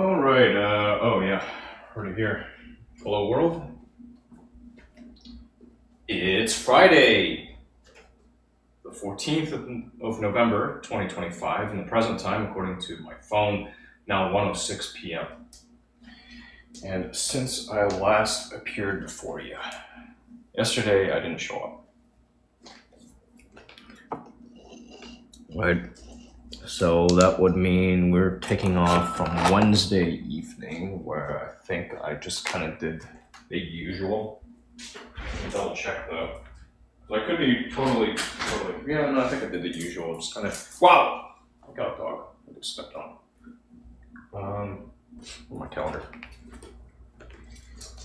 All right. Oh yeah. Heard it here. Hello, world. It's Friday, the 14th of November, 2025, in the present time, according to my phone, now 1:06 p.m. And since I last appeared before you, yesterday I didn't show up. Right. So that would mean we're taking off from Wednesday evening, where I think I just kind of did the usual. Let me double check though. I could be totally. Yeah, no, I think I did the usual. Just kind of. Wow! I got a dog. I just stepped on. On my calendar.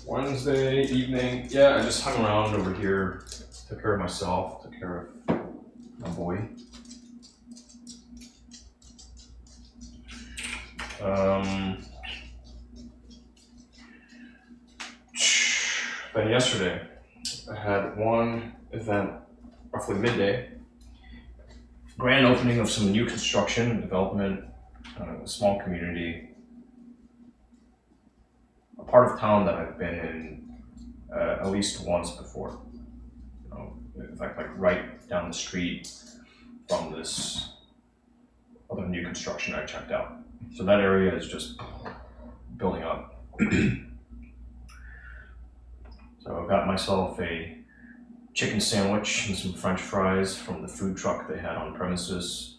Wednesday evening. Yeah, I just hung around over here, took care of myself, took care of my boy. Then yesterday, I had one event, roughly midday, grand opening of some new construction and development, a small community, a part of town that I've been in at least once before. In fact, like right down the street from this other new construction I checked out. So that area is just building up. So I got myself a chicken sandwich and some French fries from the food truck they had on premises.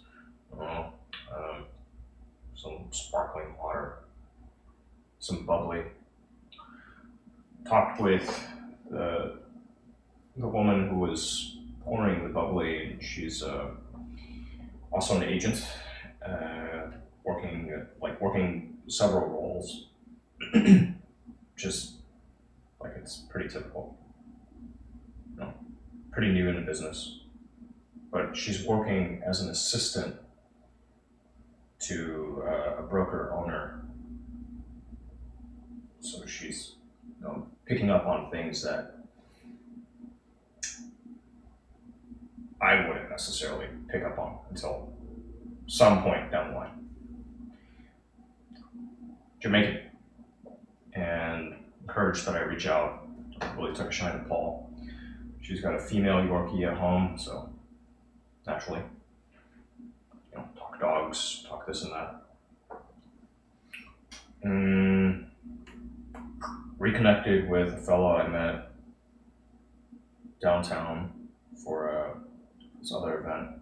Some sparkling water, some bubbly. Talked with the woman who was pouring the bubbly, and she's also an agent, working several roles. Just like it's pretty typical. Pretty new in the business, but she's working as an assistant to a broker owner. So she's picking up on things that I wouldn't necessarily pick up on until some point down the line. Jamaican, and encouraged that I reach out. Really took a shine to Paul. She's got a female Yorkie at home, so naturally, talk dogs, talk this and that. Reconnected with a fellow I met downtown for this other event.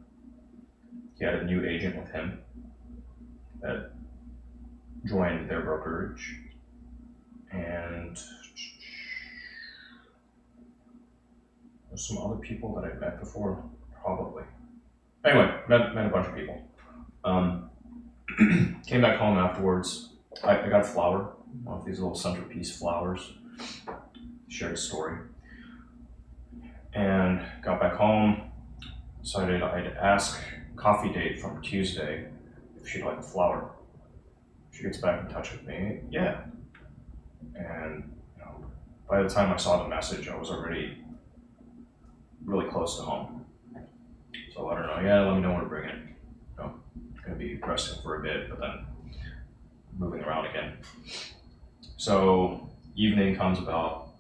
He had a new agent with him that joined their brokerage, and some other people that I've met before, probably. Anyway, met a bunch of people. Came back home afterwards. I got a flower, one of these little centerpiece flowers. Shared a story. And got back home, decided I'd ask coffee date from Tuesday if she'd like a flower. She gets back in touch with me, yeah. And by the time I saw the message, I was already really close to home. So I don't know, yeah, let me know when to bring it. I'm gonna be resting for a bit, but then moving around again. So evening comes about,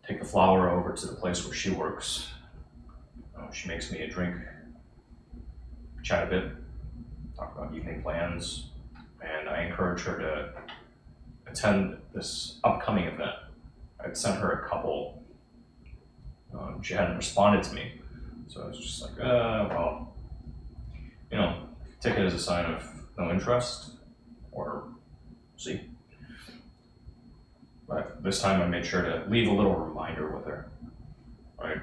take the flower over to the place where she works. She makes me a drink, chat a bit, talk about evening plans, and I encourage her to attend this upcoming event. I'd sent her a couple. She hadn't responded to me, so I was just like, well, take it as a sign of no interest, or see. But this time I made sure to leave a little reminder with her, right?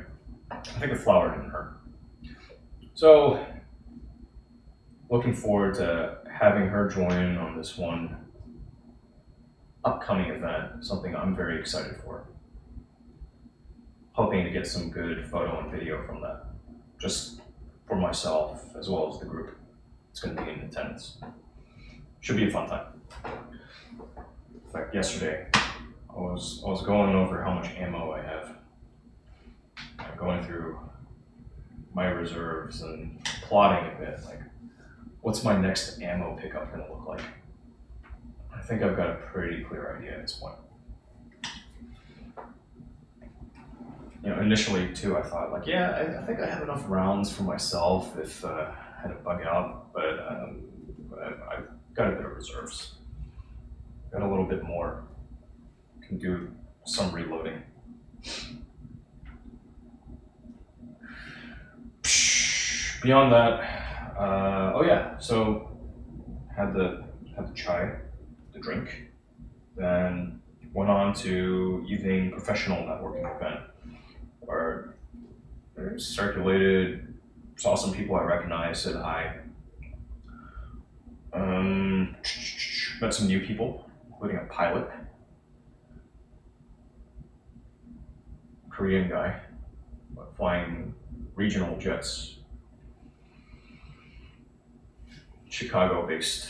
I think the flower didn't hurt. So, looking forward to having her join on this one upcoming event, something I'm very excited for. Hoping to get some good photo and video from that, just for myself as well as the group. It's going to be in attendance. Should be a fun time. In fact, yesterday I was going over how much ammo I have. I'm going through my reserves and plotting a bit, like what's my next ammo pickup going to look like? think I've got a pretty clear idea at this point. Initially too, I thought like, yeah, I think I have enough rounds for myself if I had to bug out, but I've got a bit of reserves. Got a little bit more. Can do some reloading. Beyond that, oh yeah, so had the chai, the drink, then went on to evening professional networking event where I circulated, saw some people I recognized, said hi. Met some new people, including a pilot, Korean guy, flying regional jets, Chicago-based,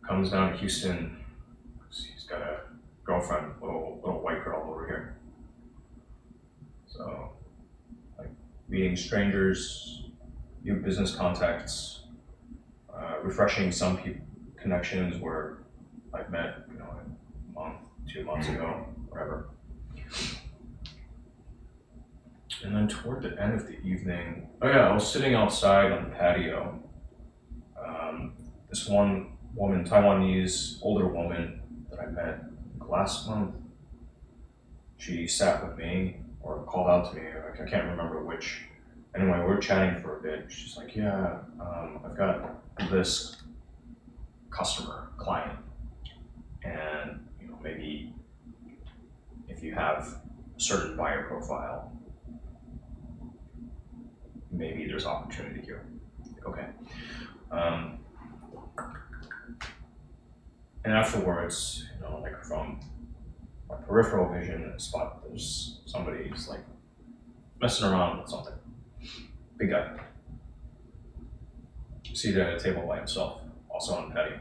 comes down to Houston. He's got a girlfriend, little white girl over here. So, like meeting strangers, new business contacts, refreshing some connections where I've met, a month, 2 months ago, whatever. And then toward the end of the evening, I was sitting outside on the patio. This one woman, Taiwanese older woman that I met last month, she sat with me or called out to me. I can't remember which. Anyway, we were chatting for a bit. She's like, yeah, I've got this client, and maybe if you have a certain buyer profile, maybe there's opportunity here. Okay. And afterwards, like from my peripheral vision, I spot there's somebody who's like messing around with something. Big guy. Seated at a table by himself, also on the patio.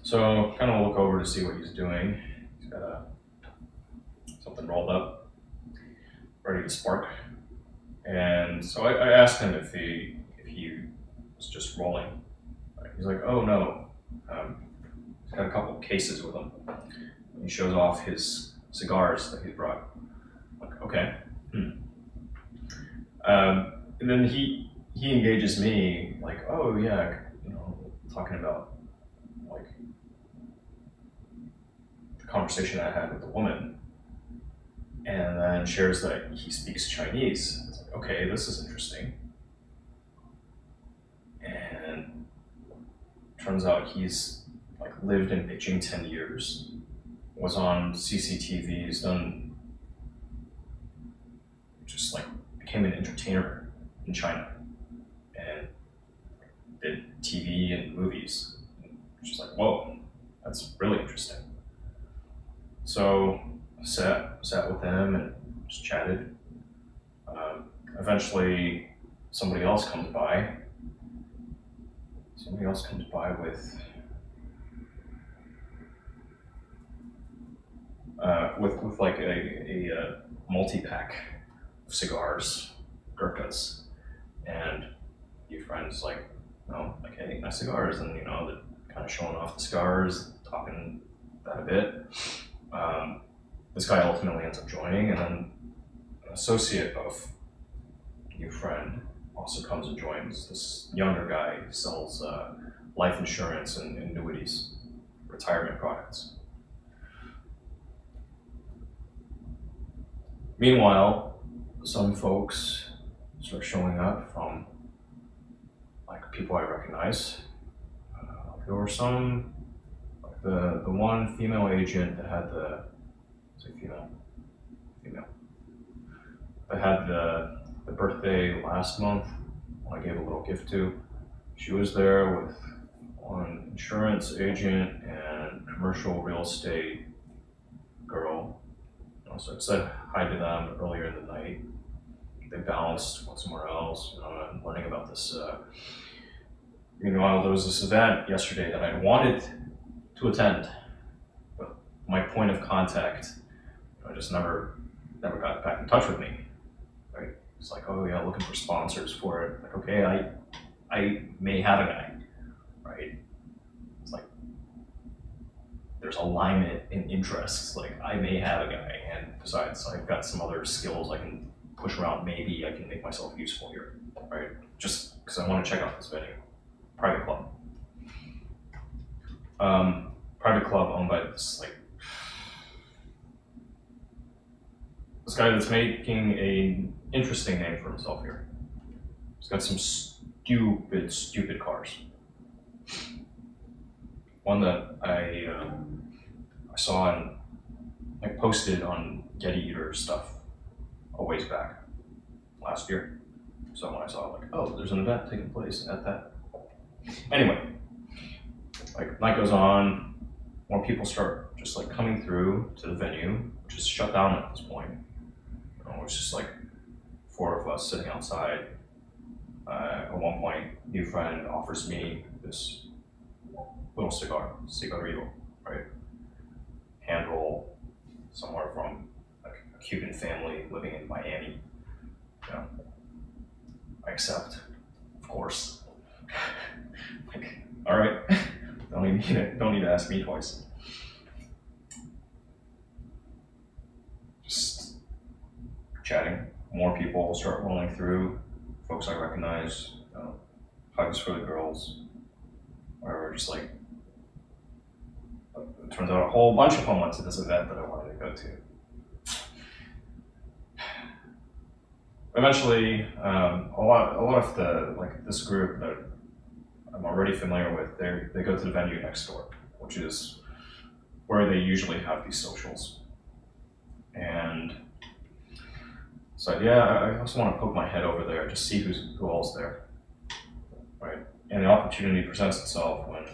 So kind of look over to see what he's doing. He's got something rolled up, ready to spark. And so I asked him if he was just rolling. He's like, oh no. He's got a couple of cases with him. And he shows off his cigars that he's brought. I'm like, okay. And then he engages me like, oh yeah, talking about like the conversation I had with the woman, and then shares that he speaks Chinese. It's like, okay, this is interesting. And turns out he's like lived in Beijing 10 years, was on CCTV, he's done just like became an entertainer in China and did TV and movies. Just like, whoa, that's really interesting. So sat with him and just chatted. Eventually somebody else comes by with like a multi-pack of cigars, Gurkhas, and your friend's like, like, hey, nice cigars, and they're kind of showing off the cigars, talking that a bit. This guy ultimately ends up joining, and then an associate of your friend also comes and joins. This younger guy who sells life insurance and annuities, retirement products. Meanwhile, some folks start showing up from like people I recognize. There were some, like the one female agent that had female, that had the birthday last month when I gave a little gift to. She was there with one insurance agent and commercial real estate girl. So I said hi to them earlier in the night. They bounced, went somewhere else. I'm learning about this. Meanwhile, there was this event yesterday that I wanted to attend, but my point of contact, just never got back in touch with me. Right? It's like, oh yeah, looking for sponsors for it. Like, okay, I may have a guy, right? It's like, there's alignment in interests. Like I may have a guy, and besides, I've got some other skills I can push around. Maybe I can make myself useful here, right? Just because I want to check out this venue. Private club. Private club owned by this guy that's making an interesting name for himself here. He's got some stupid cars. One that I saw and I posted on Getty Eater stuff a ways back last year. So when I saw it, like, oh, there's an event taking place at that. Anyway, like night goes on, more people start just like coming through to the venue, which is shut down at this point. It's just like 4 of us sitting outside. At one point, new friend offers me this little cigarillo, right? Hand roll, somewhere from like a Cuban family living in Miami. You know, I accept, of course. Like, all right, don't need to ask me twice. Just chatting. More people start rolling through. Folks I recognize. Hugs for the girls. Or just like, it turns out a whole bunch of them went to this event that I wanted to go to. Eventually, a lot of this group that I'm already familiar with, they go to the venue next door, which is where they usually have these socials. And so yeah, I also want to poke my head over there, just see who all's there, right? And the opportunity presents itself when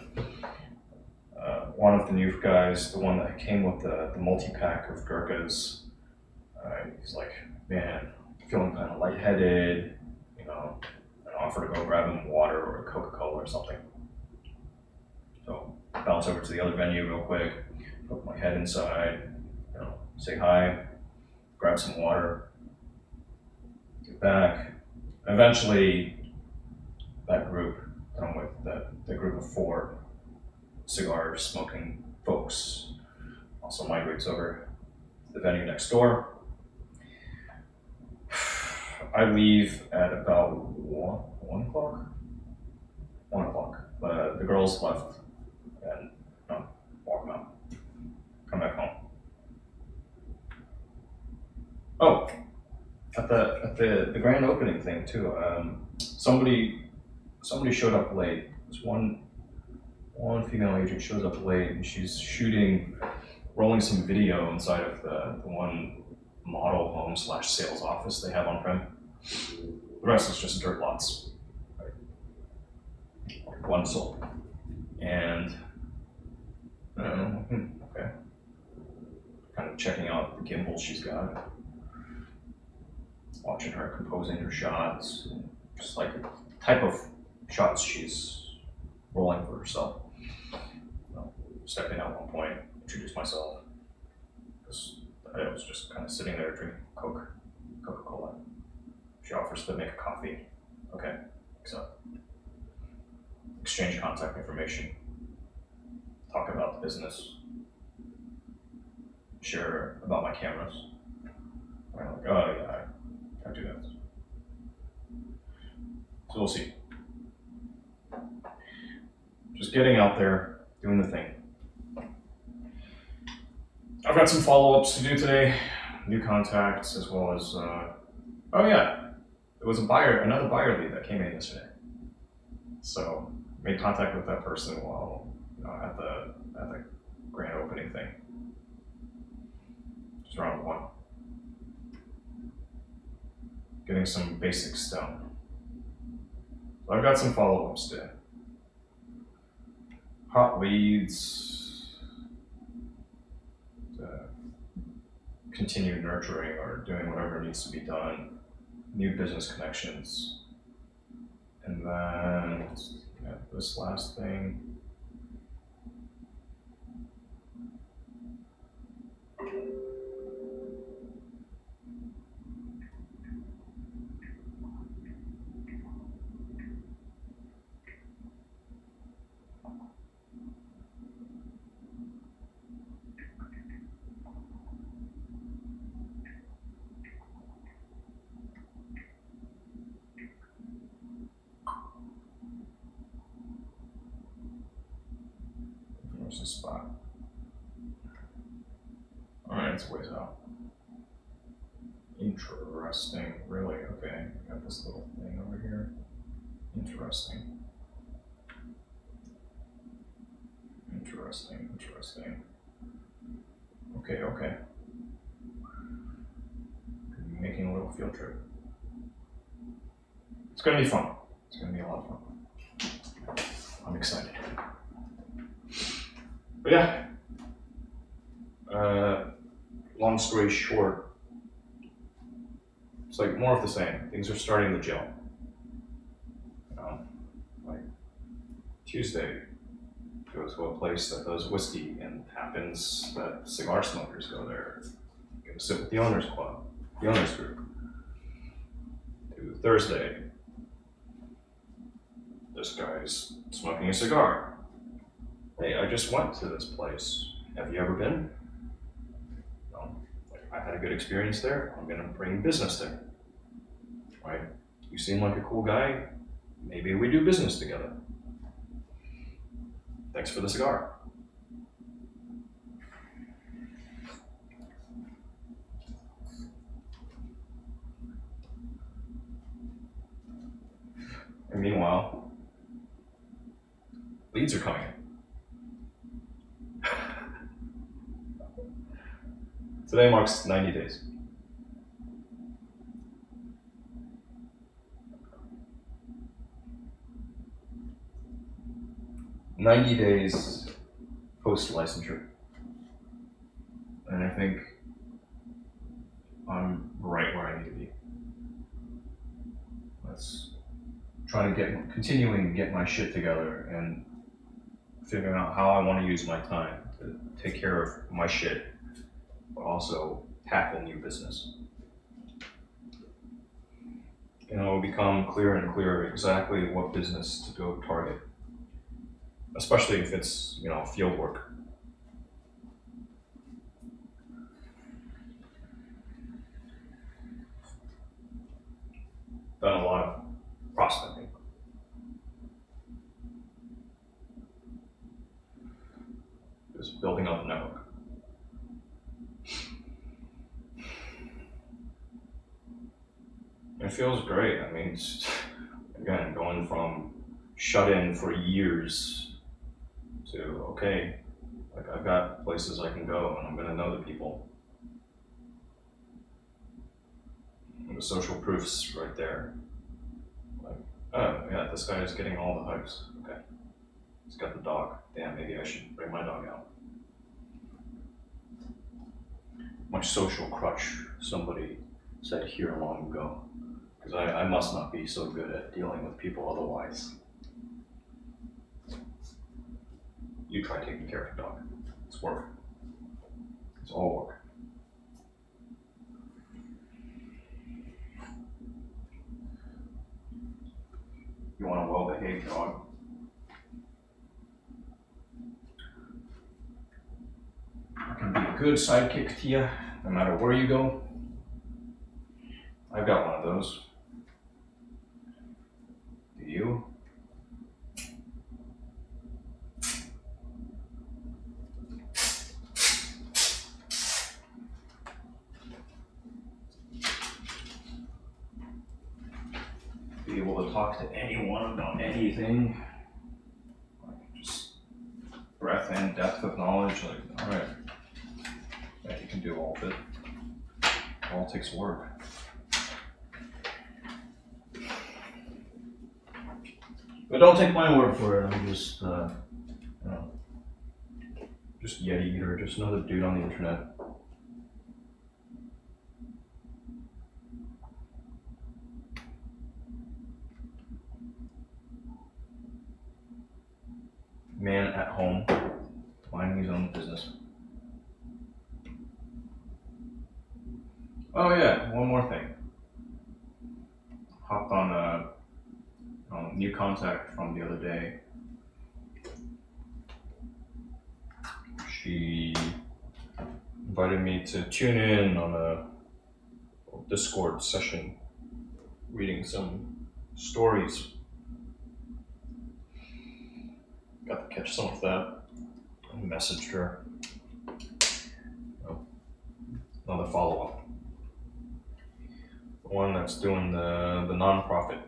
one of the new guys, the one that came with the multi-pack of Gurkhas, he's like, man, feeling kind of lightheaded, and offer to go grab him water or a Coca-Cola or something. So bounce over to the other venue real quick, poke my head inside, say hi, grab some water, get back. Eventually, that group that I'm with, the group of 4 cigar smoking folks, also migrates over to the venue next door. I leave at about 1 o'clock. 1 o'clock. The girls left, and walk them out. Come back home. Oh, at the grand opening thing too. Somebody showed up late. This one female agent shows up late, and she's rolling some video inside of the one model home / sales office they have on prem. The rest is just dirt lots. Right? One sold. And okay. Kind of checking out the gimbal she's got. Watching her composing her shots, and just like the type of shots she's rolling for herself. Stepped in at one point, introduced myself, because I was just kind of sitting there drinking Coca-Cola. She offers to make a coffee. Okay, so exchange contact information, talk about the business, share about my cameras. I'm like, oh yeah, I do that. So we'll see. Just getting out there, doing the thing. I've got some follow-ups to do today, new contacts, as well as, oh yeah, there was another buyer lead that came in yesterday. So made contact with that person while at the grand opening thing. Just around 1. Getting some basics done. So I've got some follow-ups today. Hot leads. Continue nurturing or doing whatever needs to be done, new business connections, and then this last thing. Where's the spot? Alright, it's a ways out. Interesting. Really? Okay. Got this little thing over here. Interesting. Interesting. Okay. Making a little field trip. It's gonna be fun. It's gonna be a lot of fun. I'm excited. But yeah. Long story short, it's like more of the same. Things are starting to gel. Like Tuesday, go to a place that does whiskey, and happens that cigar smokers go there. Go sit with the owners club, the owners group. To Thursday, this guy's smoking a cigar. Hey, I just went to this place. Have you ever been? No. Like, I had a good experience there. I'm gonna bring business there. Right? You seem like a cool guy. Maybe we do business together. Thanks for the cigar. And meanwhile, leads are coming in. Today marks 90 days. "90 days post-licensure. And I think I'm right where I need to be. Let's try to continuing to get my shit together and figuring out how I want to use my time to take care of my shit, but also tackle new business. And it will become clearer and clearer exactly what business to go target, especially if it's, field work. Done a lot of prospecting. Just building up a network. It feels great. I mean, again, going from shut in for years to, okay, like I've got places I can go and I'm gonna know the people. And the social proof's right there. Like, oh yeah, this guy is getting all the hugs. Okay. He's got the dog. Damn, maybe I should bring my dog out. My social crutch, somebody said here long ago. Because I must not be so good at dealing with people otherwise. You try taking care of your dog. It's work. It's all work. You want a well-behaved dog? I can be a good sidekick to you, no matter where you go. I've got one of those. Do you? Be able to talk to anyone about anything. Like just breadth and depth of knowledge. Like, all right, yeah, you can do all of it. It all takes work. But don't take my word for it. I'm just, just Yeti eater, just another dude on the internet. Man at home, minding his own business. Oh yeah, one more thing. Hopped on a new contact from the other day. She invited me to tune in on a Discord session, reading some stories. Got to catch some of that. Messaged her. Oh, another follow-up. The one that's doing the nonprofit.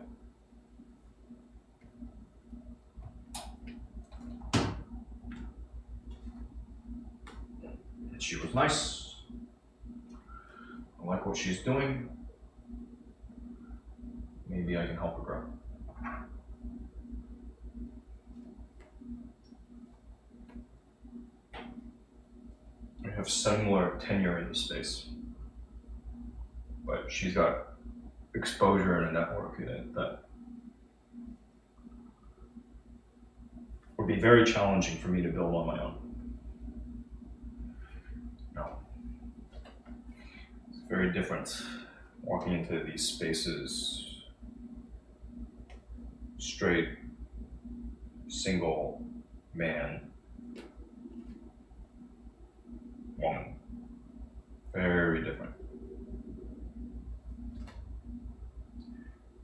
And she was nice. I like what she's doing. Maybe I can help her grow. I have similar tenure in the space, but she's got exposure and a network in it that would be very challenging for me to build on my own. No. It's very different walking into these spaces straight, single man, woman. Very different.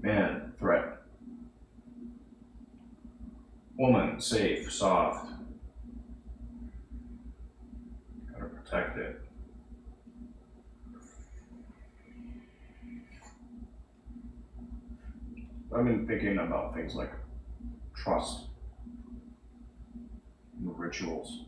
Man, threat. Woman, safe, soft. Gotta protect it. I've been thinking about things like trust and rituals.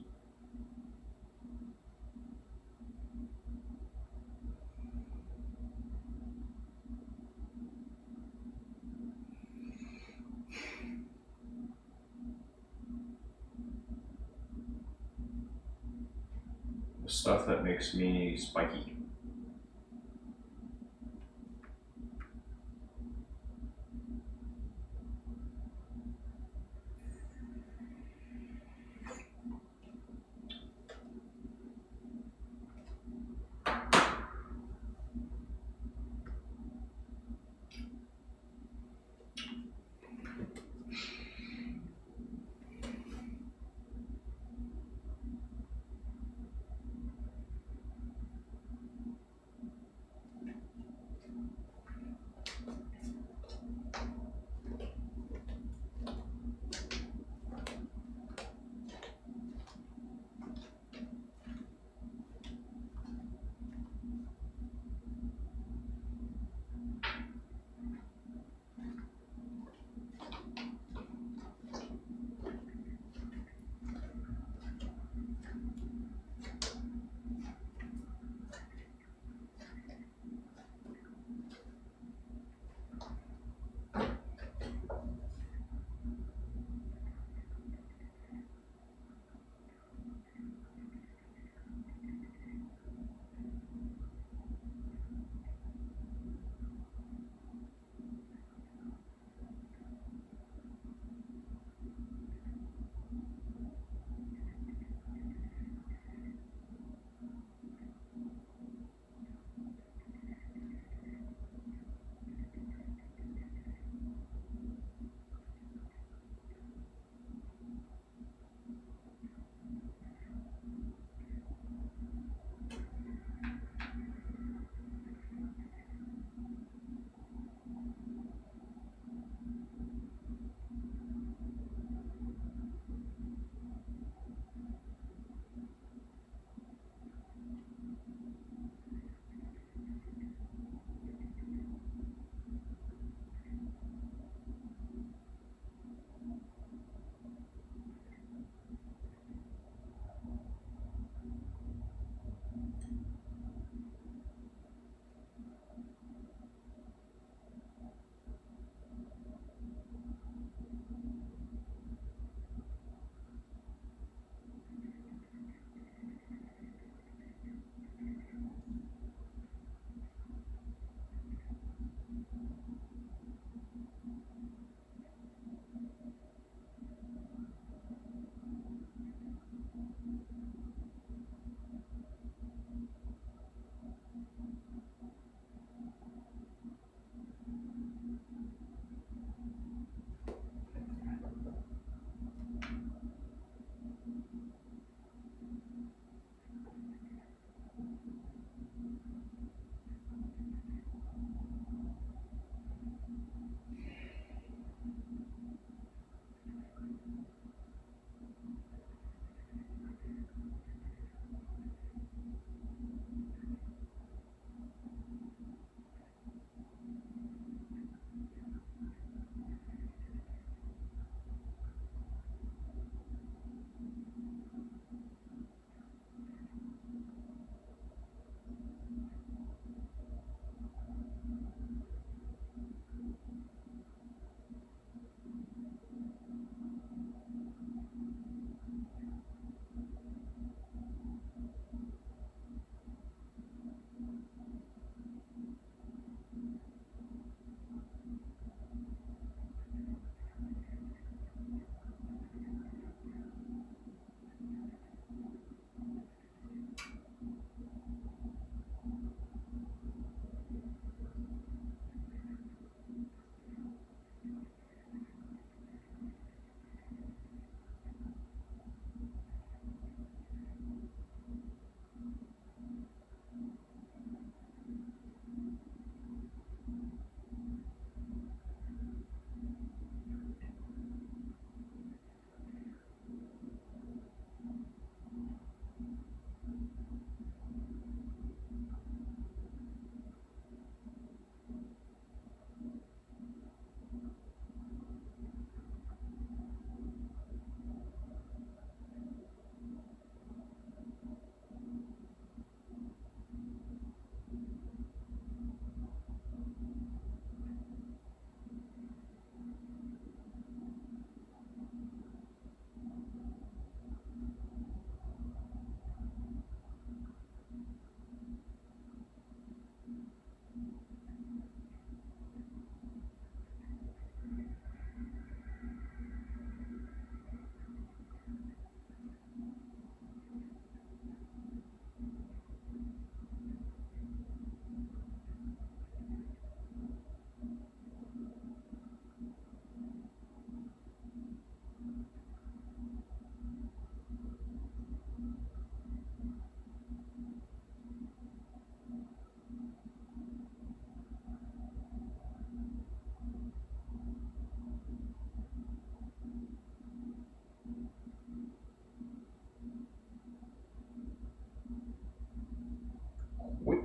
The stuff that makes me spiky.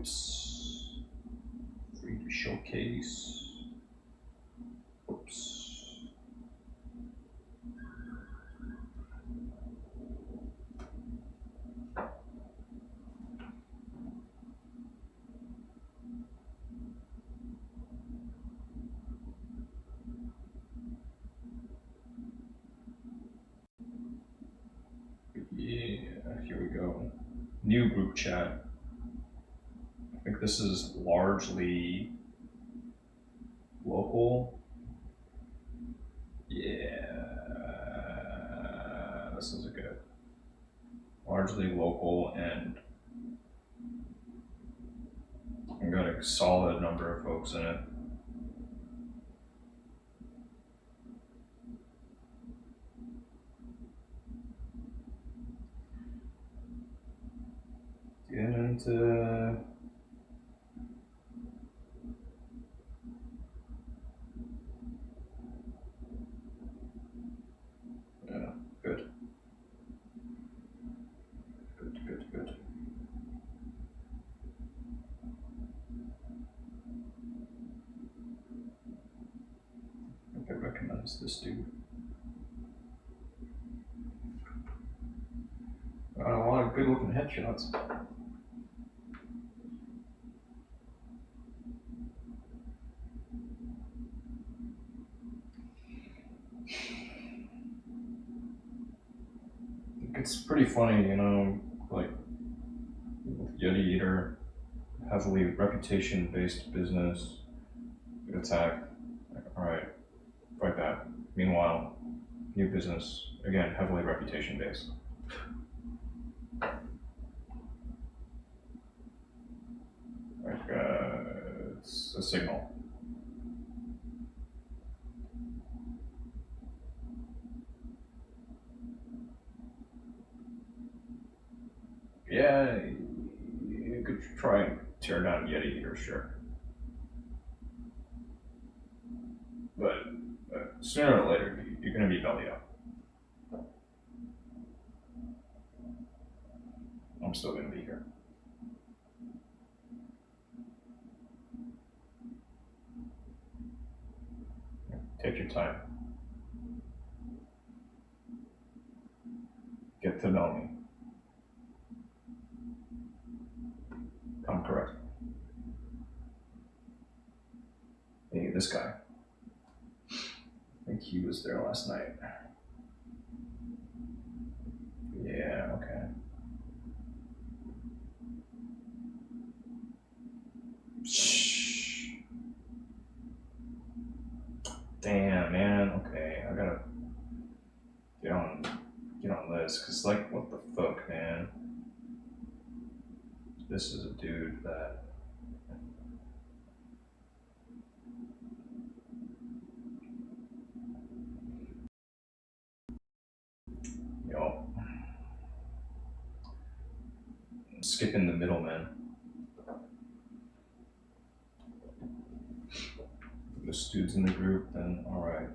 Oops. Free to showcase. Oops. Yeah, here we go. New group chat. I think this is largely local. Yeah, this is a good. Largely local, and I've got a solid number of folks in it. Getting into yeah, good. Good. I think I recognize this dude. Got a lot of good looking headshots. It's pretty funny, you know, like with Yeti Eater, heavily reputation based business, get attacked. Like, alright, fight that. Meanwhile, new business, again, heavily reputation based. Like, it's a signal. Yeah, you could try and tear down Yeti Eater, sure. But sooner or later, you're going to be belly up. I'm still going to be here. Take your time. Get to know me. Come correct. Hey, this guy. I think he was there last night. Yeah, okay. Shh. Damn, man. Okay, I gotta get on this, cause like, what the fuck, man? This is a dude that. Yo. Skipping the middleman. This dude's in the group, then alright.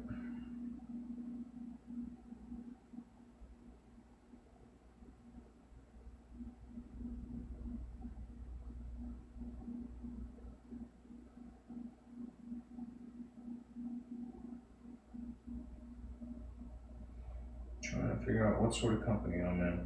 Trying to figure out what sort of company I'm in.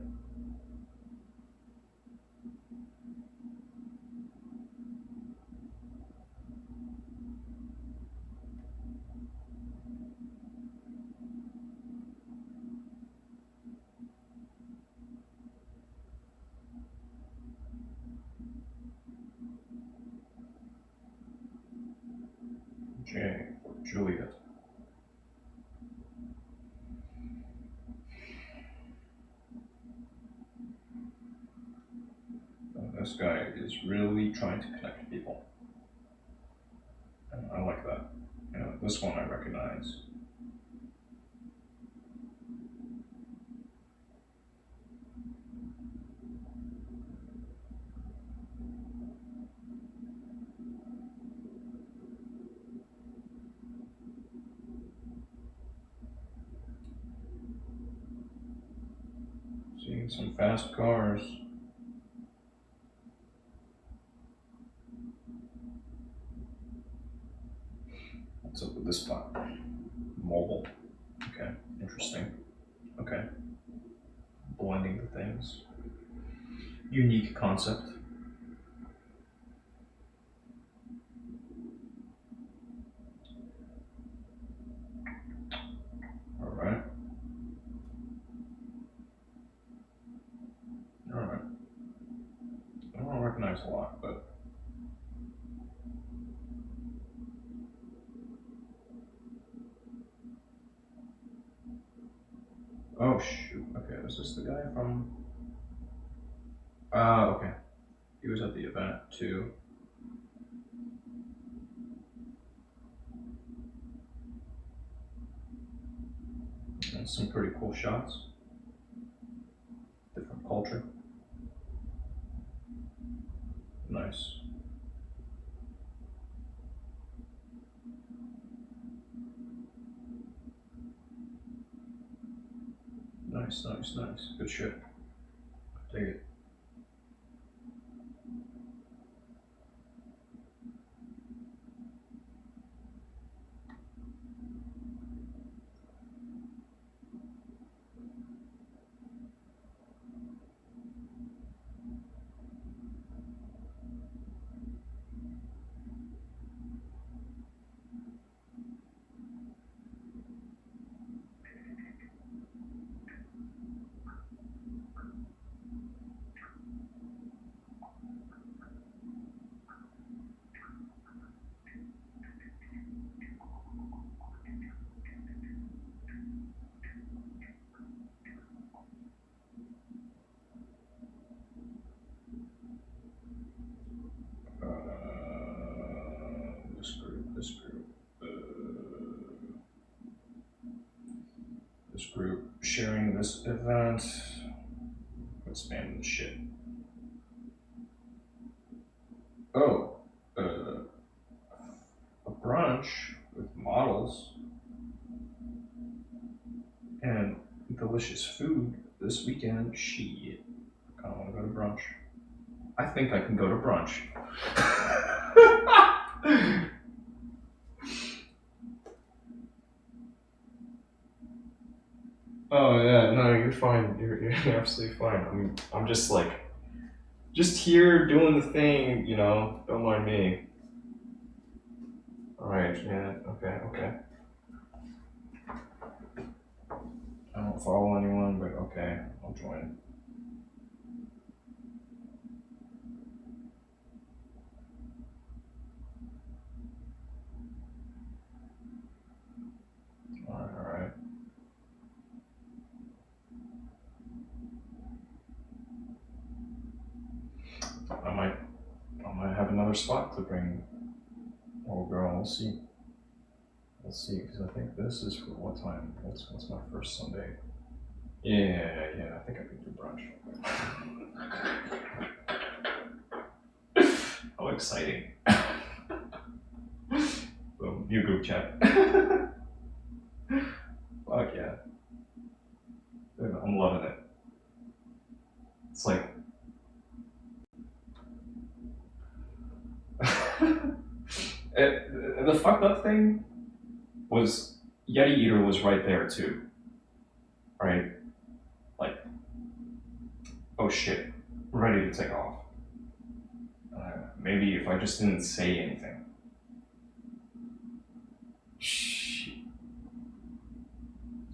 J for Juliet. This guy is really trying to connect people. And I like that. You know, this one I recognize. Seeing some fast cars. What's up with this spot? Mobile. Okay, interesting. Okay. Blending the things. Unique concept. Alright. Alright. I don't recognize a lot, but oh shoot. Okay, was this the guy from okay. He was at the event too. And some pretty cool shots. Different culture. Nice. Nice, nice, nice. Good shit. Take it. This group sharing this event. Quit spamming the shit. Oh, a brunch with models and delicious food this weekend. Shit. I kinda wanna go to brunch. I think I can go to brunch. Oh yeah, no, you're fine. You're absolutely fine. I'm just like, just here doing the thing, you know. Don't mind me. All right, yeah, okay. I don't follow anyone, but okay, I'll join. All right. I might have another spot to bring old girl. We'll see. We'll see, because I think this is for what time? What's my first Sunday? Yeah. I think I can do brunch. How exciting! Boom, new group chat. Fuck yeah! Dude, I'm loving it. It's like the fucked up thing was Yeti Eater was right there too, right? Like, oh shit, we're ready to take off. Maybe if I just didn't say anything. Shit.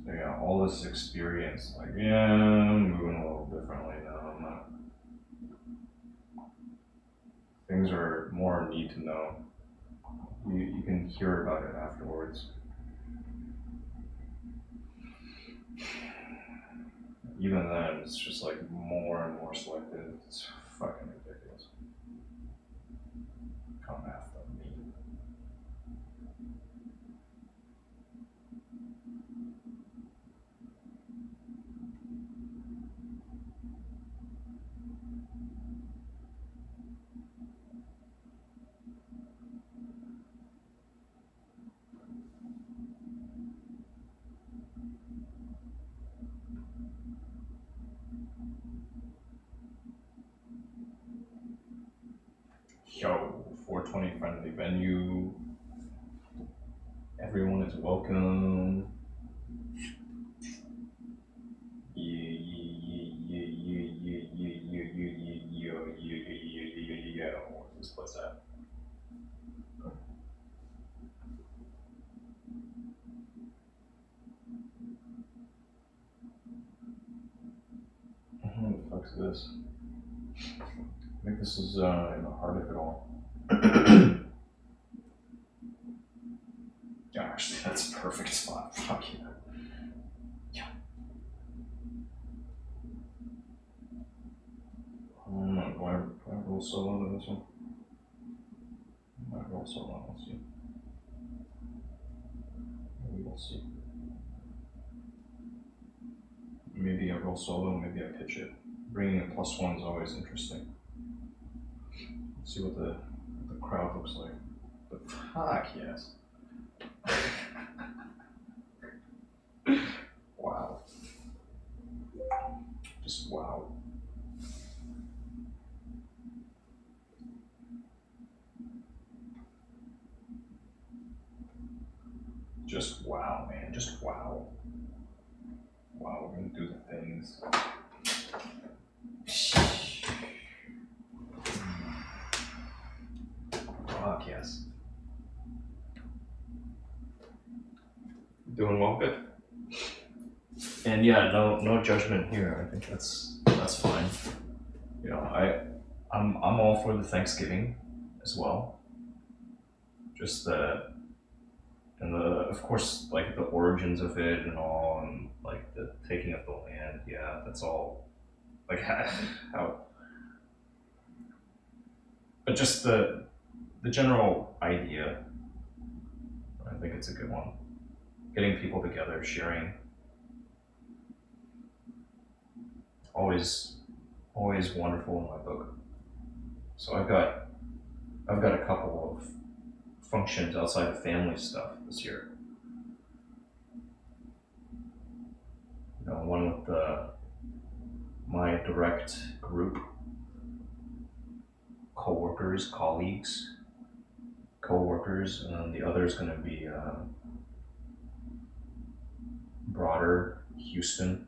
So yeah, all this experience, like, yeah, I'm moving a little differently now. I'm not. Things are more need to know. You can hear about it afterwards. Even then, it's just like more and more selective. It's fucking ridiculous. Come after me. Yo, 420 friendly venue. Everyone is welcome. Where's this place at? What the fuck's this? I think this is in the heart of it all. Yeah, actually, that's a perfect spot. Fuck yeah. Yeah. Do I roll solo to this one? I might roll solo, we'll see. Maybe we'll see. Maybe I roll solo, maybe I pitch it. Bringing a +1 is always interesting. Let's see what the crowd looks like. But fuck yes. Wow. Just wow. Just wow, man. Just wow. Wow, we're gonna do the things. Fuck yes. Doing well, good. And yeah, no judgment here. I think that's fine. You know, I'm all for the Thanksgiving as well. Just and of course, like the origins of it and all, and like the taking of the land. Yeah, that's all. Like how, but just the general idea. I think it's a good one. Getting people together, sharing. Always wonderful in my book. So I've got a couple of functions outside of family stuff this year. You know, one with my direct group, colleagues, and then the other is going to be broader Houston.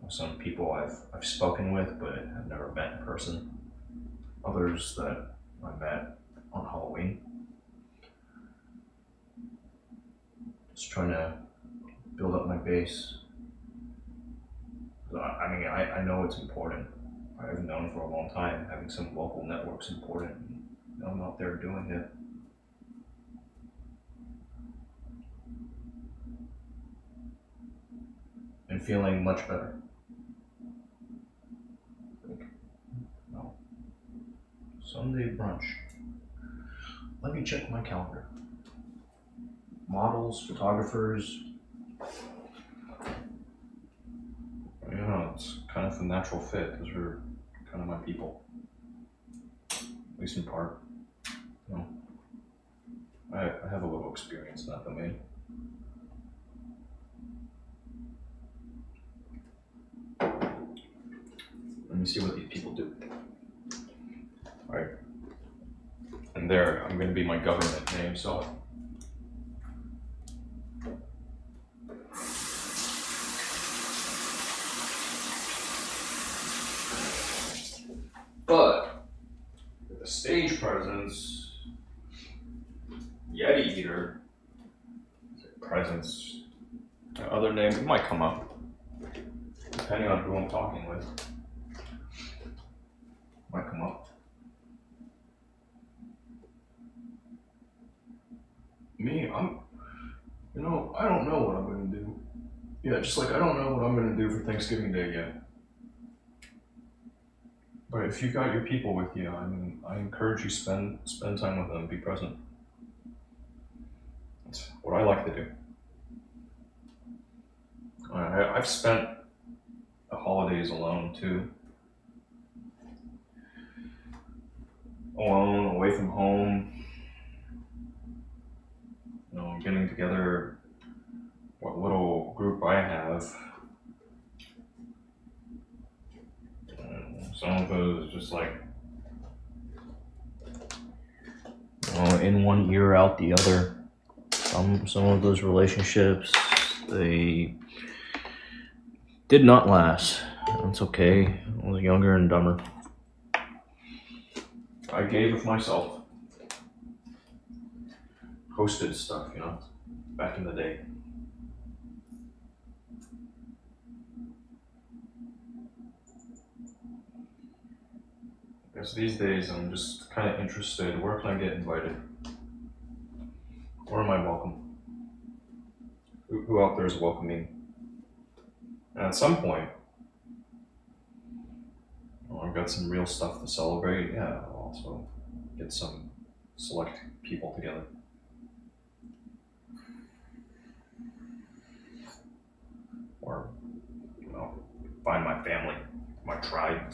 Some people I've spoken with but have never met in person. Others that I met on Halloween. Just trying to build up my base. I mean, I know it's important. I've known for a long time having some local network's important. I'm out there doing it. And feeling much better. No. Sunday brunch. Let me check my calendar. Models, photographers. You know, it's kind of a natural fit. Those are kind of my people. At least in part. You know, I have a little experience, not that many. Let me see what these people do. Alright. And there, I'm going to be my government name, so. But, with the stage presence, Yeti Eater, presence, my other name, it might come up, depending on who I'm talking with. Might come up. Me, I don't know what I'm gonna do. Yeah, just like I don't know what I'm gonna do for Thanksgiving Day yet. But if you've got your people with you, I mean, I encourage you spend time with them, be present. That's what I like to do. I've spent the holidays alone too. Alone, away from home. You know, getting together what little group I have. And some of it is just like, you in one ear, out the other. Some of those relationships, they did not last. That's okay. I was younger and dumber. I gave of myself. Hosted stuff, back in the day. I guess these days I'm just kind of interested. Where can I get invited? Where am I welcome? Who out there is welcoming? And at some point, I've got some real stuff to celebrate. Yeah, I'll also get some select people together. Or, find my family, my tribe.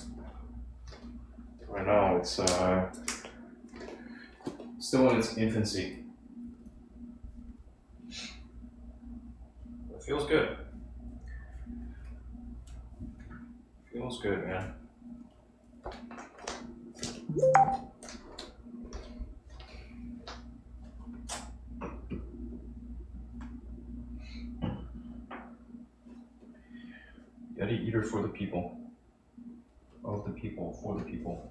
Right now, it's still in its infancy. It feels good. Feels good, man. Yeti eater for the people. Of the people, for the people.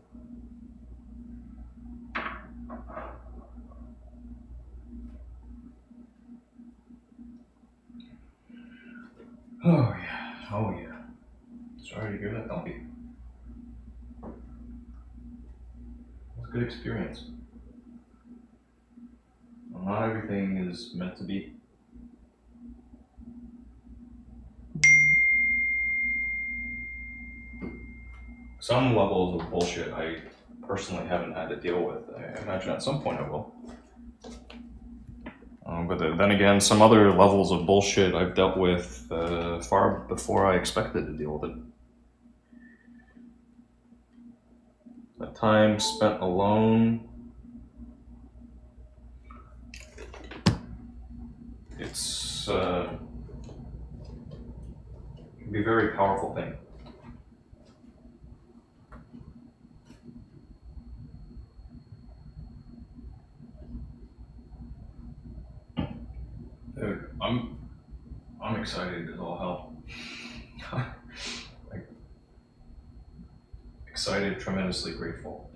Oh yeah, oh yeah. Sorry to hear that, Dumpy. It was a good experience. Well, not everything is meant to be. Some levels of bullshit I personally haven't had to deal with. I imagine at some point I will. But then again, some other levels of bullshit I've dealt with far before I expected to deal with it. That time spent alone, it's can be a very powerful thing. Dude, I'm excited as all hell. Like, excited, tremendously grateful.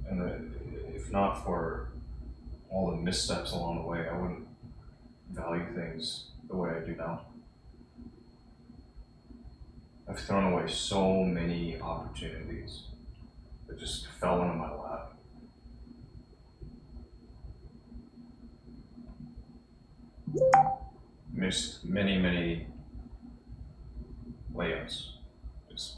And if not for all the missteps along the way, I wouldn't value things the way I do now. I've thrown away so many opportunities that just fell into my lap. Missed many layups. Just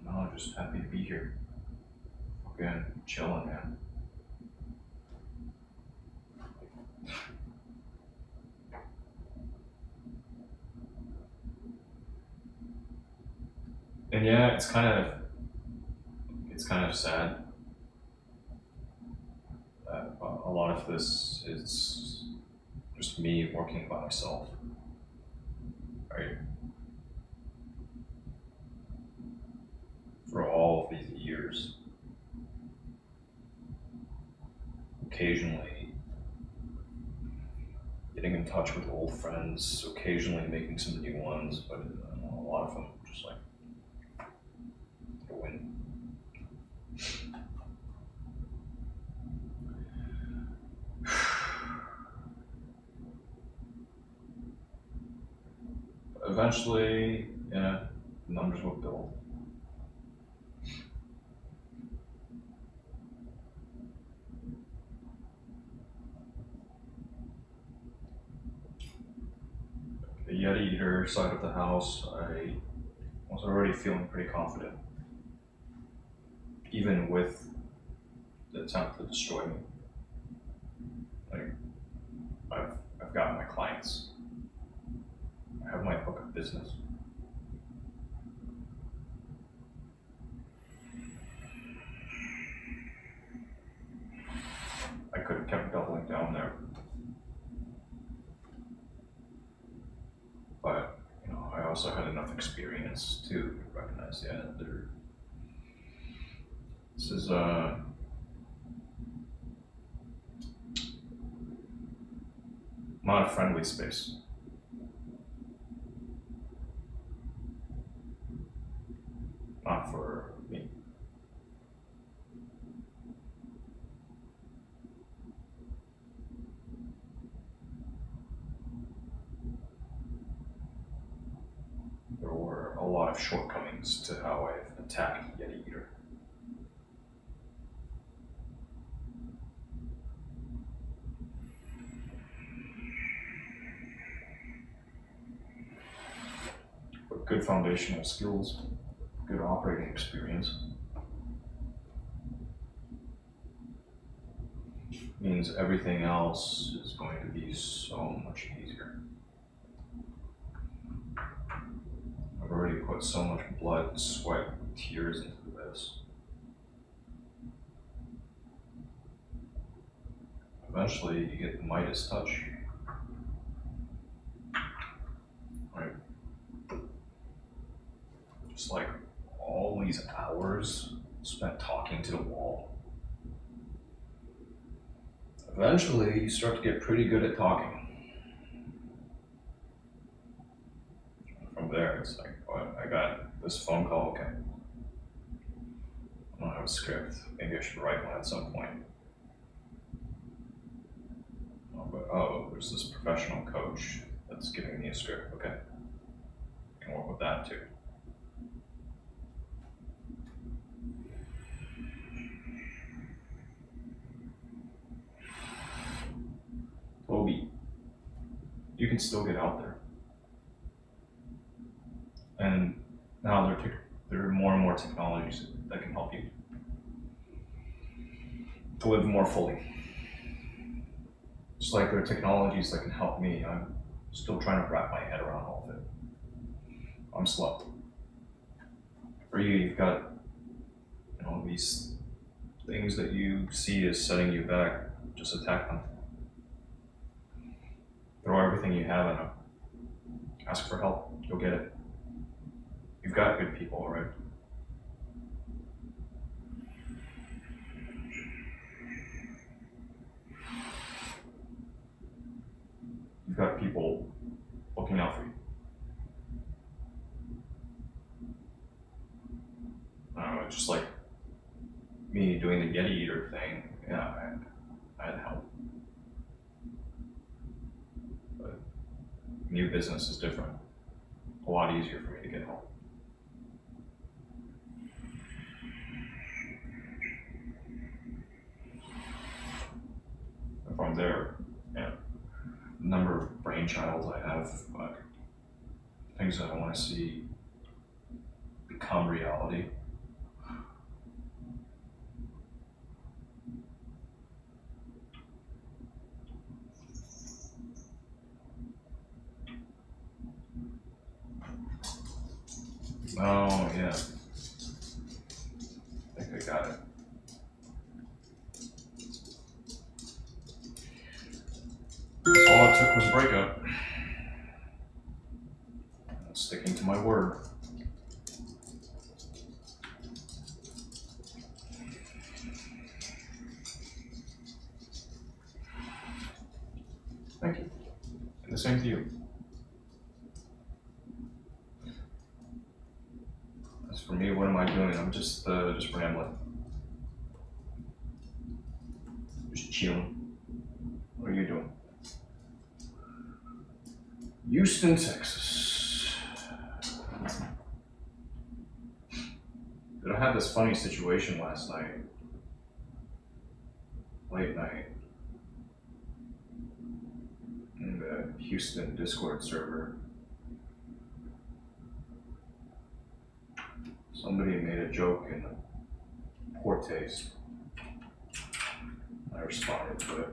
no, I'm just happy to be here. Fucking chilling, man. And yeah, it's kind of sad that a lot of this is just me working by myself, right? For all of these years, occasionally getting in touch with old friends, occasionally making some new ones, but a lot of them just like go in. Eventually, yeah, numbers will build. The Yeti Eater side of the house, I was already feeling pretty confident, even with the attempt to destroy me. Like, I've got my clients. I have my book of business. I could have kept doubling down there. But, I also had enough experience to recognize, yeah, this is not a friendly space. Not for me. There were a lot of shortcomings to how I've attacked Yeti Eater. But good foundational skills, good operating experience means everything else is going to be so much easier. I've already put so much blood, sweat, tears into this. Eventually, you get the Midas touch. Right? Just like all these hours spent talking to the wall. Eventually, you start to get pretty good at talking. From there, it's like, what? I got this phone call, okay. I don't have a script. Maybe I should write one at some point. Oh, there's this professional coach that's giving me a script, okay. I can work with that too. Toby, you can still get out there. And now there are more and more technologies that can help you to live more fully. Just like there are technologies that can help me, I'm still trying to wrap my head around all of it. I'm slow. For you, you've got these things that you see as setting you back. Just attack them. Throw everything you have at them. Ask for help. You'll get it. You've got good people already. You've got people looking out for you. Just like me doing the Yeti Eater thing, yeah, I had help. But new business is different. A lot easier for me to get help. And from there, yeah, the number of brainchilds I have, things that I want to see become reality. Oh, yeah. I think I got it. All it took was a breakup. Sticking to my word. Thank you. And the same to you. As for me, what am I doing? I'm just rambling. Just chilling. What are you doing? Houston, Texas. But I had this funny situation last night. Late night. In the Houston Discord server. Somebody made a joke in poor taste. I responded to it.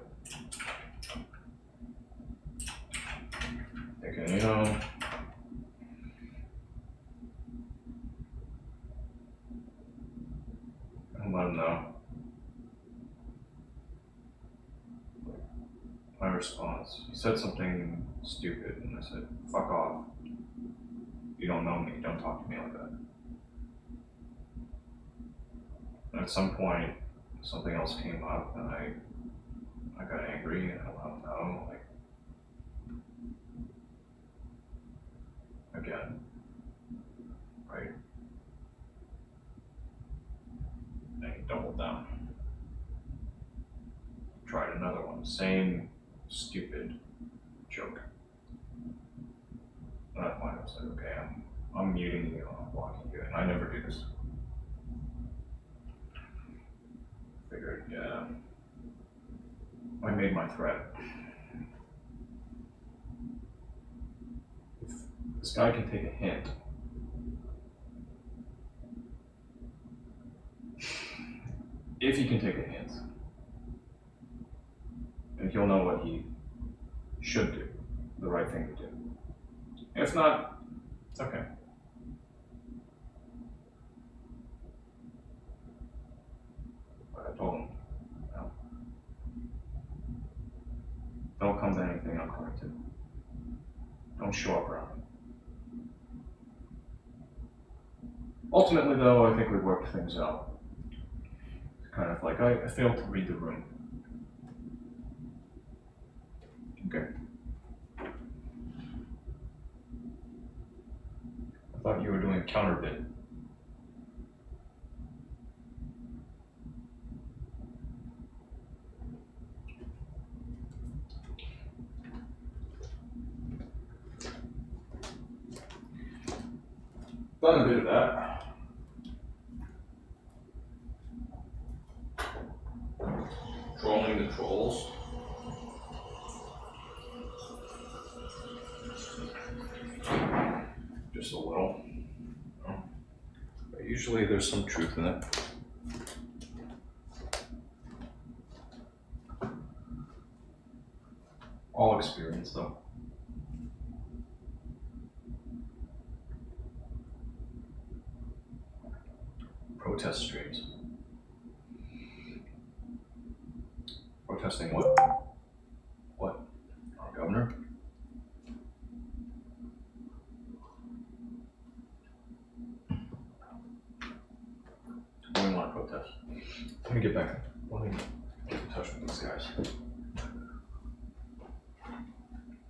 Thinking, and let him know. My response, he said something stupid, and I said, fuck off. You don't know me. Don't talk to me like that. And at some point, something else came up, and I got angry, and I let know, like, again, right? And he doubled down. Tried another one, same stupid joke. And at that point, I was like, okay, I'm muting you, I'm blocking you, and I never do this. Figured, yeah, I made my threat. If this guy can take a hint, if he can take a hint, and he'll know what he should do, the right thing to do. If not, it's okay. But I told him, no, don't come to anything I'm coming to. Don't show up around me. Ultimately, though, I think we worked things out. It's kind of like I failed to read the room. Okay. I thought you were doing a counter bid. Done a bit of that. Trolling the trolls. Just a little. But usually there's some truth in it. All experience, though. Protest streams. Protesting what? What? Our governor? What do we want to protest? Let me get back. Let me get in touch with these guys.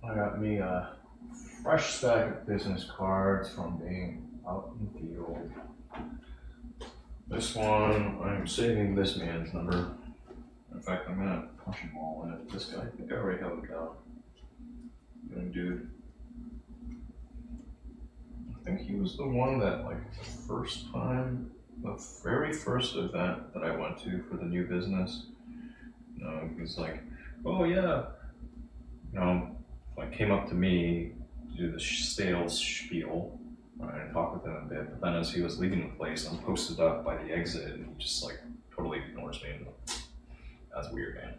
I got me a fresh stack of business cards from being out in the field. This one, I'm saving this man's number. In fact, I'm gonna punch them all in it. This guy, I think I already have it down. Young dude. I think he was the one that, like, the first time, the very first event that I went to for the new business, you know, he was like, oh yeah, you know, like came up to me to do the sales spiel. And talk with him a bit, but then as he was leaving the place, I'm posted up by the exit, and he just like totally ignores me. And that's weird, man.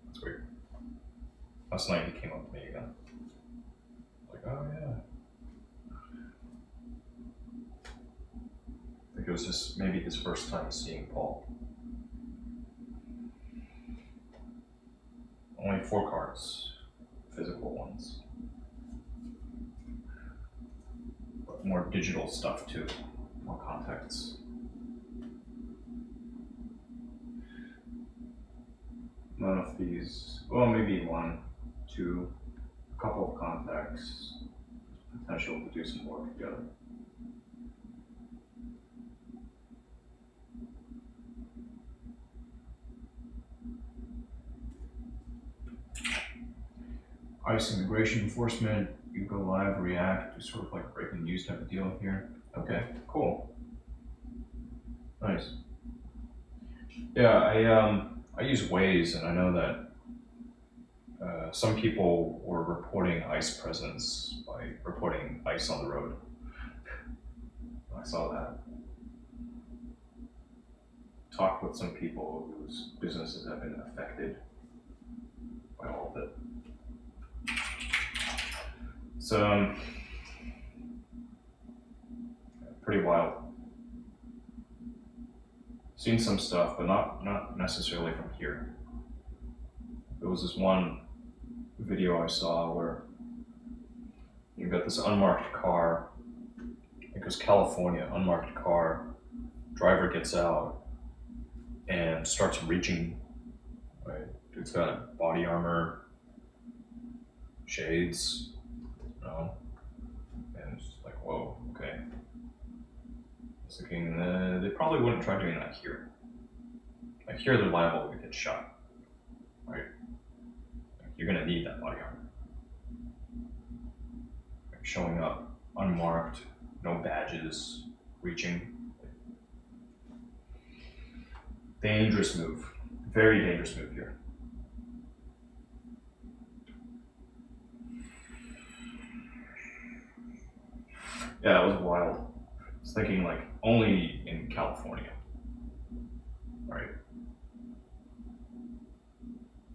That's weird. Last night he came up to me again. Like, oh yeah. I think it was just maybe his first time seeing Paul. Only 4 cards, physical ones. More digital stuff too, more contacts. None of these, well, maybe 1, 2, a couple of contacts, potential to do some work together. ICE immigration enforcement, you go live, react, do sort of like breaking news type of deal here. Okay, cool. Nice. Yeah, I use Waze, and I know that some people were reporting ICE presence by reporting ICE on the road. I saw that. Talked with some people whose businesses have been affected by all of it. So, pretty wild. Seen some stuff, but not necessarily from here. There was this one video I saw where you've got this unmarked car it was California, unmarked car, driver gets out and starts reaching. Right, dude's got body armor, shades, and it's like, whoa, okay. I was thinking they probably wouldn't try doing that here. Like here, they're liable to get shot, right? Like, you're gonna need that body armor. Like, showing up unmarked, no badges, reaching. Dangerous move. Very dangerous move here. Yeah, that was wild. I was thinking like only in California, right?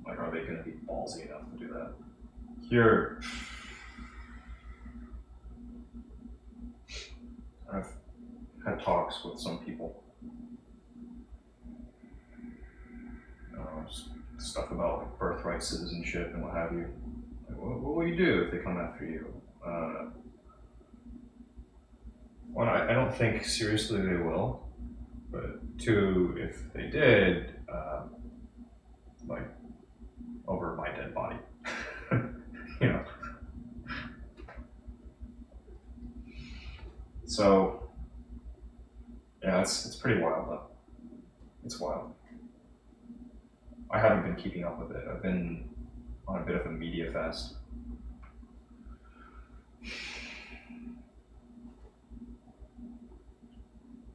Like, are they going to be ballsy enough to do that? Here, I've had talks with some people. Stuff about like birthright citizenship and what have you. Like, what will you do if they come after you? One, I don't think seriously they will, but two, if they did, like over my dead body, you know. So, yeah, it's pretty wild though. It's wild. I haven't been keeping up with it. I've been on a bit of a media fast.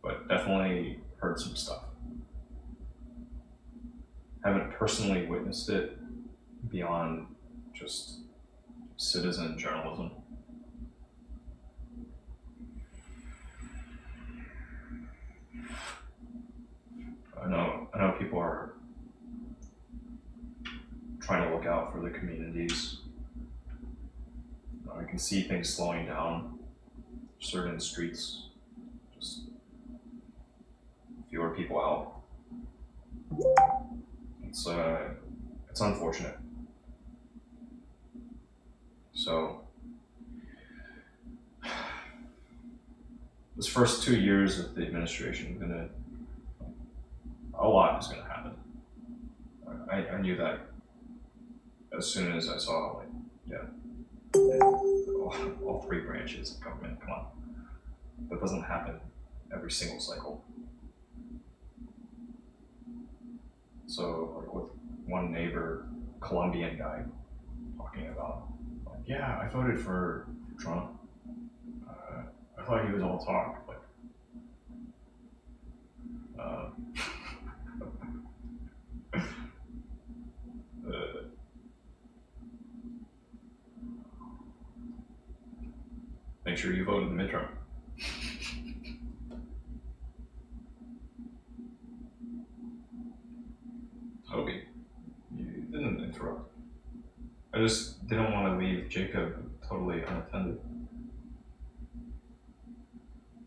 But definitely heard some stuff. Haven't personally witnessed it beyond just citizen journalism. I know people are trying to look out for the communities. I can see things slowing down. Certain streets, just fewer people out. It's unfortunate. So this first 2 years of the administration, a lot is gonna happen. I knew that as soon as I saw, like, yeah, all three branches of government. Come on, that doesn't happen every single cycle. So, like with one neighbor, Colombian guy, talking about, like, yeah, I voted for Trump. I thought he was all talk, like. Make sure you vote in the midterm. Toby, you didn't interrupt. I just didn't want to leave Jacob totally unattended.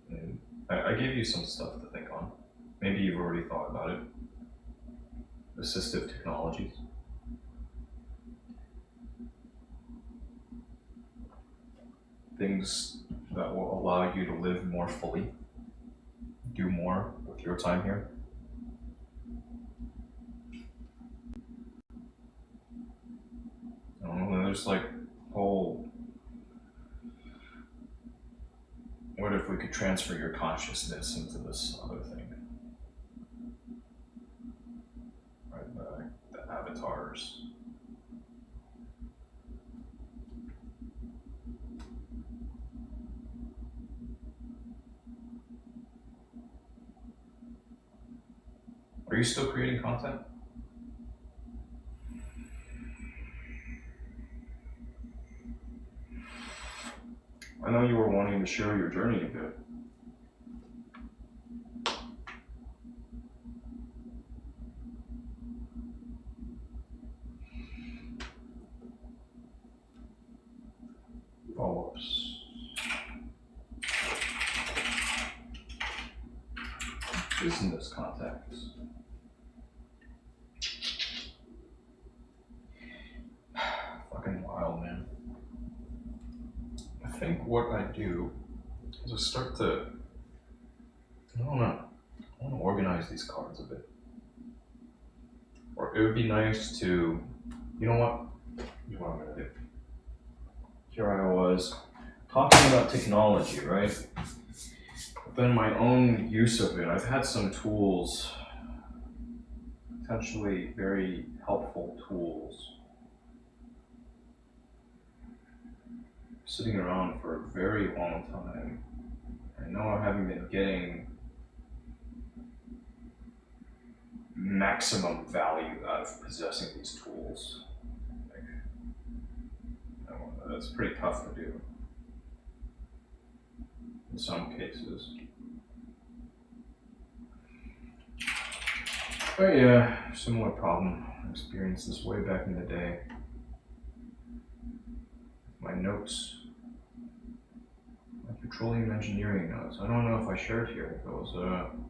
And I gave you some stuff to think on. Maybe you've already thought about it. Assistive technologies. Things that will allow you to live more fully, do more with your time here. There's like whole, what if we could transfer your consciousness into this other thing? Right, the avatars. Are you still creating content? I know you were wanting to share your journey a bit. Follow-ups. Business contacts. Fucking wild, man. I think what I do just start to, I want to organize these cards a bit. Or it would be nice to, you know what? Here's what I'm gonna do. Here I was talking about technology, right? But then my own use of it, I've had some tools, potentially very helpful tools, sitting around for a very long time. I know I haven't been getting maximum value out of possessing these tools. Like, that's pretty tough to do in some cases. But yeah, similar problem. I experienced this way back in the day. My notes, my petroleum engineering notes. I don't know if I shared here. There was an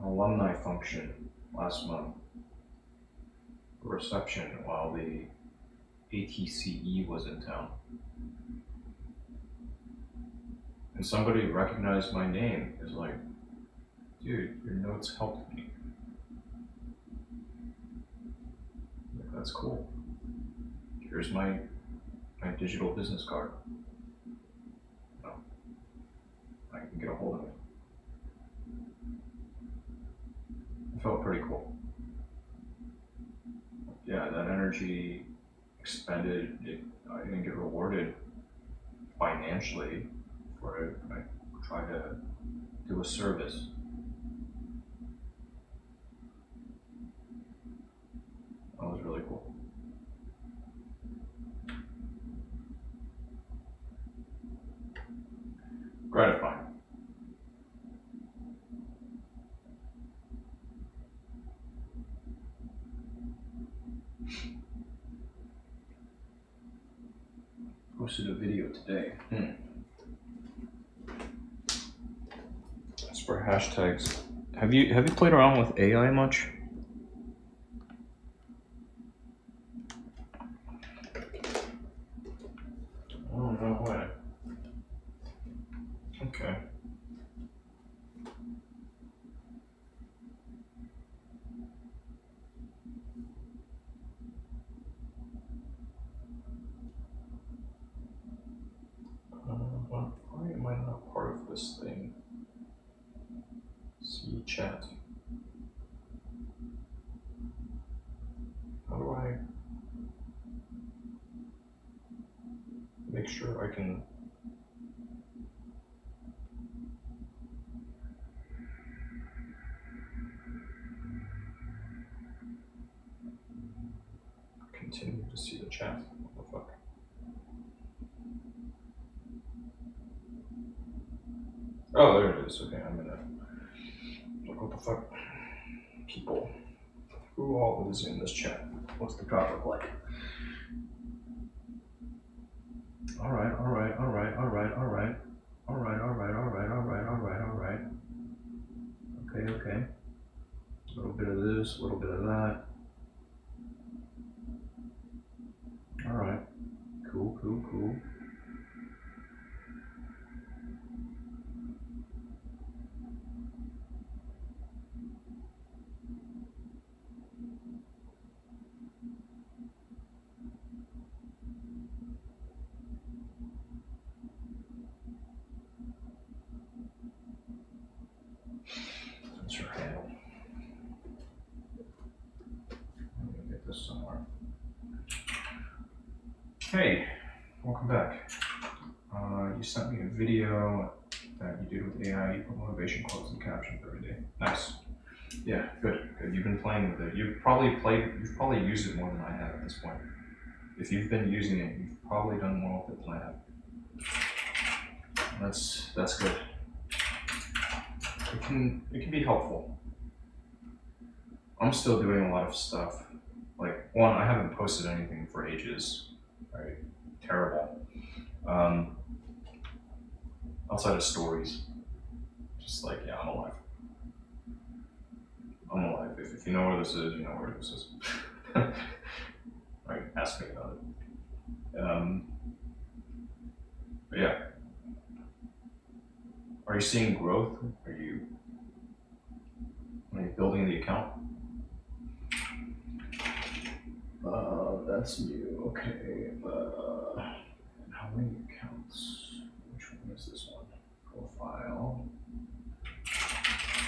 alumni function last month, a reception while the ATCE was in town. And somebody recognized my name. It's like, dude, your notes helped me. Like, that's cool. Here's my digital business card. No, I can get a hold of it. It felt pretty cool. Yeah, that energy expended, I didn't get rewarded financially for it. I tried to do a service. That was really cool. Gratifying. Posted a video today. As for hashtags, have you played around with AI much? Oh, no way. Okay. Why am I not part of this thing? See chat. How do I make sure I can continue to see the chat? What the fuck? Oh, there it is. Okay, I'm gonna look. What the fuck? People. Who all is in this chat? What's the crowd look like? Alright. Okay. A little bit of this, a little bit of that. Alright. Cool. That's your handle. Let me get this somewhere. Hey, welcome back. You sent me a video that you did with AI. You put motivation quotes and captions every day. Nice. Yeah, good. You've been playing with it. You've probably used it more than I have at this point. If you've been using it, you've probably done more with it than I have. That's good. It can be helpful. I'm still doing a lot of stuff. Like, one, I haven't posted anything for ages. Right? Terrible. Outside of stories. Just like, yeah, I'm alive. If you know where this is, you know where this is. Right? Ask me about it. But yeah. you seeing growth? Are you building the account? That's new. Okay. How many accounts? Which one is this one? Profile.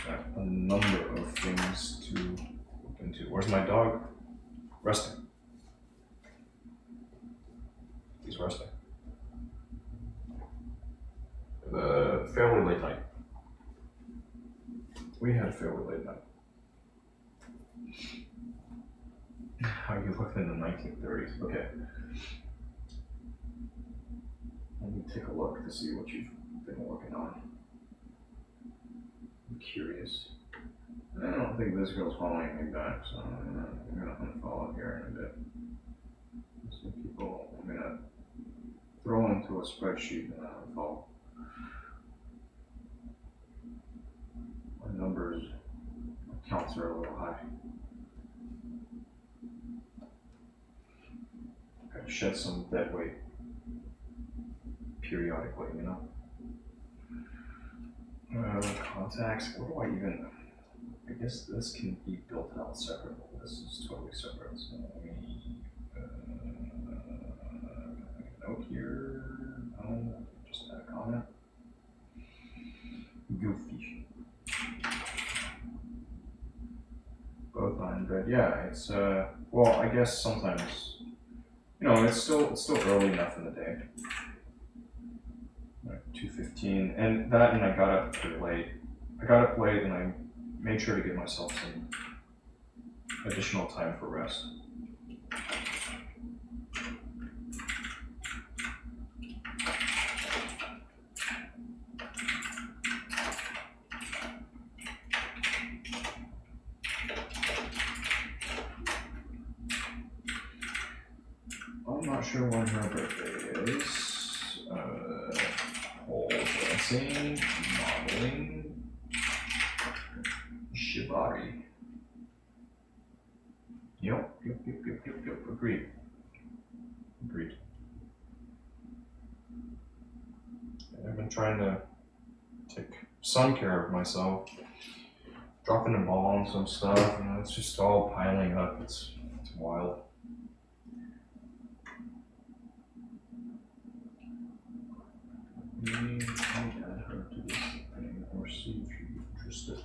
Got a number of things to look into. Where's my dog? Resting. He's resting. Fairly late night. We had a fairly late night. How you looking in the 1930s? Okay. Let me take a look to see what you've been working on. I'm curious. I don't think this girl's following me back, so I'm gonna unfollow here in a bit. Some people I'm gonna throw into a spreadsheet and unfollow. My numbers, counts are a little high. Gotta shed some dead weight periodically, you know? Contacts, what do I even, I guess this can be built out separately. This is totally separate. So let me, note here, just add a comment. Goofy. Both on bed. Yeah, it's well, I guess sometimes, you know, it's still early enough in the day. Like 2:15, and I got up pretty late. I got up late and I made sure to give myself some additional time for rest. I'm not sure when her birthday is. Pole dancing, modeling, shibari. Yep. Agreed. I've been trying to take some care of myself, dropping the ball on some stuff, and it's just all piling up. It's wild. We might add her to this thing or see if she's interested.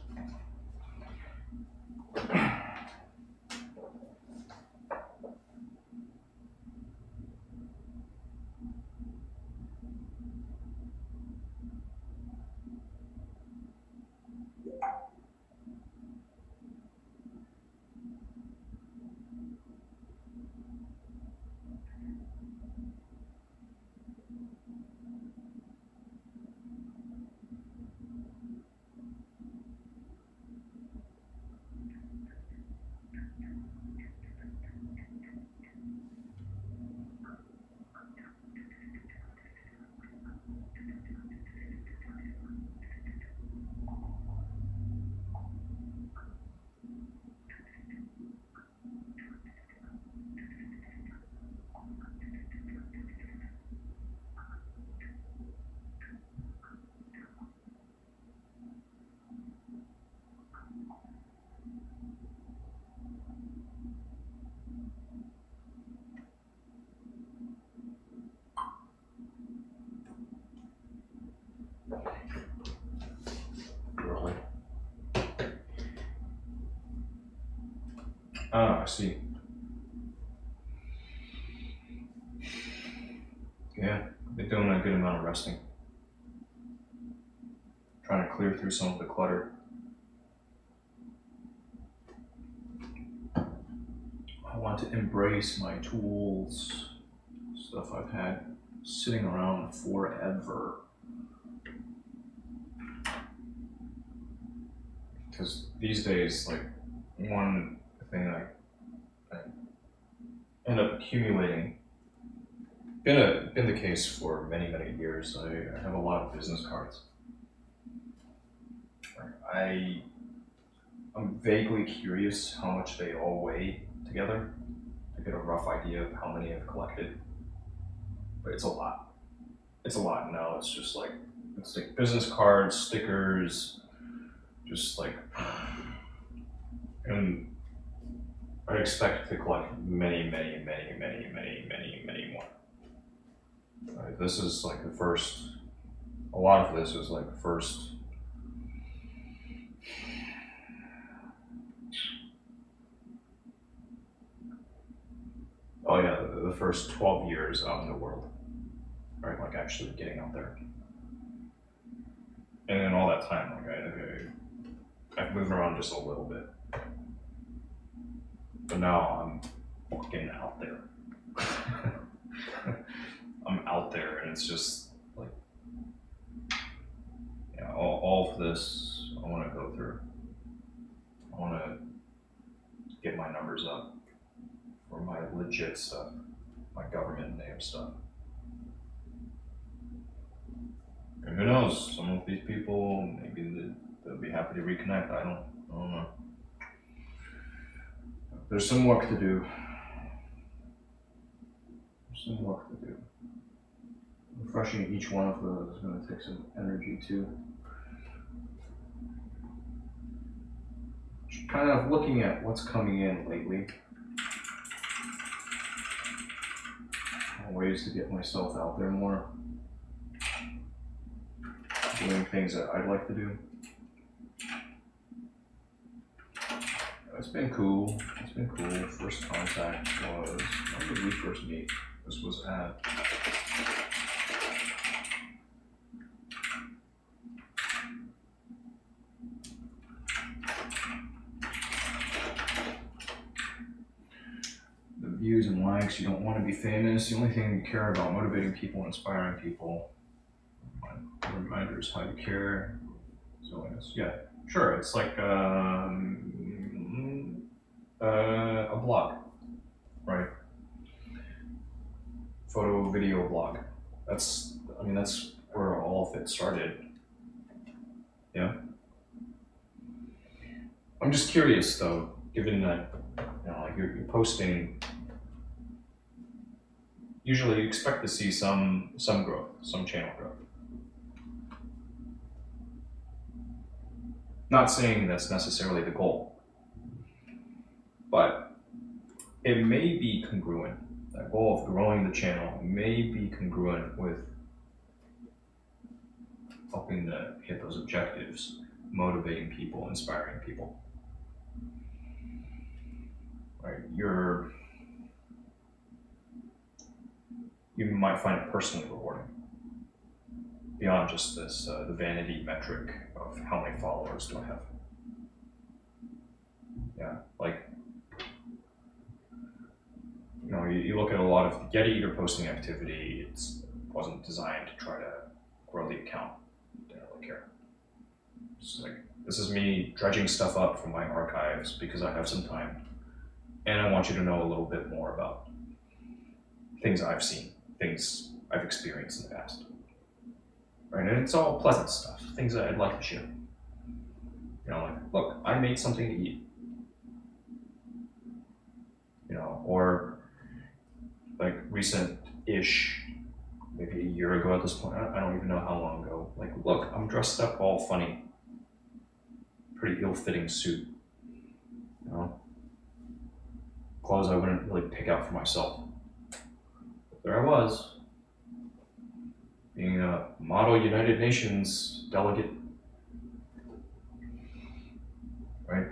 Really? Ah, I see. Yeah, they're doing a good amount of resting. Trying to clear through some of the clutter. I want to embrace my tools, stuff I've had sitting around forever. Because these days, like, one thing I end up accumulating, been the case for many years. I have a lot of business cards. I'm vaguely curious how much they all weigh together to get a rough idea of how many I've collected. But it's a lot. It's a lot now. It's just like, It's like business cards, stickers, just like, and I expect to collect many more. Right, this is like the first, a lot of this is like the first, oh yeah, the first 12 years out in the world, right? Like actually getting out there. And in all that time, like I've moved around just a little bit. But now I'm fucking out there. I'm out there, and it's just like, yeah, all of this I want to go through. I want to get my numbers up for my legit stuff, my government name stuff. And who knows, some of these people, maybe they'll be happy to reconnect. I don't know. There's some work to do. Refreshing each one of those is going to take some energy too. Just kind of looking at what's coming in lately. Ways to get myself out there more. Doing things that I'd like to do. It's been cool. First contact was, when did we first meet? This was at the views and likes. You don't want to be famous. The only thing you care about, motivating people, inspiring people. Reminders how you care. So yeah, sure. It's like a blog, right? Photo, video blog. That's where all of it started. Yeah. I'm just curious though, given that like you're posting. Usually, you expect to see some growth, some channel growth. Not saying that's necessarily the goal, but it may be congruent. That goal of growing the channel may be congruent with helping to hit those objectives, motivating people, inspiring people. Right? You might find it personally rewarding. Beyond just this, the vanity metric of how many followers do I have. Yeah, like, you look at a lot of Yeti Eater posting activity, it wasn't designed to try to grow the account. Didn't really care. It's like, this is me dredging stuff up from my archives because I have some time. And I want you to know a little bit more about things I've seen, things I've experienced in the past. Right, and it's all pleasant stuff, things that I'd like to share. Like, look, I made something to eat. Or like recent-ish, maybe a year ago at this point, I don't even know how long ago. Like, look, I'm dressed up all funny. Pretty ill-fitting suit. Clothes I wouldn't really pick out for myself. But there I was. Being a model United Nations delegate, right?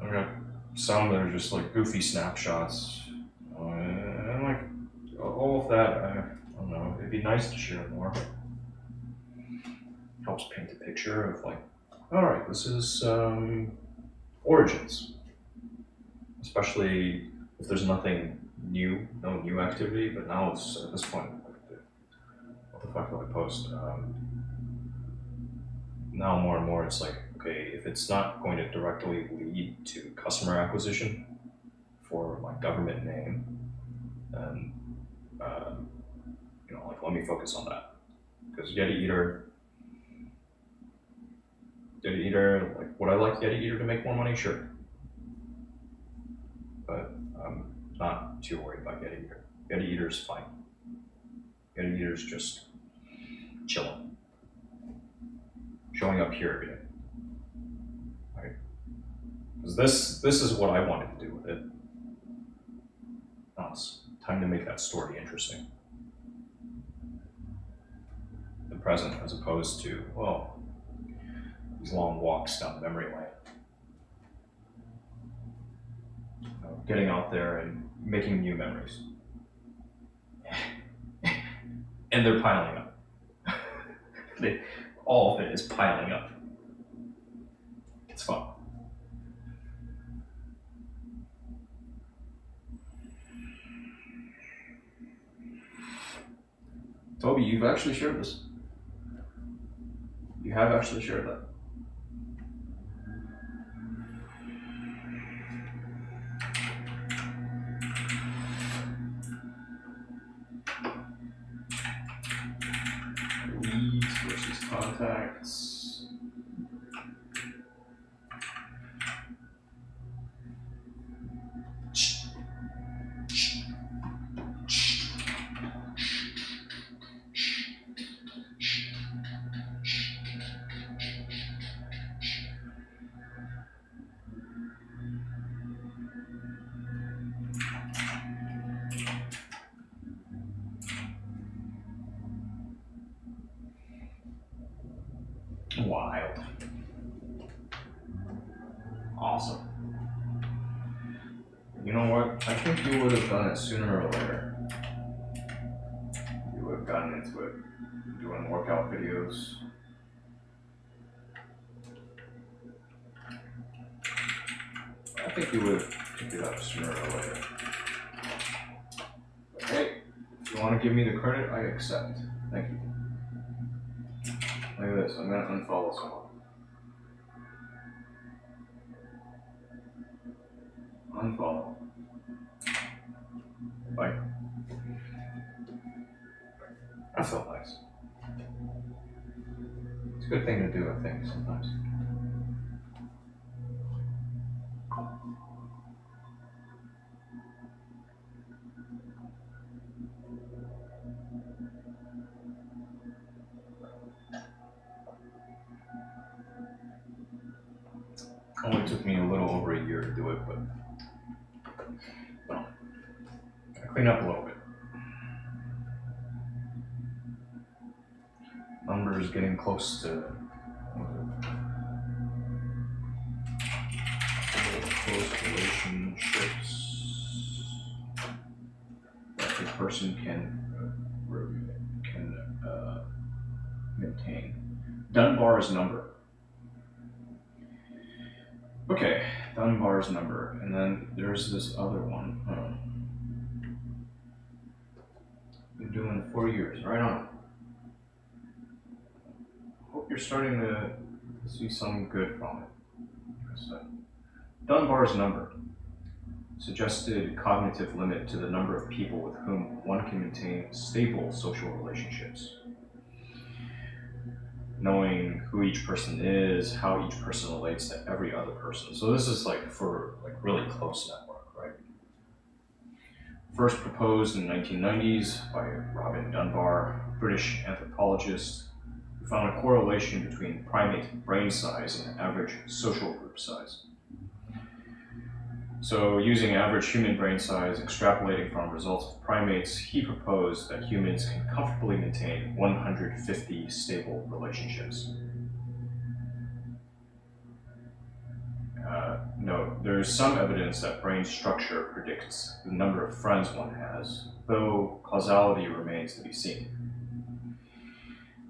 I got some that are just like goofy snapshots, and like all of that. I don't know. It'd be nice to share more. Helps paint a picture of like, all right, this is origins, especially if there's nothing new, no new activity, but now it's at this point, what the fuck do I post? Now more and more it's like, okay, if it's not going to directly lead to customer acquisition for my government name, then like let me focus on that. Because Yeti Eater, like, would I like Yeti Eater to make more money? Sure. But I'm not too worried about Yeti Eater. Yeti Eater is fine. The other eater's just chilling, showing up here every day. Right? Because this is what I wanted to do with it. Now it's time to make that story interesting. The present, as opposed to, well, these long walks down memory lane. Getting out there and making new memories. And they're piling up. All of it is piling up. It's fun. Toby, you've actually shared this. You have actually shared that. Leads versus contacts. Wild. Awesome. You know what? I think you would have done it sooner or later. You would have gotten into it, doing workout videos. I think you would have picked it up sooner or later. But hey, if you want to give me the credit, I accept. Thank you. Look at this, I'm going to unfollow someone. Unfollow. Bye. That felt nice. It's a good thing to do, I think, sometimes. Only took me a little over a year to do it, but well, I clean up a little bit. Numbers getting close to close relationships that a person can maintain. Dunbar's number. Okay, Dunbar's number, and then there's this other one. Been doing 4 years, right on. Hope you're starting to see some good from it. Dunbar's number. Suggested cognitive limit to the number of people with whom one can maintain stable social relationships. Knowing who each person is, how each person relates to every other person. So this is like for like really close network, right? First proposed in the 1990s by Robin Dunbar, British anthropologist, who found a correlation between primate brain size and average social group size. So using average human brain size, extrapolating from results of primates, he proposed that humans can comfortably maintain 150 stable relationships. Note, there is some evidence that brain structure predicts the number of friends one has, though causality remains to be seen.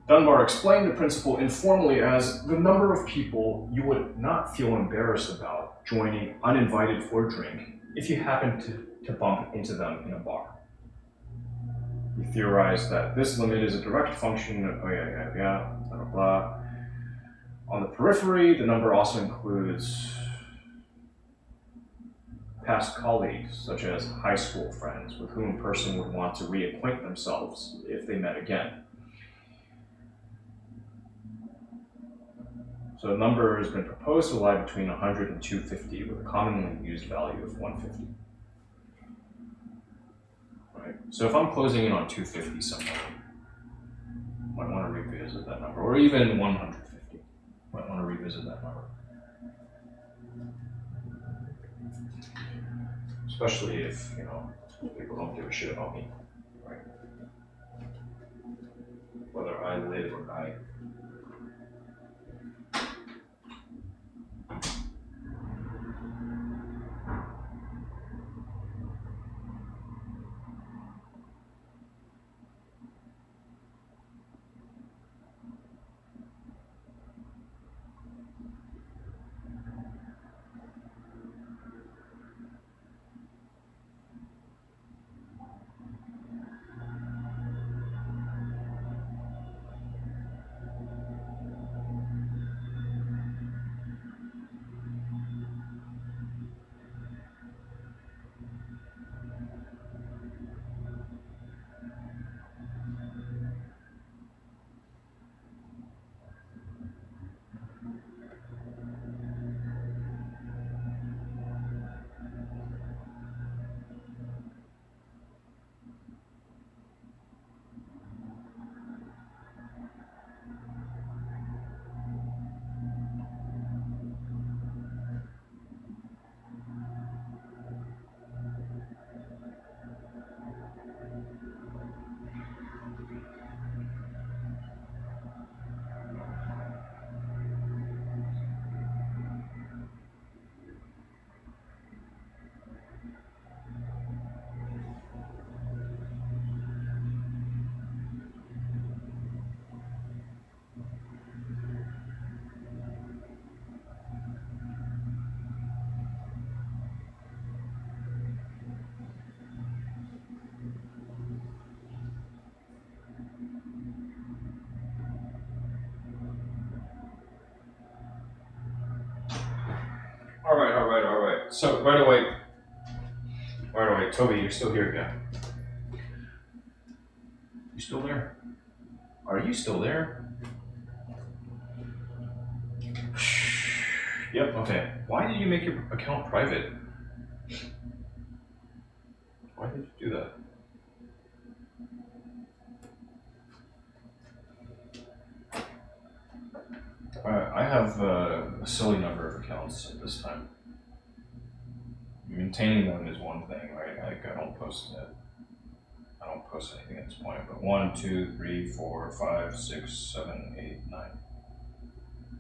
Dunbar explained the principle informally as the number of people you would not feel embarrassed about joining uninvited for a drink if you happened to bump into them in a bar. He theorized that this limit is a direct function of blah, blah, blah. On the periphery, the number also includes past colleagues, such as high school friends, with whom a person would want to reacquaint themselves if they met again. So the number has been proposed to lie between 100 and 250, with a commonly used value of 150. Right? So if I'm closing in on 250 somewhere, might want to revisit that number, or even 150. Might want to revisit that number. Especially if, people don't give a shit about me, right? Whether I live or die. All right. So right away, Toby, you're still here again. You still there? Are you still there? Yep, okay. Why did you make your account private? Why did you do that? I have a silly number of accounts at this time. Maintaining them is one thing, right? I don't post anything at this point, but 1, 2, 3, 4, 5, 6, 7, 8, 9.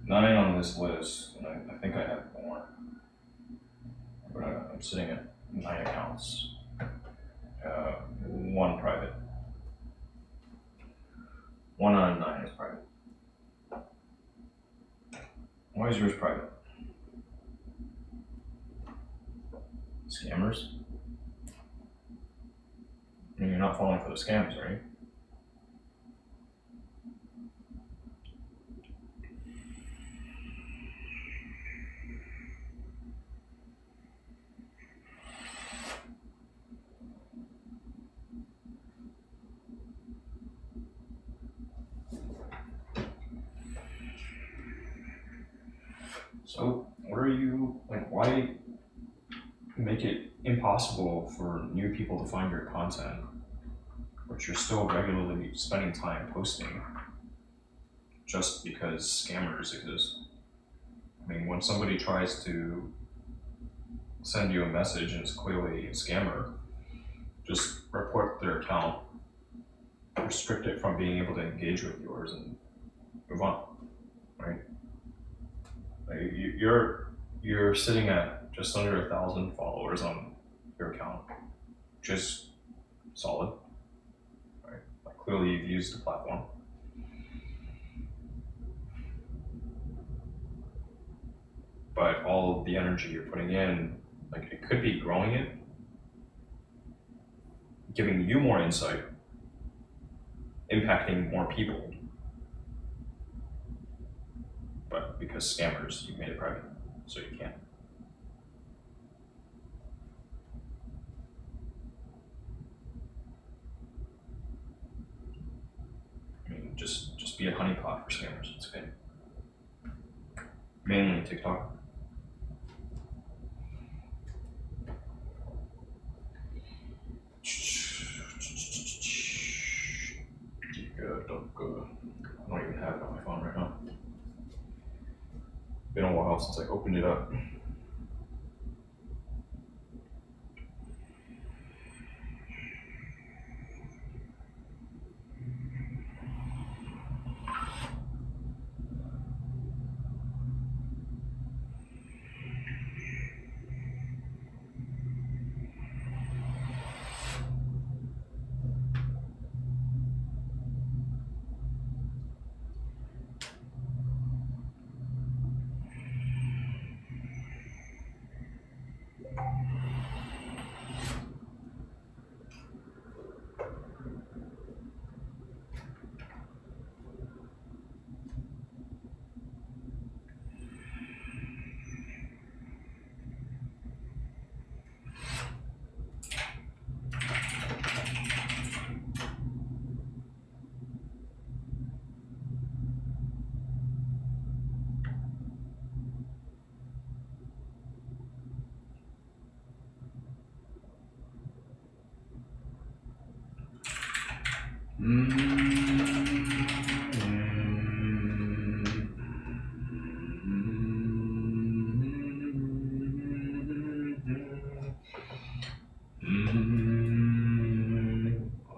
9 on this list, and I think I have more. But I'm sitting at 9 accounts. 1 private. 1 out of 9 is private. Why is yours private? Scammers? I mean, you're not falling for the scams, right? So, why make it impossible for new people to find your content, which you're still regularly spending time posting, just because scammers exist? I mean, when somebody tries to send you a message and it's clearly a scammer, just report their account, restrict it from being able to engage with yours, and move on, right? You're sitting at just under 1,000 followers on your account, which is solid, right? Like, clearly you've used the platform. But all of the energy you're putting in, like, it could be growing it, giving you more insight, impacting more people. But because scammers, you've made it private, so you can't. I mean, just be a honeypot for scammers. It's okay. Mainly TikTok. while since I opened it up.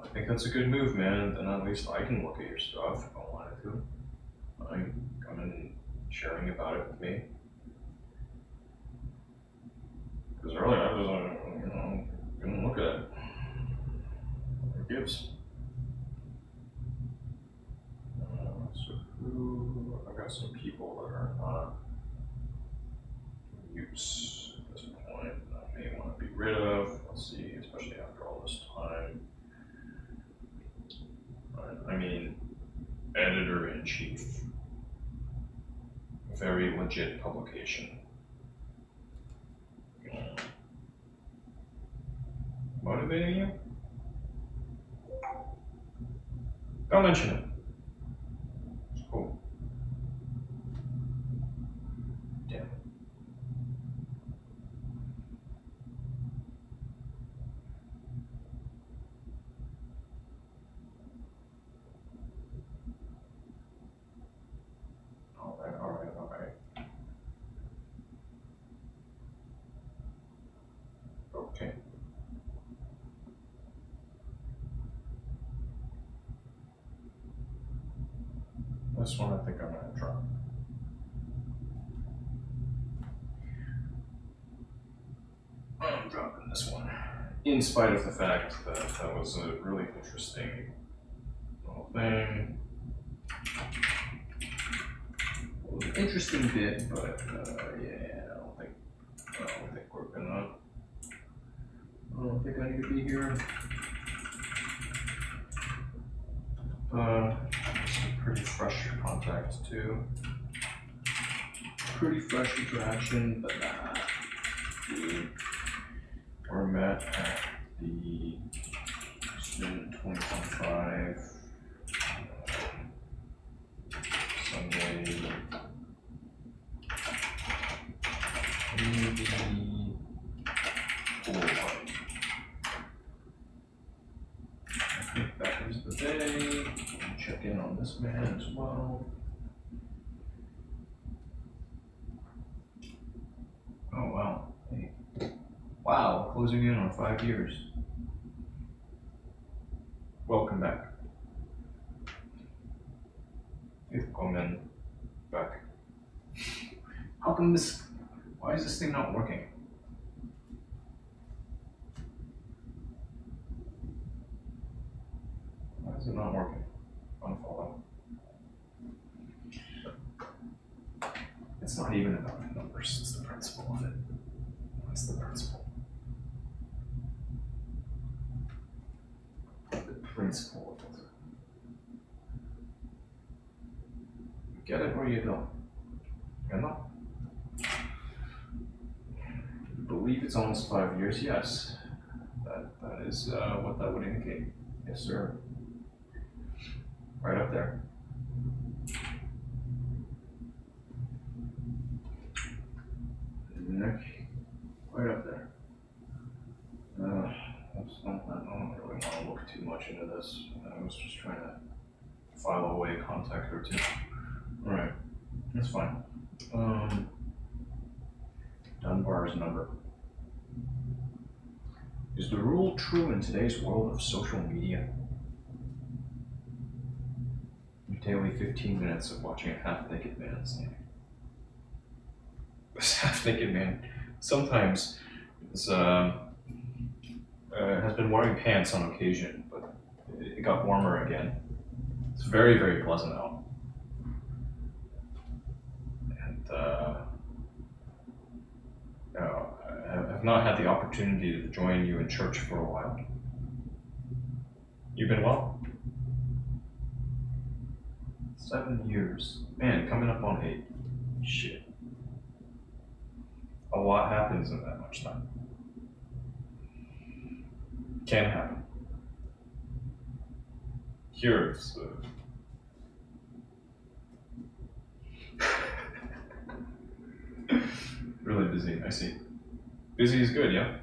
I think that's a good move, man. Then at least I can look at your stuff if I wanted to. Come and sharing about it with me. Because earlier I was, gonna look at it. What gives? So who? I got some people that are not use at this point. I may want to be rid of. Let's see, especially after all this time. I mean, editor-in-chief. Very legit publication. Motivating you? Don't mention it. It's cool. Damn. Alright. Okay. This one I think I'm going to drop. I'm dropping this one. In spite of the fact that that was a really interesting little thing. It was an interesting bit, but yeah, I don't think we're gonna. I don't think I need to be here. Some pretty fresh contact too. Pretty fresh interaction, but we're met at the June 2025 Sunday community pool party. I think that is the day. Check in on this man as well. Oh wow. Hey. Wow, closing in on 5 years. Welcome back. Willkommen back. How come why is this thing not working? Why is it not working? Unfollow. It's not even about the numbers, it's the principle of it. What's the principle? The principle of it. You get it or you don't? You know? You believe it's almost 5 years? Yes. That is what that would indicate. Yes, sir. Right up there. Nick, right up there. I don't really want to look too much into this. I was just trying to file away contact or two. Alright, that's fine. Dunbar's number. Is the rule true in today's world of social media? Daily 15 minutes of watching a half-naked man sing. This half-naked man sometimes has been wearing pants on occasion, but it got warmer again. It's very, very pleasant out. And I've not had the opportunity to join you in church for a while. You've been well? 7 years. Man, coming up on 8. Shit. A lot happens in that much time. Can happen. Here it's really busy, I see. Busy is good, yeah?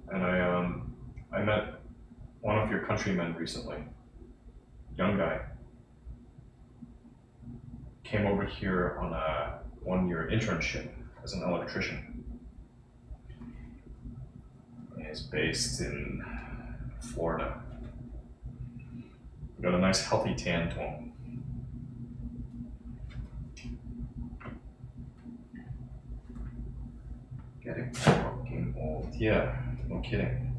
And I met one of your countrymen recently. Young guy. Came over here on a 1-year internship as an electrician. He's based in Florida. Got a nice healthy tan to him. Getting fucking old. Yeah, no kidding.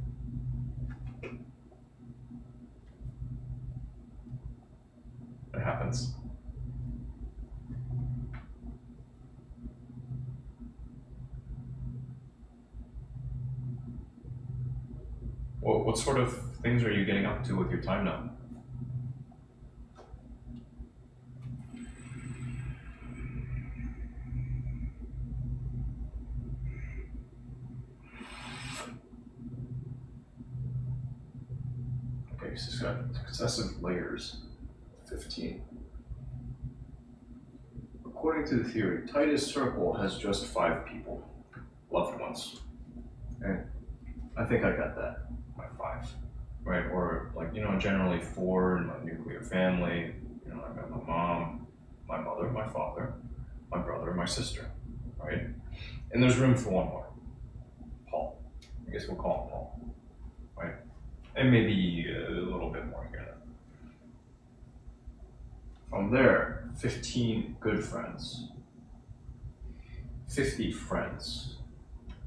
It happens. What sort of things are you getting up to with your time now? Okay, successive layers. 15. According to the theory, tightest circle has just 5 people, loved ones. Okay. I think I got that. My 5, right? Or like, generally 4 in my nuclear family. I got my mom, my mother, my father, my brother, my sister, right? And there's room for one more, Paul. I guess we'll call him Paul, right? And maybe a little bit more here. From there, 15 good friends, 50 friends,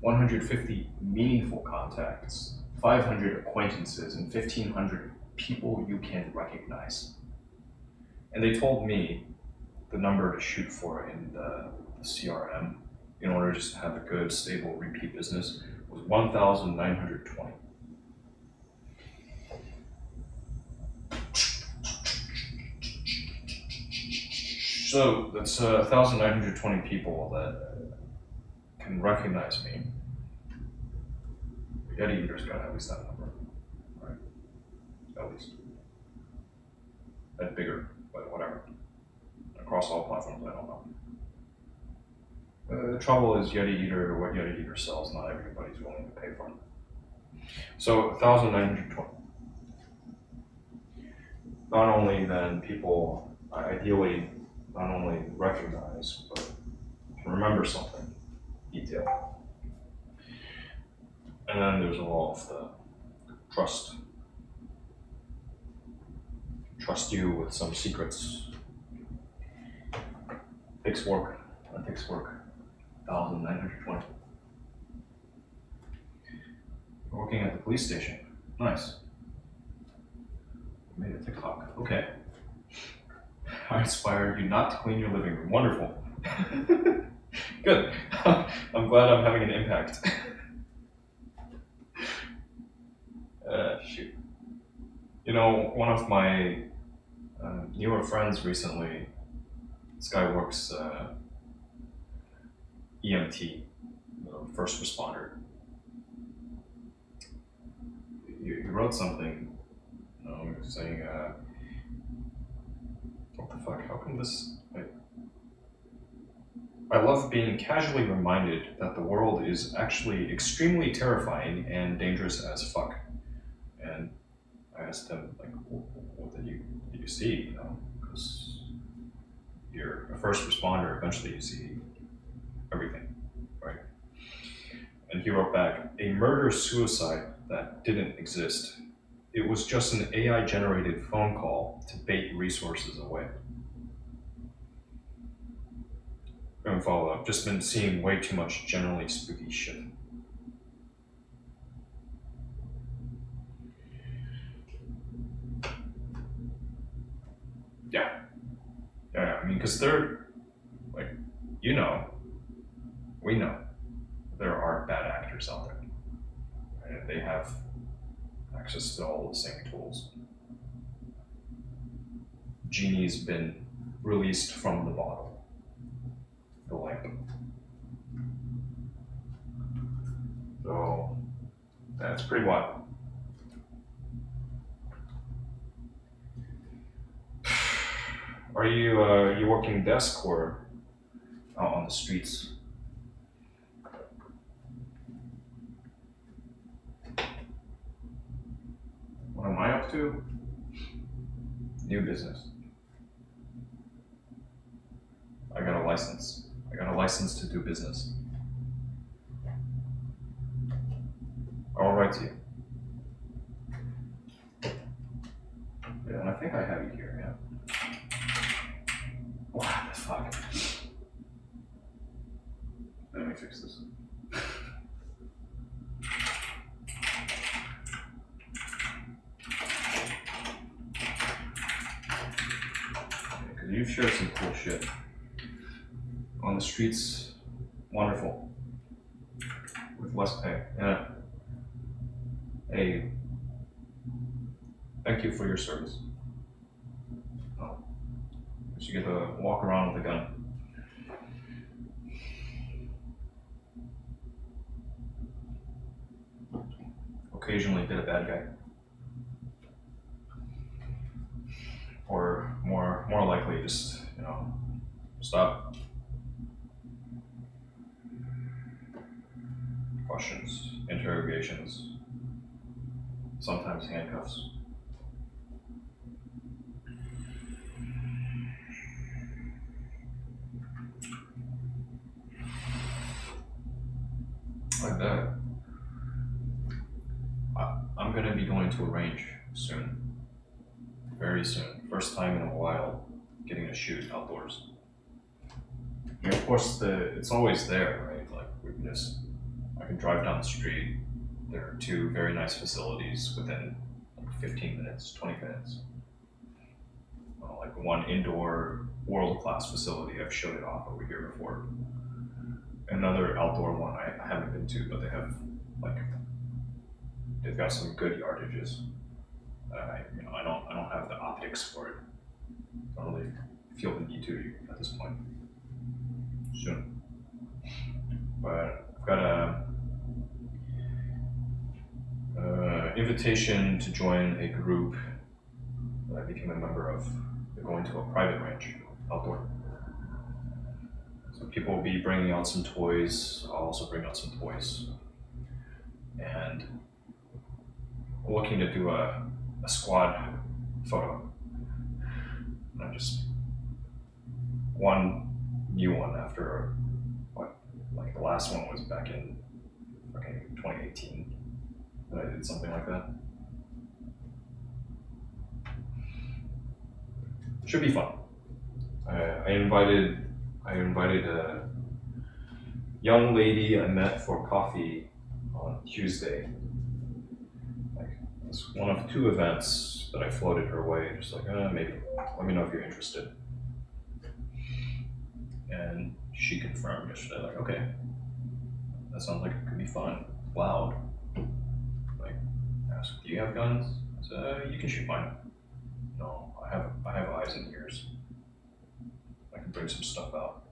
150 meaningful contacts, 500 acquaintances, and 1,500 people you can recognize. And they told me the number to shoot for in the CRM in order just to have a good, stable, repeat business was 1,920. So that's 1,920 people that can recognize me. The Yeti Eater's got at least that number, right? At least. And bigger, but whatever. Across all platforms, I don't know. The trouble is Yeti Eater, what Yeti Eater sells, not everybody's willing to pay for it. So 1,920. Not only then people ideally not only recognize, but can remember something, detail. And then there's all of the trust. Trust you with some secrets. Takes work. That takes work. 1,920. Working at the police station. Nice. Made a TikTok. Okay. I inspired you not to clean your living room. Wonderful. Good. I'm glad I'm having an impact. Shoot. One of my newer friends recently, this guy works EMT, first responder. He wrote something, saying, what the fuck, how come this, I love being casually reminded that the world is actually extremely terrifying and dangerous as fuck. And I asked him, what did you see, because you're a first responder, eventually you see everything, right? And he wrote back, a murder-suicide that didn't exist. It was just an AI-generated phone call to bait resources away. And follow up, just been seeing way too much generally spooky shit. Yeah. Yeah, I mean, because they're, like, you know, we know there are bad actors out there. And they have access to all the same tools. Genie's been released from the bottle, the lamp. So, that's pretty wild. Are you working desk or out on the streets? What am I up to? New business. I got a license. I got a license to do business. I'll write to you. Yeah, and I think I have you here, yeah. What the fuck? Let me fix this. Because you've shared some cool shit. On the streets, wonderful. With less pay, yeah. Hey, thank you for your service. Oh, because you get to walk around with a gun. Occasionally hit a bad guy. Or more likely just, stop. Questions, interrogations, sometimes handcuffs. Like that. I'm gonna be going to a range soon. Very soon. First time in a while getting to shoot outdoors. And of course, it's always there, right? Like, I can drive down the street. There are two very nice facilities within like 15 minutes, 20 minutes. Like one indoor world-class facility, I've showed it off over here before. Another outdoor one I haven't been to, but they've got some good yardages. I don't have the optics for it. I don't really feel the need to at this point. Soon. But I've got a invitation to join a group that I became a member of. They're going to a private ranch, outdoor. So people will be bringing out some toys. I'll also bring out some toys. And we're looking to do a squad photo. And just one new one after the last one was back in fucking 2018 that I did something like that. Should be fun. I invited a young lady I met for coffee on Tuesday. It's one of two events that I floated her way, just maybe, let me know if you're interested. And she confirmed yesterday, okay, that sounds like it could be fun, loud. I asked, do you have guns? I said, you can shoot mine. No, I have eyes and ears. I can bring some stuff out.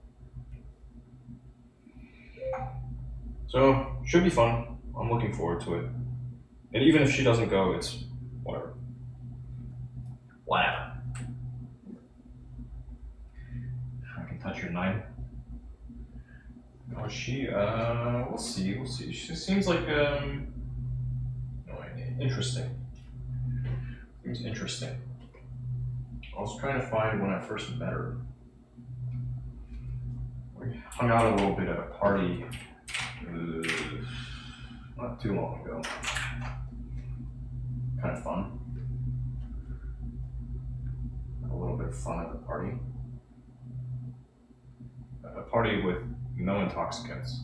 So, should be fun. I'm looking forward to it. And even if she doesn't go, it's whatever. Whatever. I can touch your 9. Oh, she, we'll see. She seems like, interesting. Seems interesting. I was trying to find when I first met her. We hung out a little bit at a party not too long ago. Kind of fun. A little bit of fun at the party. A party with no intoxicants,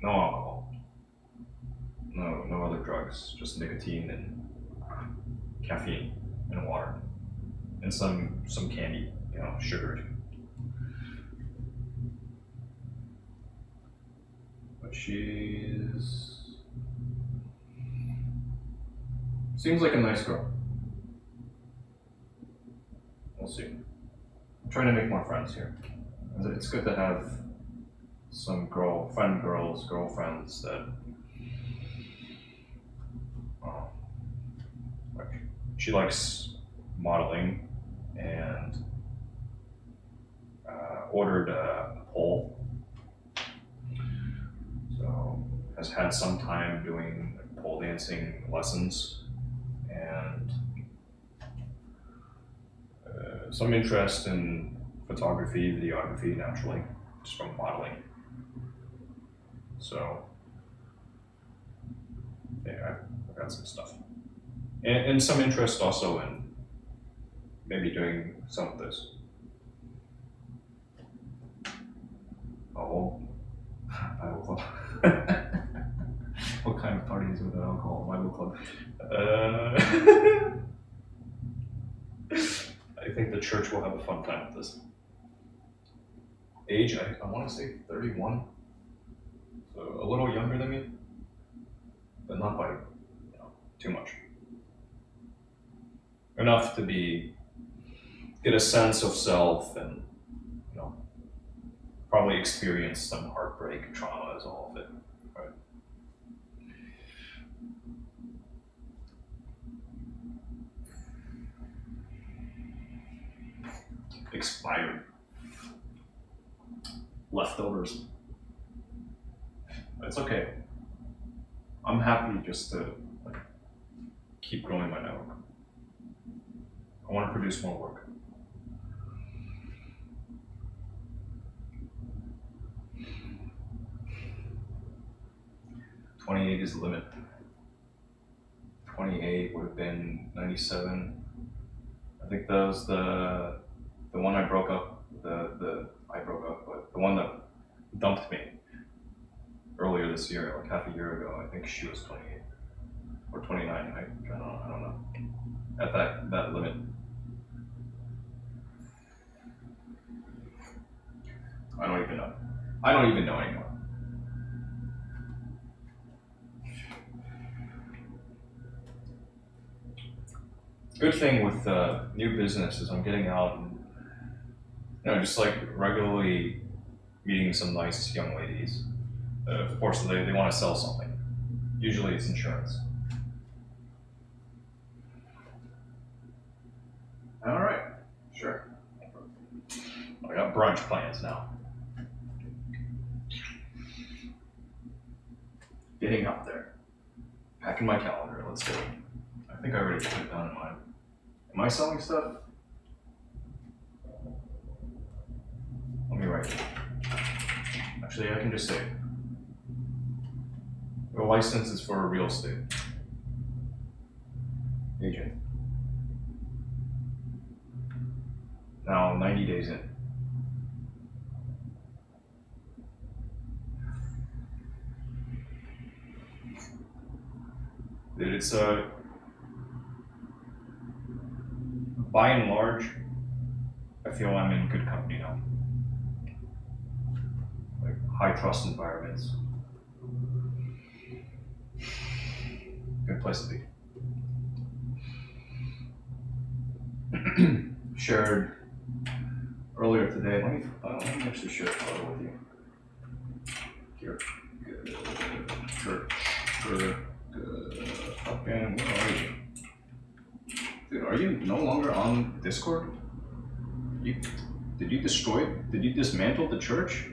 no alcohol, no other drugs, just nicotine and caffeine and water, and some candy, sugared. But seems like a nice girl. We'll see. I'm trying to make more friends here. It's good to have some girlfriends that like she likes modeling and ordered a pole. So has had some time doing pole dancing lessons and some interest in photography, videography, naturally, just from modeling. So, yeah, I've got some stuff. And some interest also in maybe doing some of this. Oh, Bible club. What kind of parties with alcohol? Bible club. I think the church will have a fun time with this. Age, I want to say 31. So a little younger than me, but not by too much. Enough to get a sense of self and probably experience some heartbreak, trauma as all of it. Right? Expired. Leftovers. It's okay. I'm happy just to keep growing my network. I want to produce more work. $28 is the limit. 28 would have been 97. I think that was the one I broke up. But the one that dumped me earlier this year, like half a year ago. I think she was 28 or 29. I don't know. At that limit. I don't even know anymore. Good thing with new business is I'm getting out and just like regularly meeting some nice young ladies. Of course, they want to sell something. Usually it's insurance. All right, sure. I got brunch plans now. Getting up there. Packing my calendar, let's go. I think I already put it down in mine. Am I selling stuff? Let me write it. Actually, I can just say it. The license is for a real estate agent. Now 90 days in. It's by and large, I feel I'm in good company now. Like high trust environments. Good place to be. Shared earlier today. Let me actually share a photo with you. Here. Church. Fucking, where are you? Dude, are you no longer on Discord? Did you dismantle the church?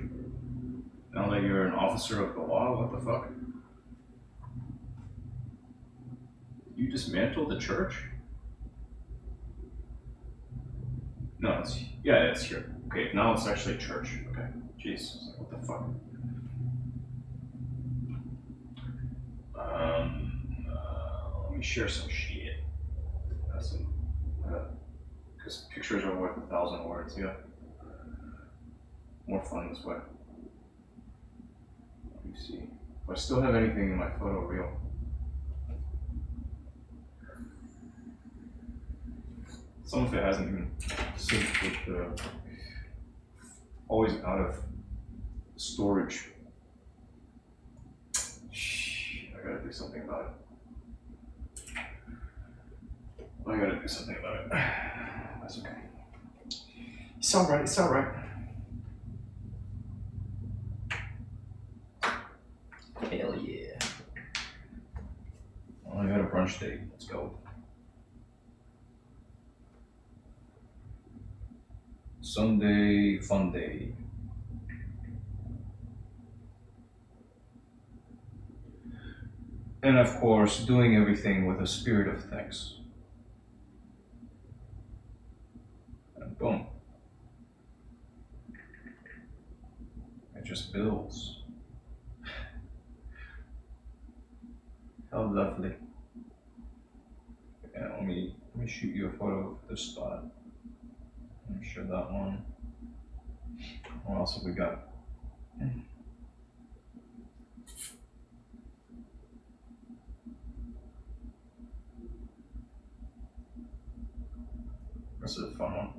Now that you're an officer of the law, what the fuck? You dismantled the church? No, it's here. Okay, now it's actually church. Okay, Jeez, what the fuck? Let me share some shit. That's some, because pictures are worth 1,000 words. Yeah, more fun this way. Let me see. Do I still have anything in my photo reel? Some of it hasn't even synced with the. Always out of storage. I gotta do something about it. I gotta do something about it. That's okay. It's alright, it's alright. Hell yeah. Well, I got a brunch date. Let's go. Sunday fun day. And of course, doing everything with a spirit of thanks. And boom. It just builds. How lovely. Yeah, let me shoot you a photo of this spot. Let me show that one. What else have we got? This is a fun one.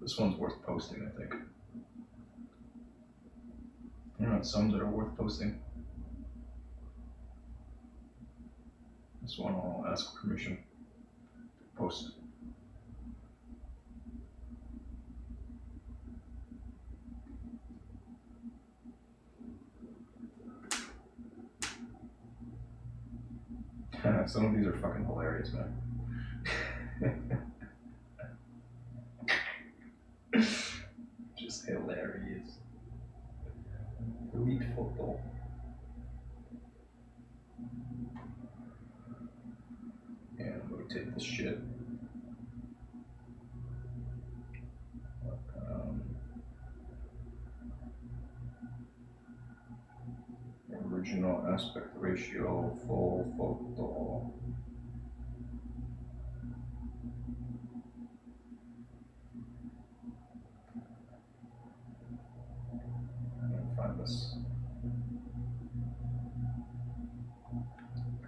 This one's worth posting, I think. There are some that are worth posting. This one I'll ask permission to post. Some of these are fucking hilarious, man. Just hilarious. Elite football. And rotate this shit. Original aspect ratio, full photo. Find this.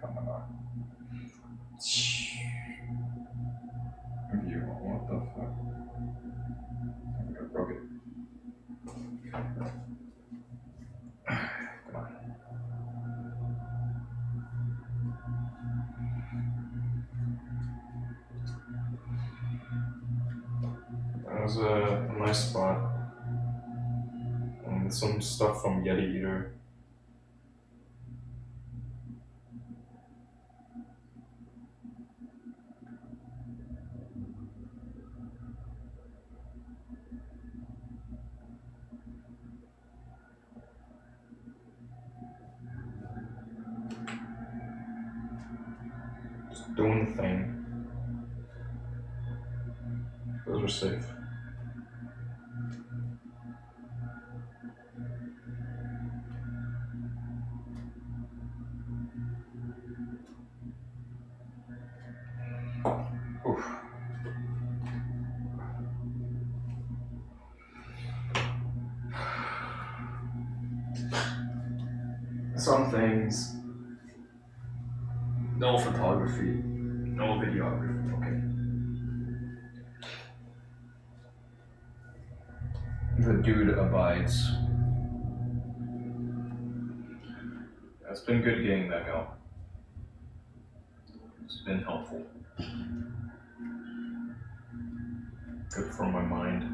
Come on. View. What the fuck? I think I broke it. Come on. That was a nice spot. And some stuff from Yeti Eater. Just doing the thing. Those are safe. Oof. Some things. No photography, no videography, okay. The dude abides. It's been good getting that going. It's been helpful. Good for my mind.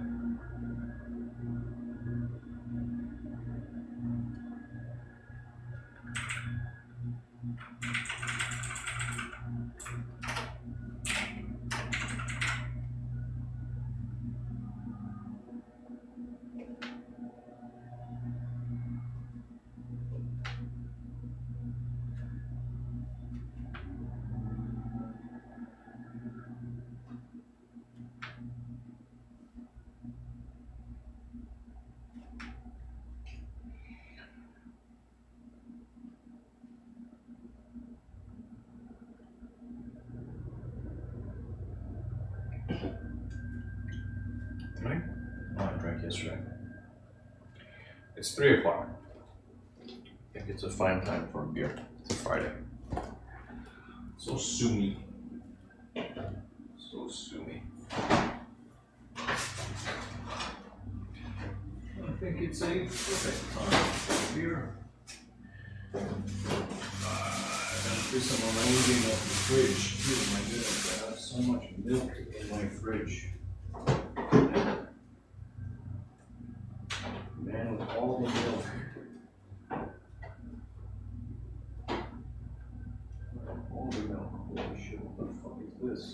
is, right? It's 3 o'clock. I think it's a fine time for a beer. It's a Friday. So sue me. So sue me. I think it's a perfect time for a beer. I gotta do some arranging of the fridge too. My goodness, I have so much milk in my fridge. Man, with all the milk. All the milk. Holy shit, what the fuck is this?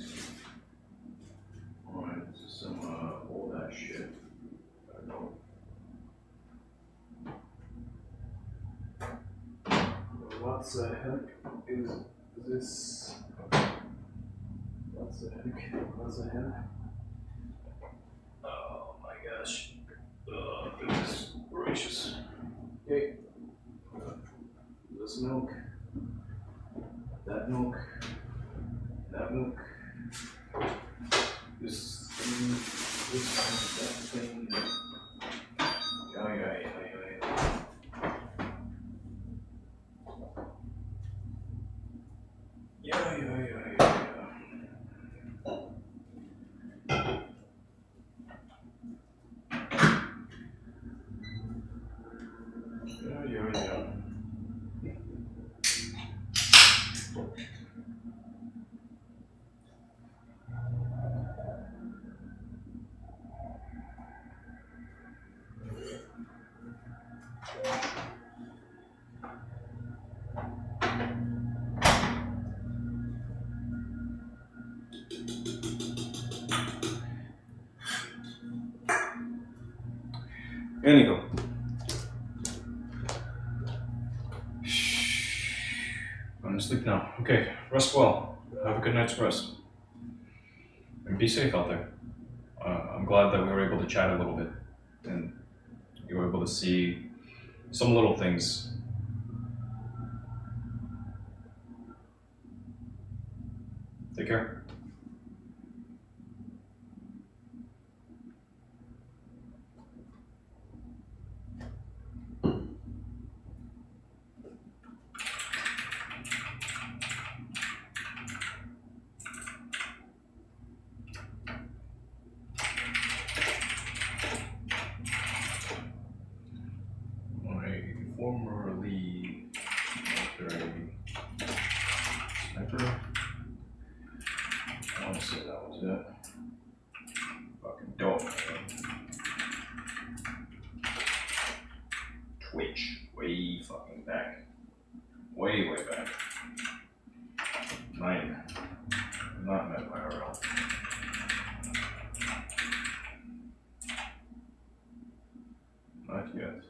Alright, this is some old ass shit. I don't know. What the heck is this? What the heck? What the heck? Oh my gosh. Goodness gracious. Okay. This milk. That milk. That milk. This thing. This thing. That thing. Yeah. Anywho. I'm asleep now. Okay, rest well. Have a good night's rest. And be safe out there. I'm glad that we were able to chat a little bit and you were able to see some little things. Take care. Formerly sniper. I want to say that was it. Fucking dope. Twitch. Way fucking back. Way back. 9. Not met IRL. Not yet.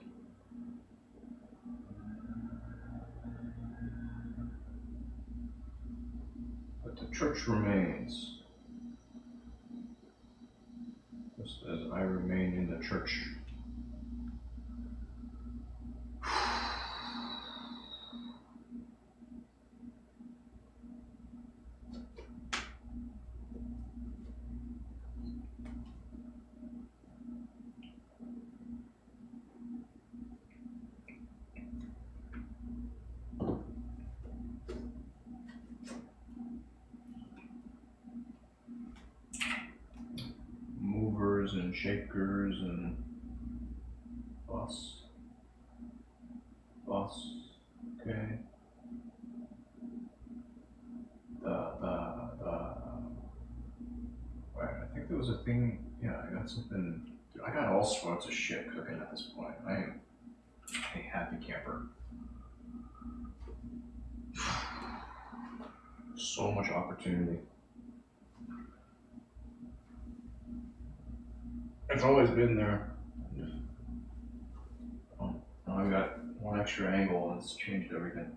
But the church remains. Just as I remain in the church. And shakers and boss, okay. Right, I think there was a thing. Yeah, I got something. Dude, I got all sorts of shit cooking at this point. I am a happy camper. So much opportunity. It's always been there. Now I've got one extra angle and it's changed everything.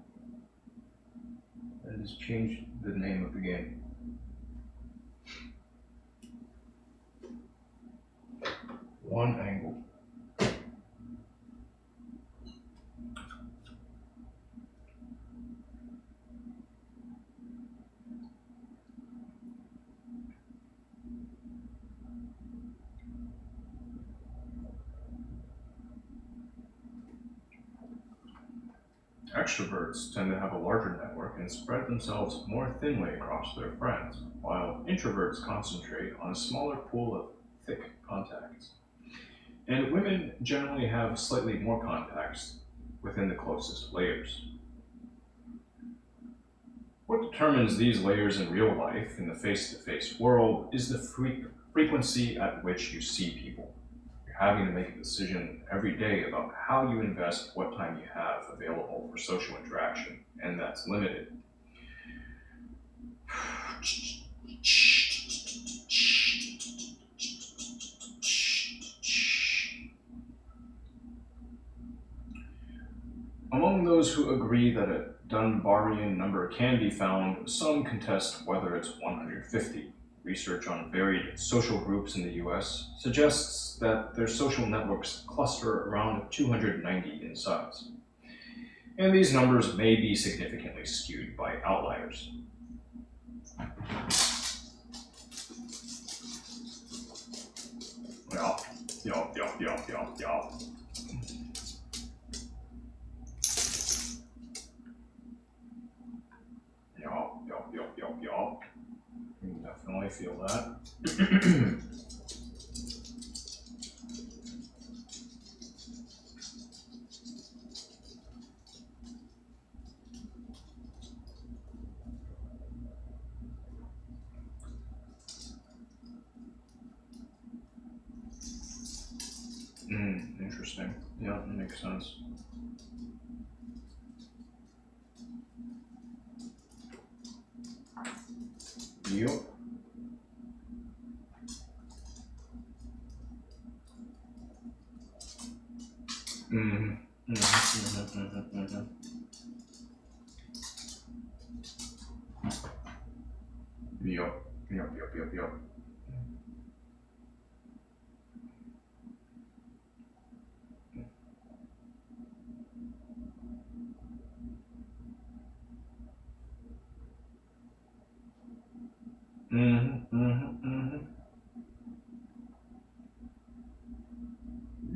It has changed the name of the game. One angle. Extroverts tend to have a larger network and spread themselves more thinly across their friends, while introverts concentrate on a smaller pool of thick contacts. And women generally have slightly more contacts within the closest layers. What determines these layers in real life, in the face to face world, is the frequency at which you see people. You're having to make a decision every day about how you invest what time you have available for social interaction, and that's limited. Among those who agree that a Dunbarian number can be found, some contest whether it's 150. Research on varied social groups in the US suggests that their social networks cluster around 290 in size, and these numbers may be significantly skewed by outliers. Yeah, yeah. Yeah. Can definitely feel that. Interesting. Yeah, that makes sense. Yep. Mm-hmm. Mm-hmm. Yep. Yep. Mm-hmm.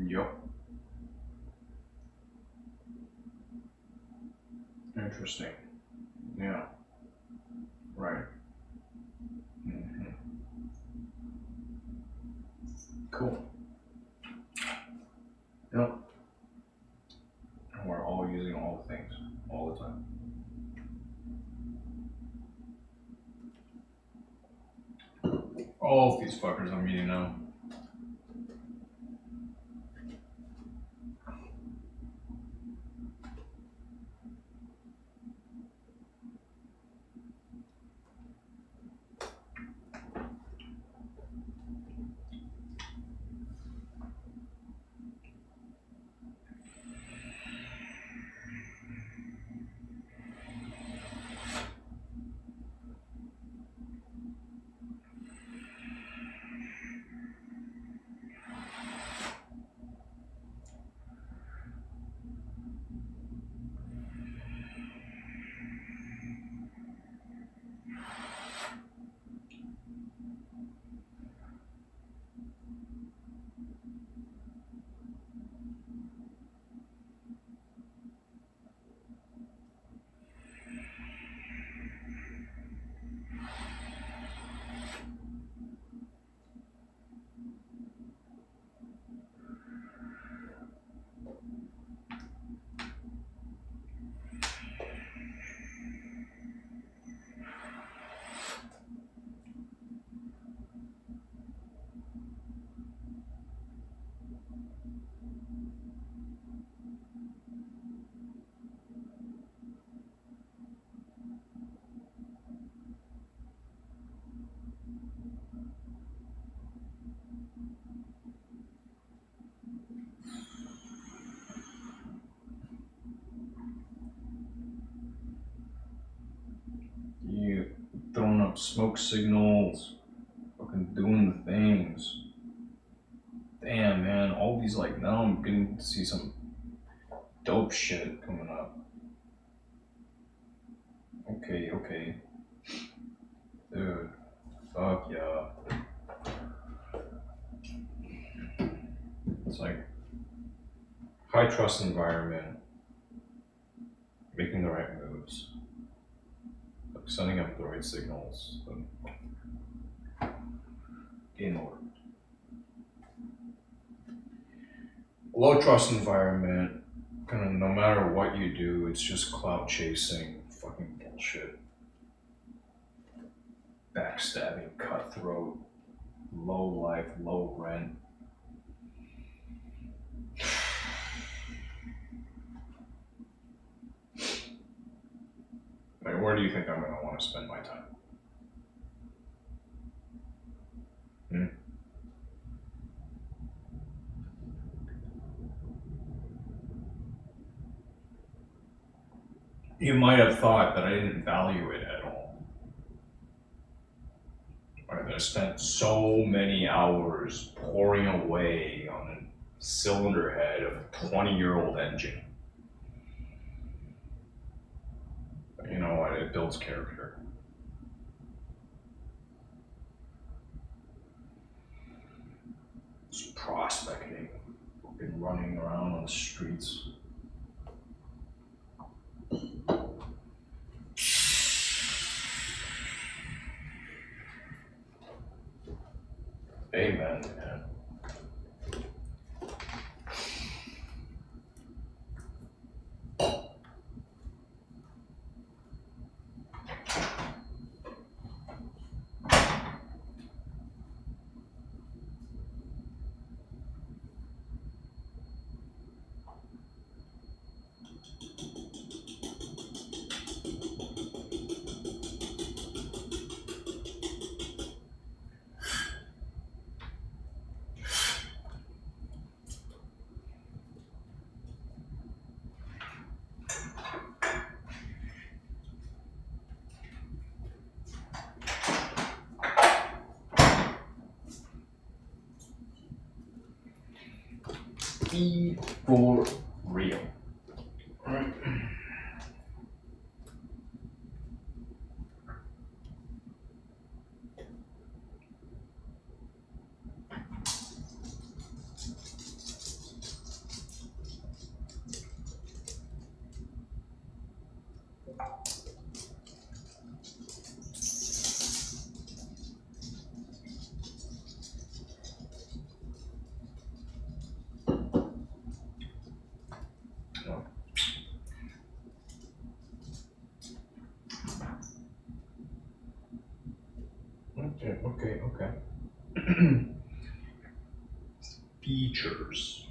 Yep. Interesting. Yeah. Right. Mm-hmm. Cool. Yep. And we're all using all the things all the time. All of these fuckers I'm meeting now. You throwing up smoke signals, fucking doing the things. Damn, man, all these like now I'm getting to see some dope shit coming up. Okay, dude, fuck yeah. It's like high trust environment. making the right moves, like sending up the right signals in order. Low trust environment, kind of no matter what you do, it's just clout chasing, fucking bullshit. Backstabbing, cutthroat, low life, low rent. Like, where do you think I'm going to want to spend my time? Hmm? You might have thought that I didn't value it at all. Or that I spent so many hours pouring away on a cylinder head of a 20-year-old engine. But you know what? It builds character. It's prospecting. Been running around on the streets. Amen, man. Be for real. Alright. Okay. Features.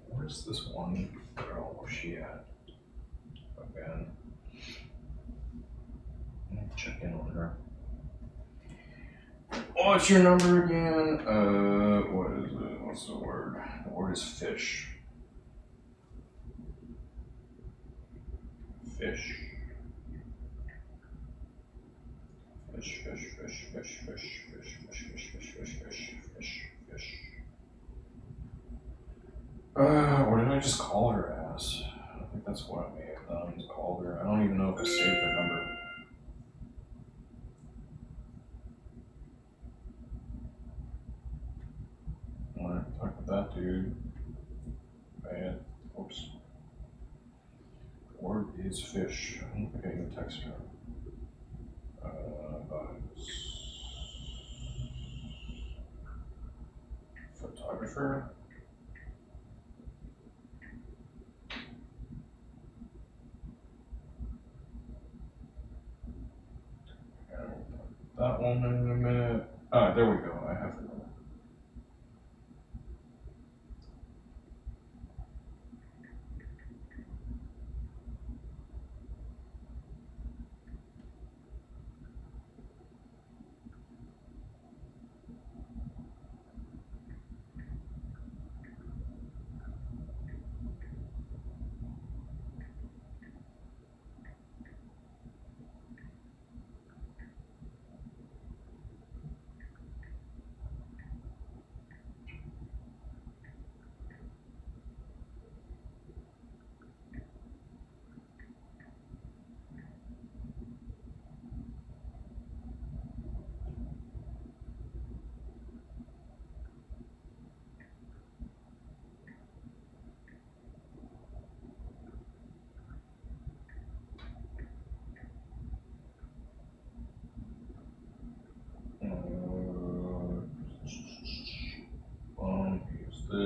Where's this one girl? Where's she at? Again. Check in on her. What's your number again? What is it? What's the word? The word is fish. Fish. Fish. Or did I just call her ass? I think that's what I may have done. Just called her. I don't even know if I saved her number. Alright, talk with that dude. Bad. Oops. The word is fish. I don't think I even text her. Photographer. That one in a minute. Ah, there we go. I have the number.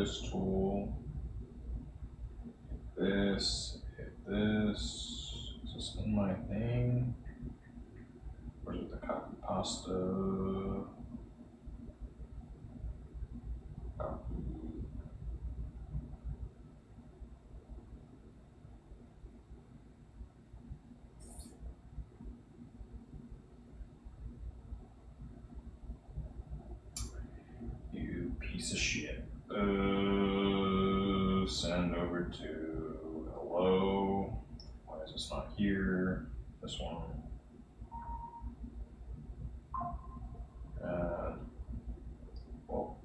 this tool. Hit this. Is this in my thing? Or is it the copy pasta? Copy. You piece of shit. Send over to hello. Why is this not here? This one. And what's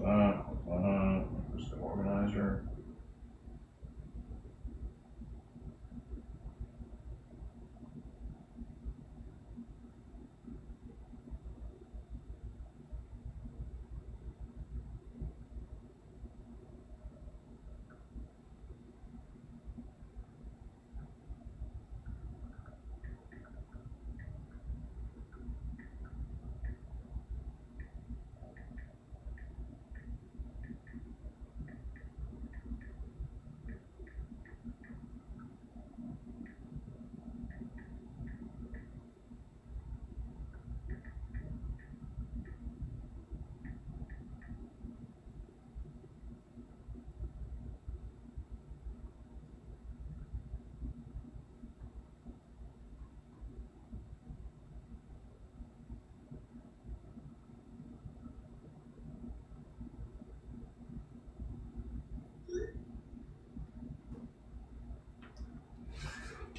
that? Where's the organizer?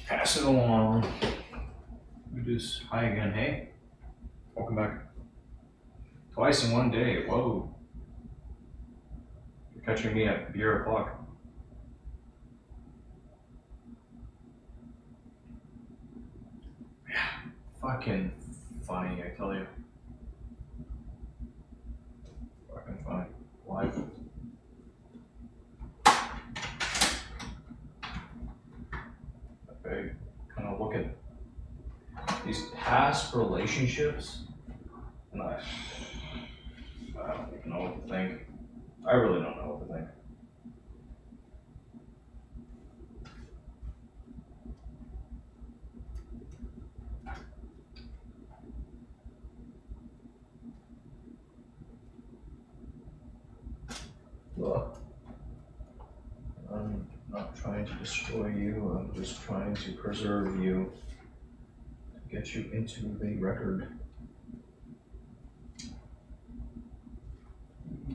Pass it along. We just hi again. Hey, welcome back. Twice in one day. Whoa. You're catching me at beer o'clock. Yeah, fucking funny, I tell you. Fucking funny. Live. Okay, kind of look at these past relationships, and I don't even know what to think. I really don't know what to think. Look, I'm not trying to destroy you, I'm just trying to preserve you, to get you into the record.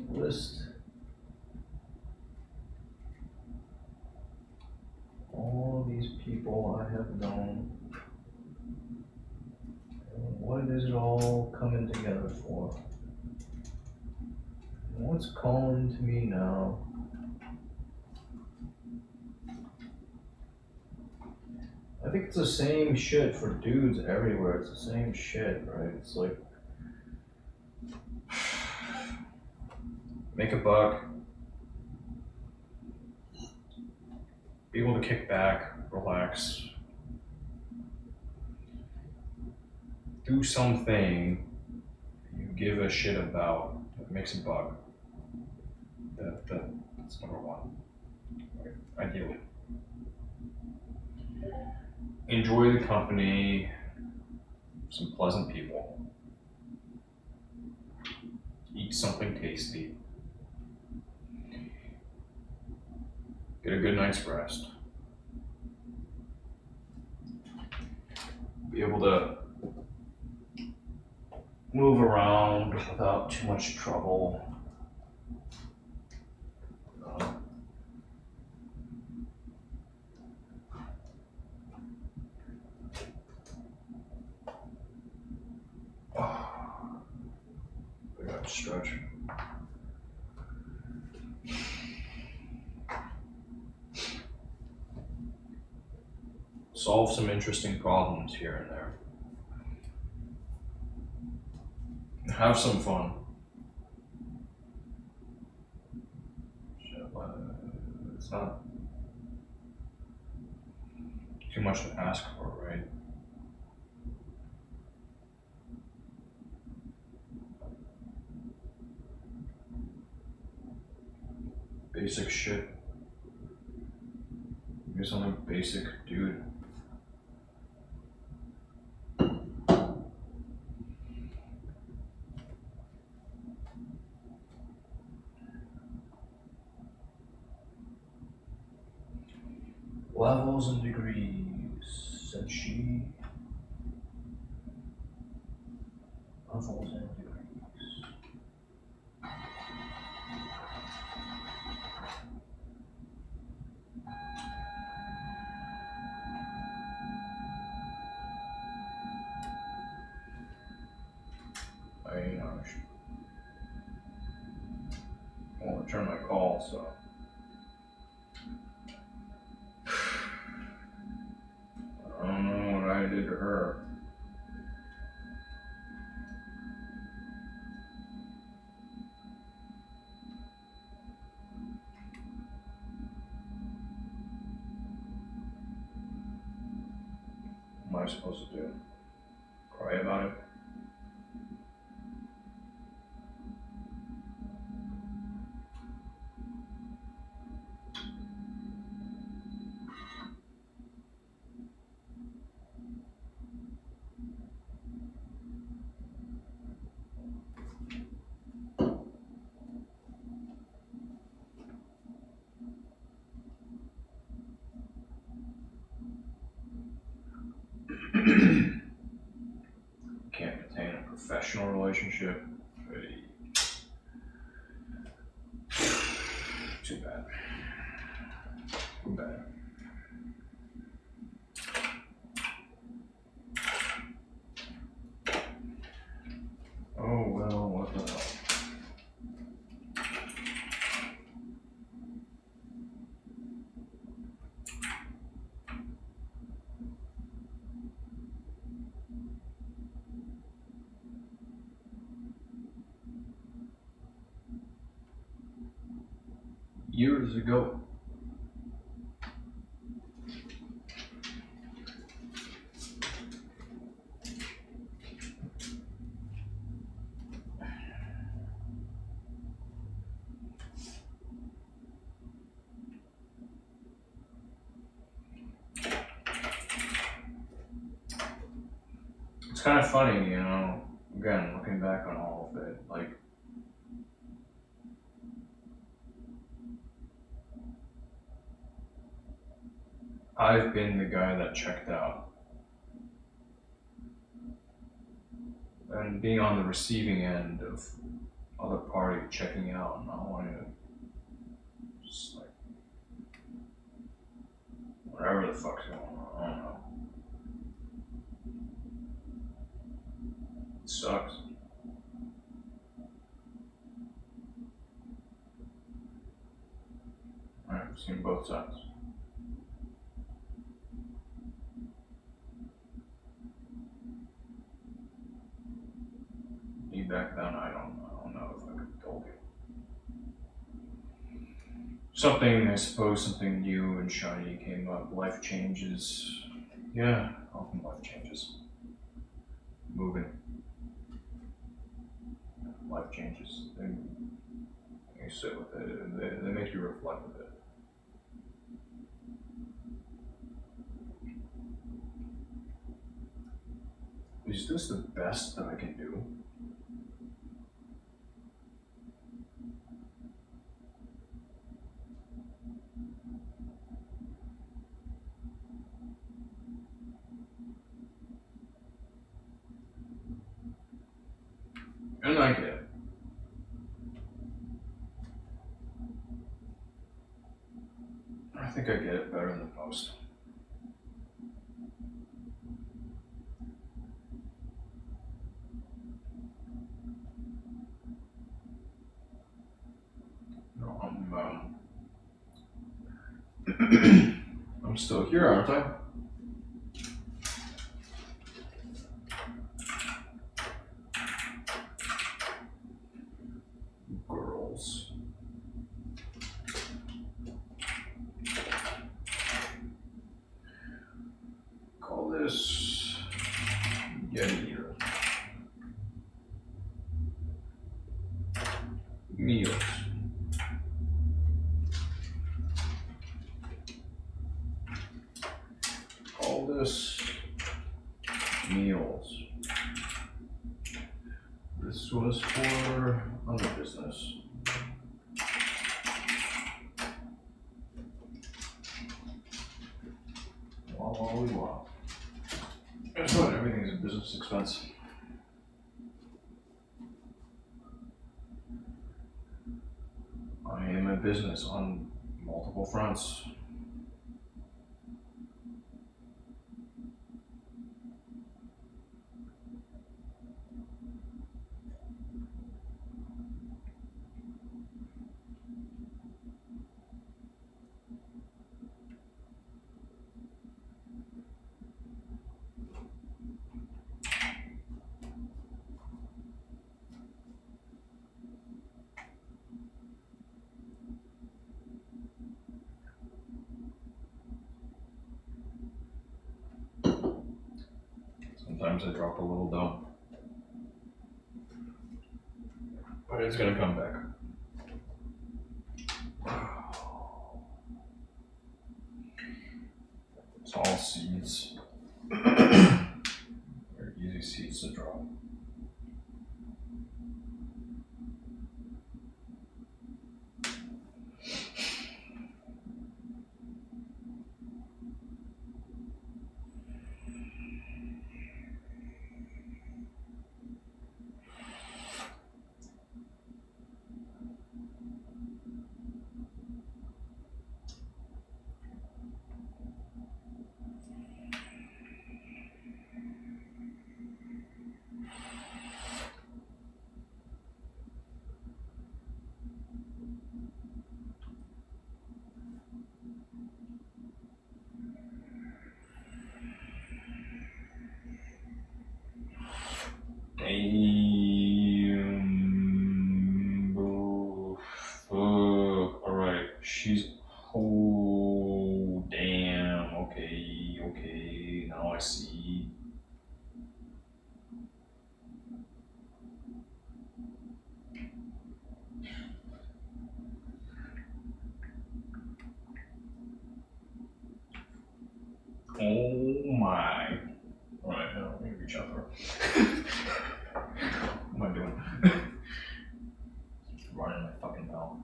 List all these people I have known, and what is it all coming together for? And what's calling to me now? I think it's the same shit for dudes everywhere. It's the same shit, right? It's like, make a buck, be able to kick back, relax, do something you give a shit about that makes a buck. That's number one, right? Ideally. Enjoy the company of some pleasant people. Eat something tasty. Get a good night's rest. Be able to move around without too much trouble. I got to stretch. Solve some interesting problems here and there. Have some fun. It's not too much to ask for, right? basic shit. I guess I'm a basic dude. Levels and degrees, said she. Levels and degrees. I won't return my call, so. I don't know what I did to her. What am I supposed to do? Cry about it? Can't maintain a professional relationship. Pretty. Too bad. Too bad. Oh well, what the hell. Years ago. It's kind of funny, you know, again, looking back on all of it, like, I've been the guy that checked out. And being on the receiving end of other party checking out and not wanting to just like whatever the fuck's going on, I don't know. It sucks. I've seen both sides. Me back then, I don't know if I could have told you. Something new and shiny came up. Life changes. Yeah, often life changes. Moving. Life changes. You sit with it. They make you reflect with it. Is this the best that I can do? And I get it. I think I get it better than most. No, I'm still here, aren't I? Girls. Call this Yeti Eater. Meals. this meals. This was for other business. Wow. Guess what? Everything's a business expense. I am a business on multiple fronts. Sometimes I drop a little dough, but it's gonna come back. It's all seeds. They're easy seeds to drop. Alright, she's. Oh, damn. Okay. Now I see. Oh my. Alright, now let me reach out for her. What am I doing? Running my fucking mouth.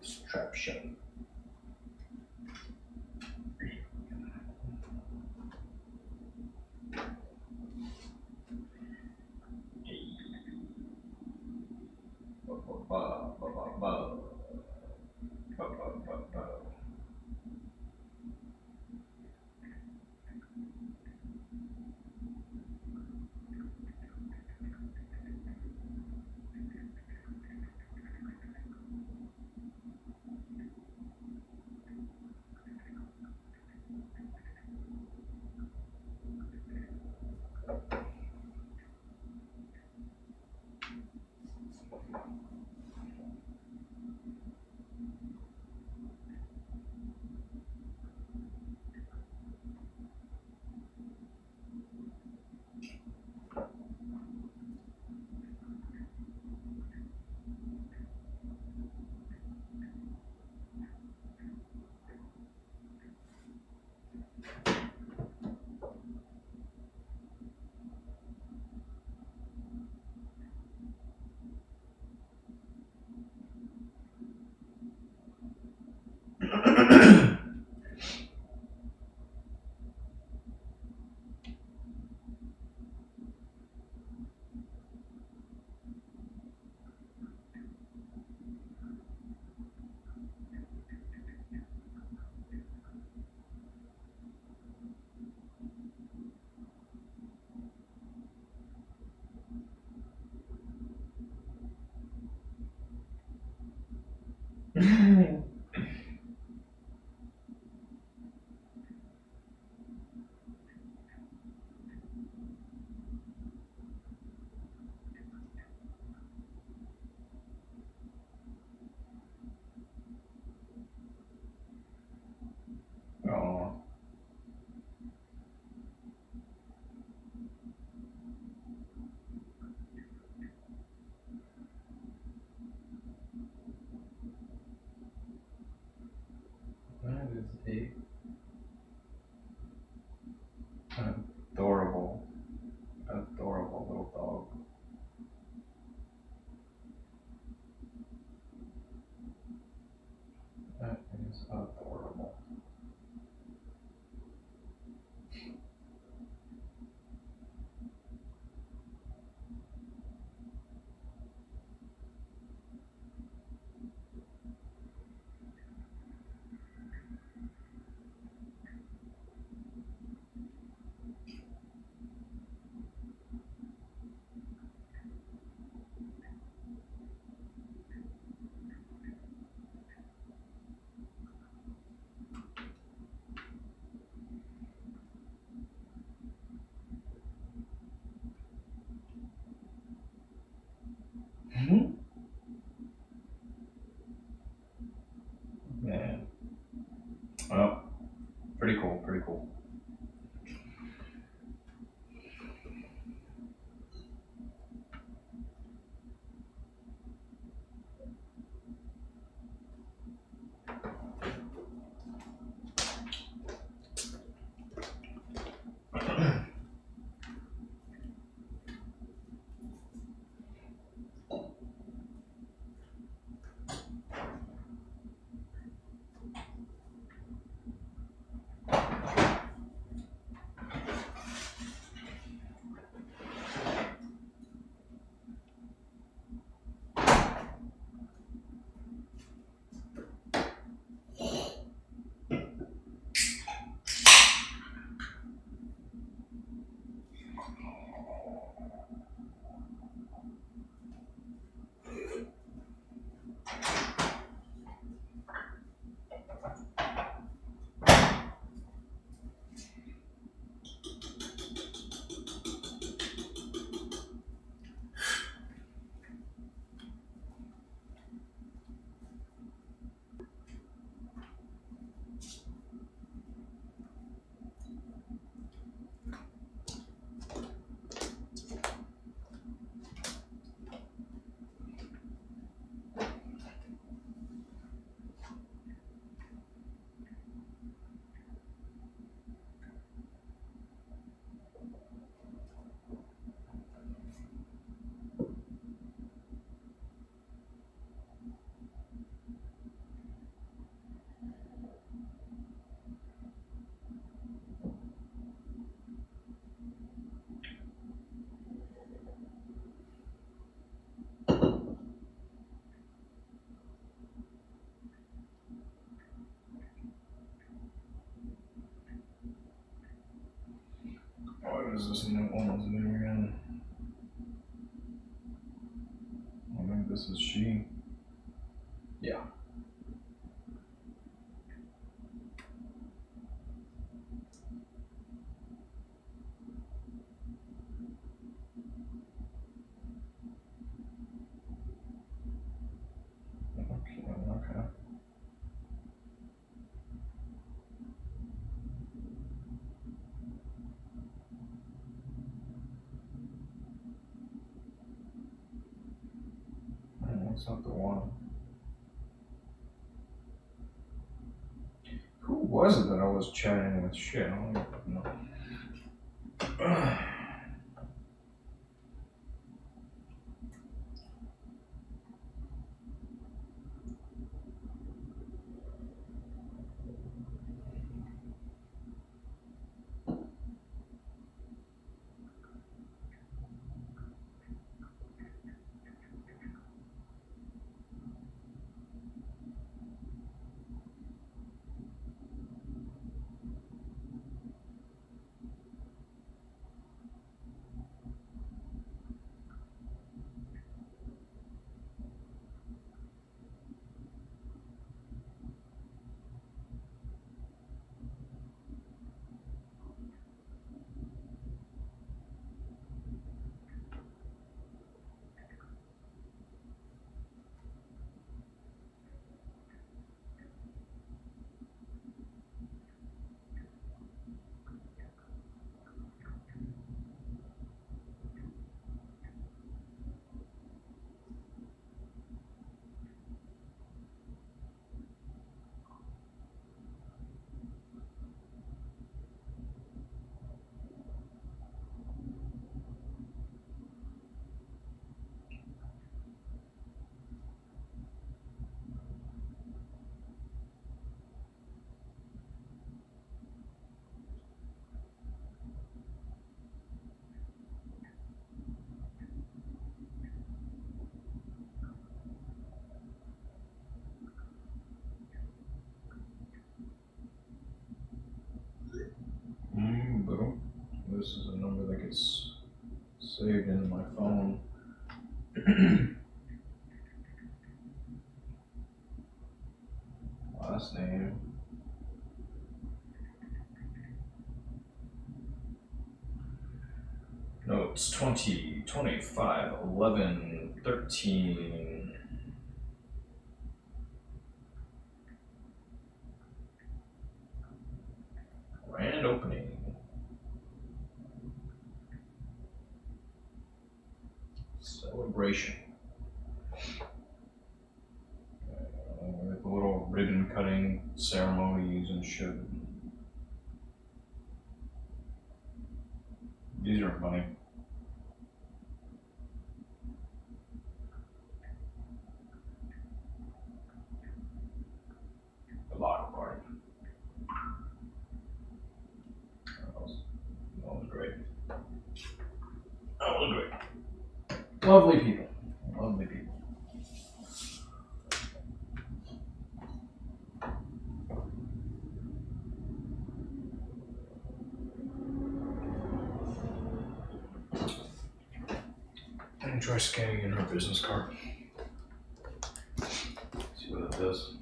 Strap shut. Oh. That is a pretty cool. What is this new woman's name again? I think this is she. Yeah. Okay. That's not the one. Who was it that I was chatting with? Shit, I don't even know. Boom. This is a number that gets saved into my phone. Last name. Notes 20, 25, 11, 13. Random. Grand opening. Celebration. With a little ribbon cutting ceremonies and shit. These are funny. The locker party. That was great. That was great. Lovely people. Lovely people. I'm gonna try scanning in her business card. See what that does.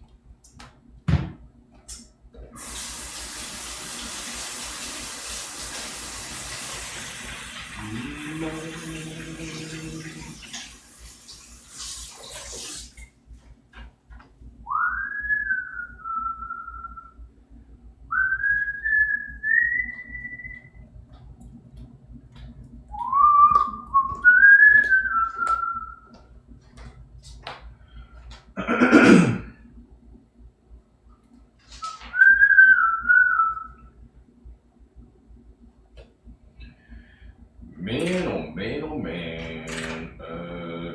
Man, oh man, oh man.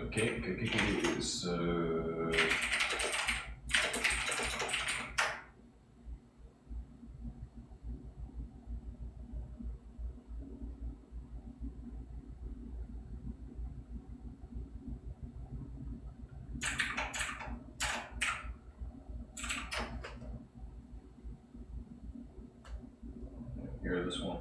Okay, so... Hear this one.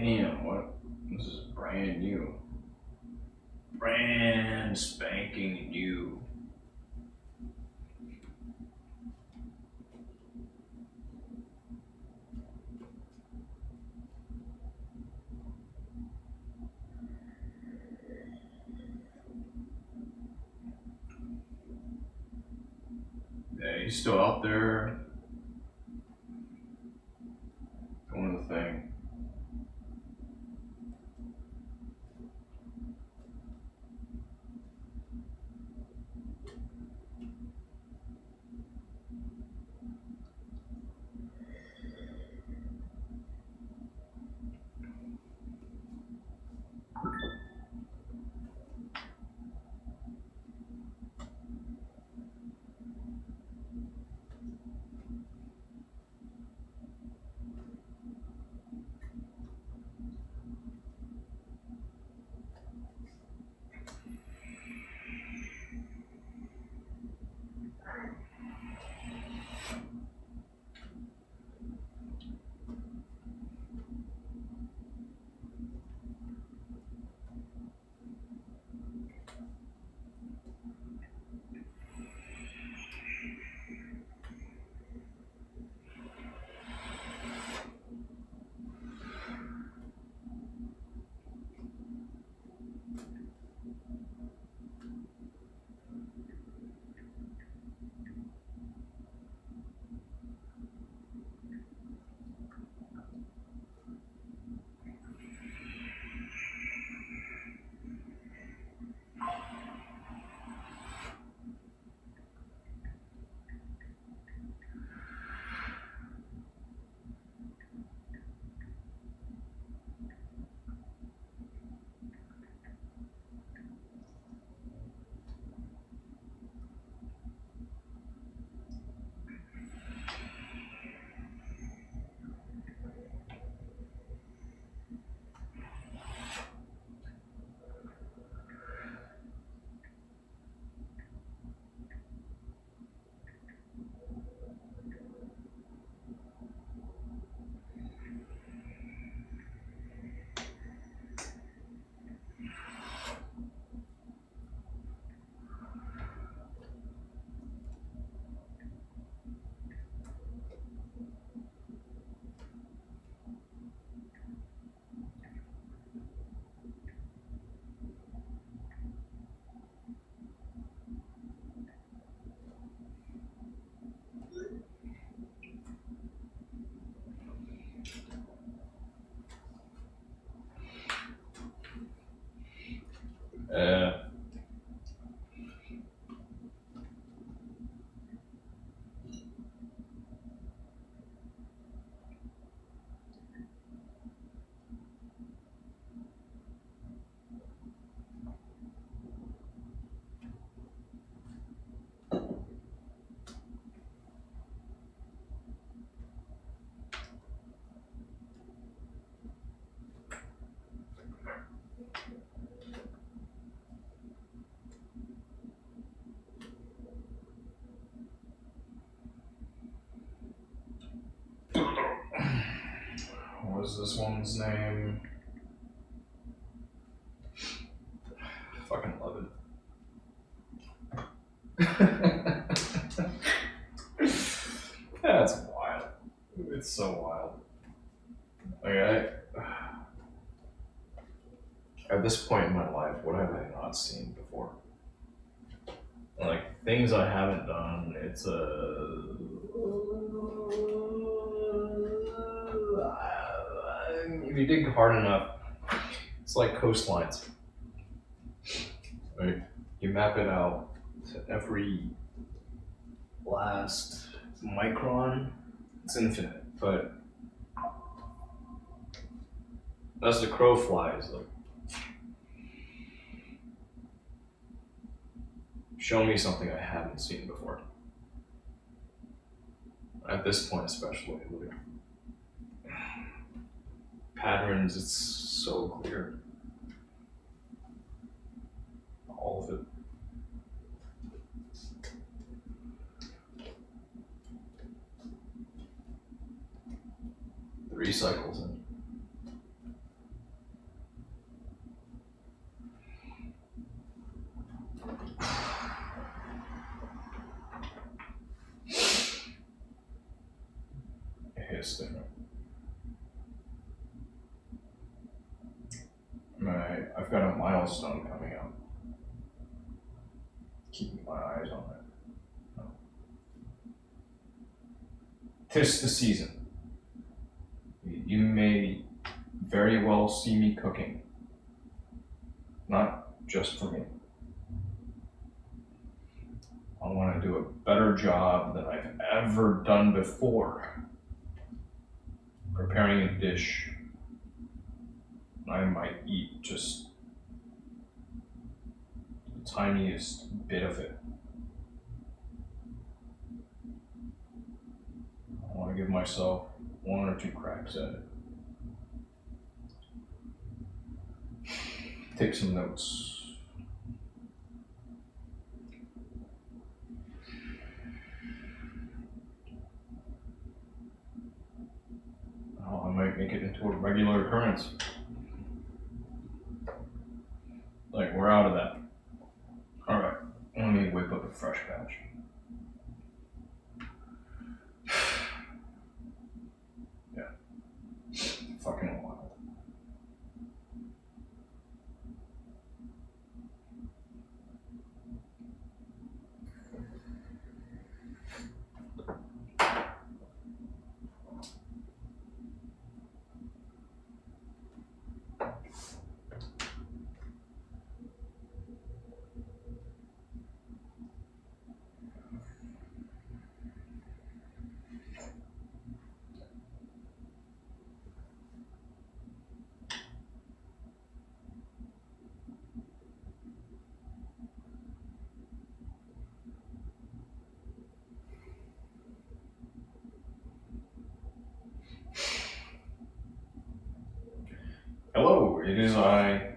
Damn, what? This is brand new. Brand spanking new. Yeah, he's still out there doing the thing. Uh, what is this one's name? Fucking love it. That's wild. It's so wild. Like at this point in my life, what have I not seen before? Like things I haven't done. It's if you dig hard enough, it's like coastlines. Right? You map it out to every last micron. It's infinite, but as the crow flies, like show me something I haven't seen before. At this point, especially, like patterns, it's so clear. All of it. Three cycles in. I've got a milestone coming up. Keeping my eyes on it. Tis the season. You may very well see me cooking. Not just for me. I want to do a better job than I've ever done before. Preparing a dish I might eat just the tiniest bit of it. I want to give myself 1 or 2 cracks at it. Take some notes. Oh, I might make it into a regular occurrence. Like, we're out of that. Alright, let me whip up a fresh batch. Yeah. Fucking wild. Hello, it is I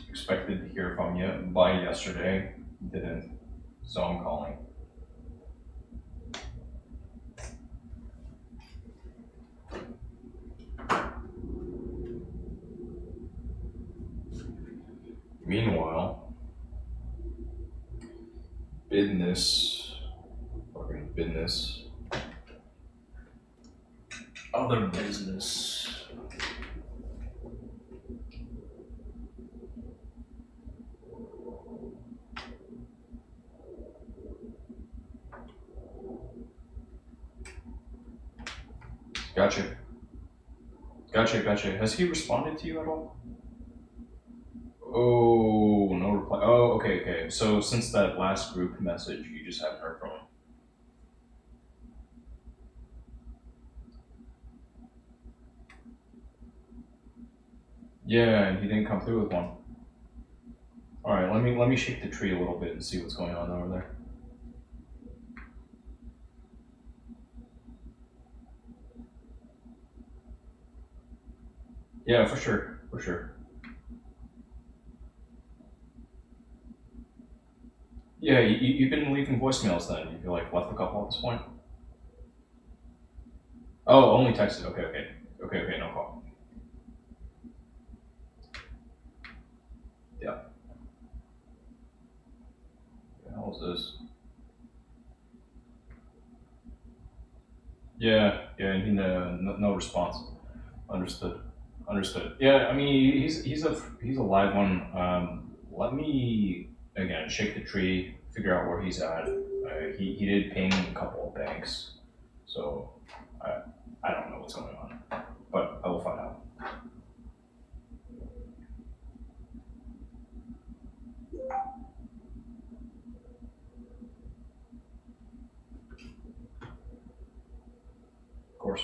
expected to hear from you by yesterday. Didn't, so I'm calling. Meanwhile, fucking business, other business. Gotcha. Has he responded to you at all? Oh, no reply. Oh, okay. So since that last group message, you just haven't heard from him. Yeah, he didn't come through with one. All right, let me shake the tree a little bit and see what's going on over there. Yeah, for sure. Yeah, you've been leaving voicemails then. You've like left a couple at this point. Oh, only texted. Okay, no call. Yeah. What the hell is this? Yeah, and no response. Understood. Yeah, I mean he's a live one. Let me again shake the tree, figure out where he's at. He did ping a couple of banks, so I don't know what's going on, but I will find out. Of course.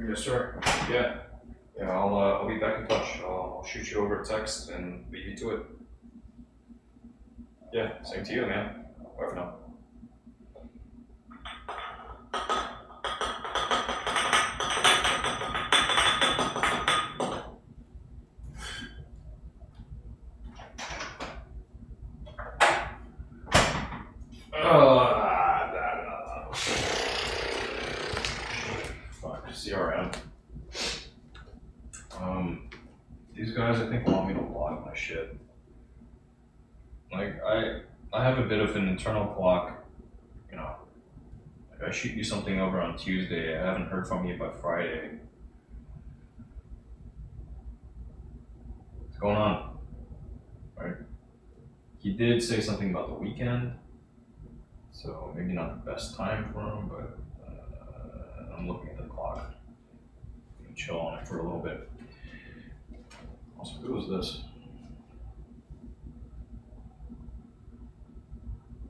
Yes, sir. Yeah. I'll be back in touch. I'll shoot you over a text and leave you to it. Yeah, same to you, man. Bye for now. CRM. These guys, I think, want me to log my shit. Like, I have a bit of an internal clock, you know. Like, I shoot you something over on Tuesday, I haven't heard from you by Friday. What's going on? Right? He did say something about the weekend, so maybe not the best time for him, but I'm looking at the clock. Chill on it for a little bit. Also, who was this?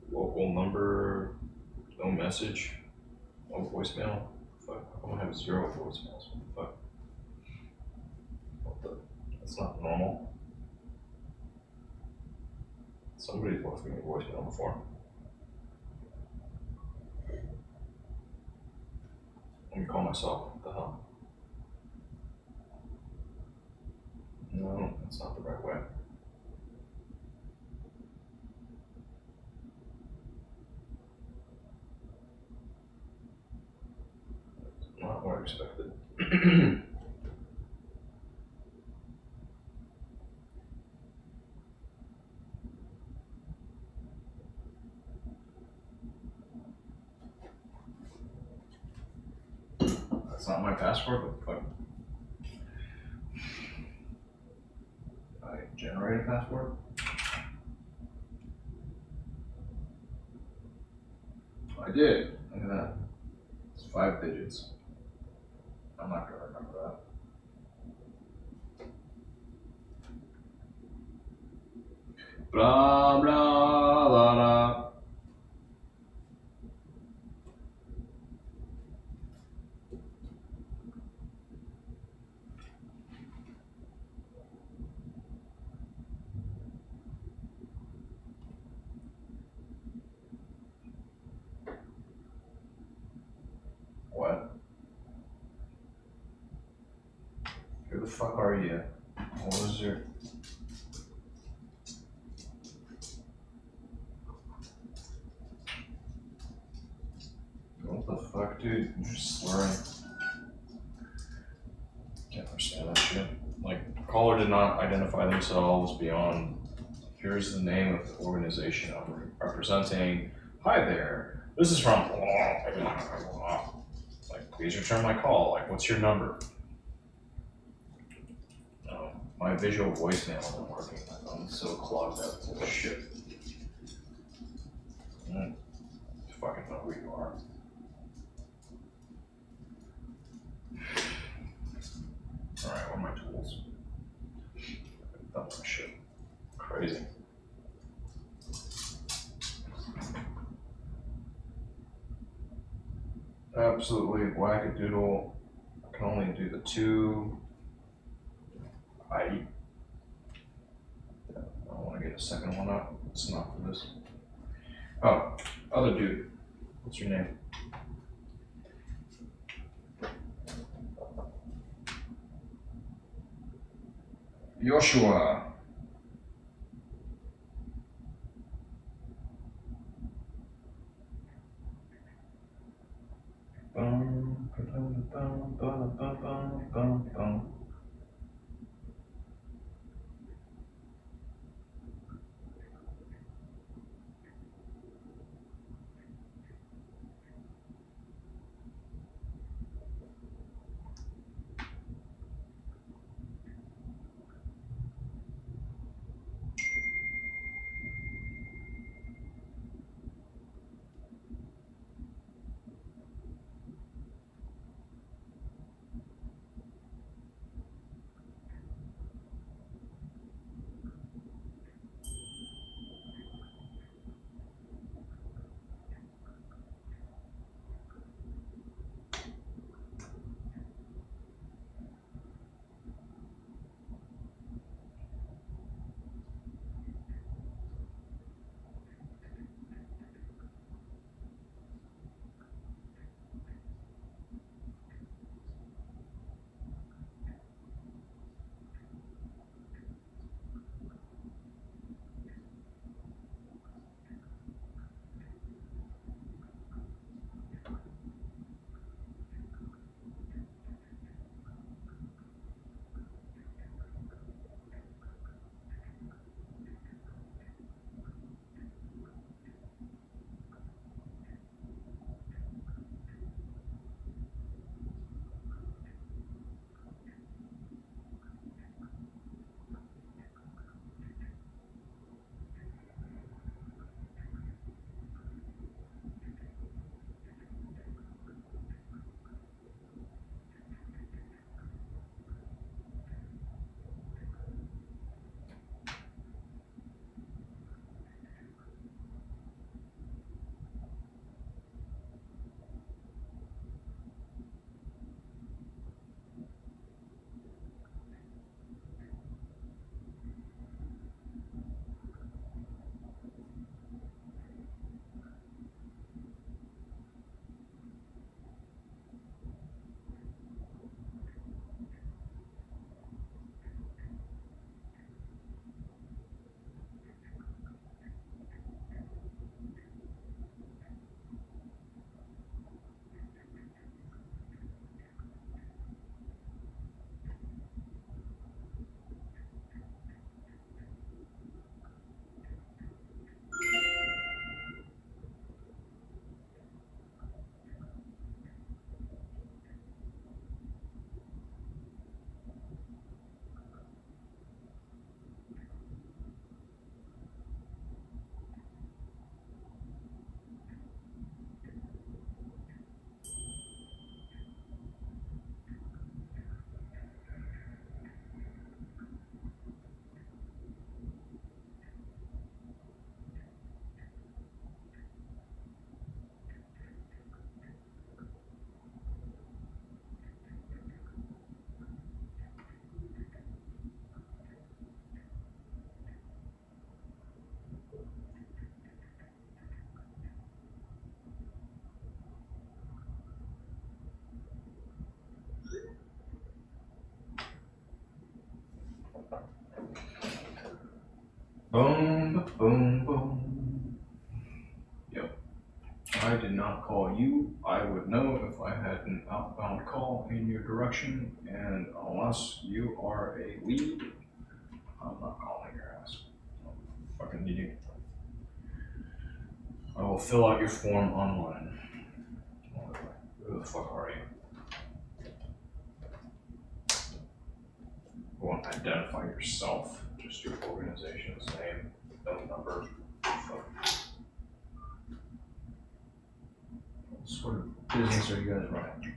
Local number, no message, no voicemail. Fuck, I'm gonna have 0 voicemails. What the fuck? What the? That's not normal. Somebody's left me a voicemail before. Let me call myself. What the hell? No, that's not the right way. That's not what I expected. That's not my password. What the fuck? I generate a password? I did. Look at that. It's 5 digits. I'm not gonna remember that. Blah blah blah blah. What? Who the fuck are you? What was your... What the fuck, dude? You're just slurring. Can't understand that shit. Like, caller did not identify themselves beyond, here's the name of the organization I'm representing. Hi there. This is from... Like, please return my call. Like, what's your number? No, my visual voicemail isn't working. I'm so clogged up with shit. Fucking know who you are. Alright, what are my tools? I've done my shit. Crazy. Absolutely wackadoodle. I can only do the 2. I want to get a second one up. It's not for this. Oh, other dude. What's your name? Joshua. Boom, boom, boom. Yep. I did not call you. I would know if I had an outbound call in your direction, and unless you are a lead, I'm not calling your ass. Fucking need you. I will fill out your form online. Who the fuck are you? You won't identify yourself, just your organization's name, phone number. Fuck. What sort of business are you guys running?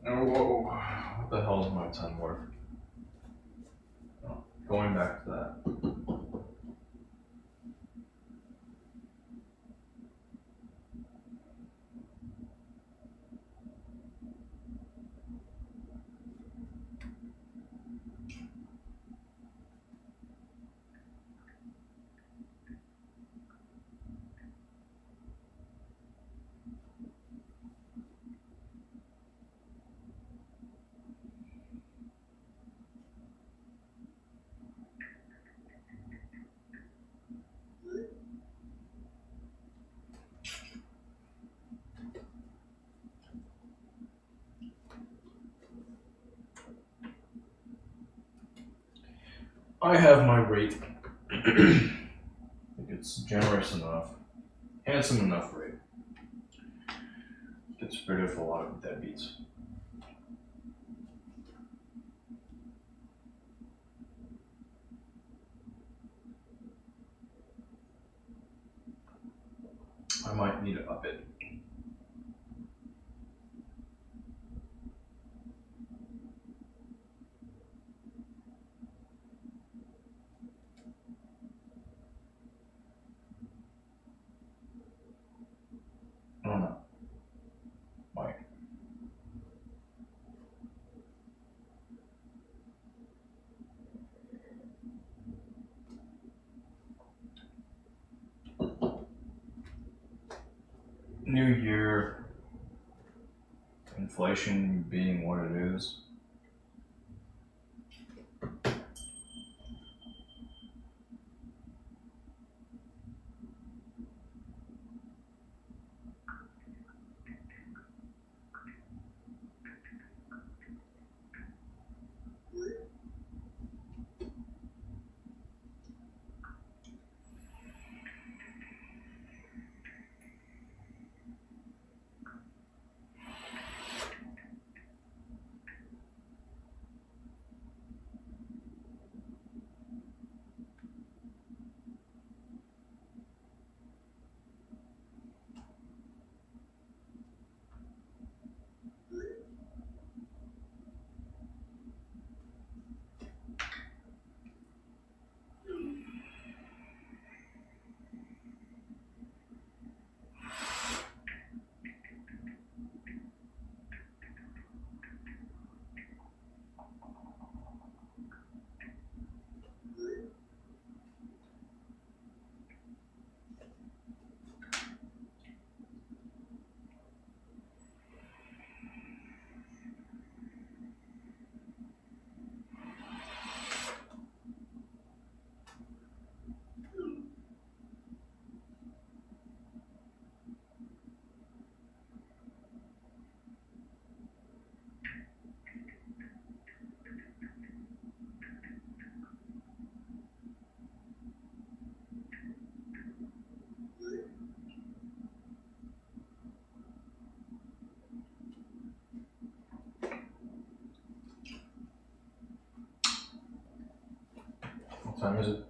Oh, whoa. What the hell is my time worth? Oh, going back to that. I have my rate. I think it's generous enough, handsome enough rate. Gets rid of a lot of deadbeats. I might need to up it. I don't know. Might. New year, inflation being what it is. time is it?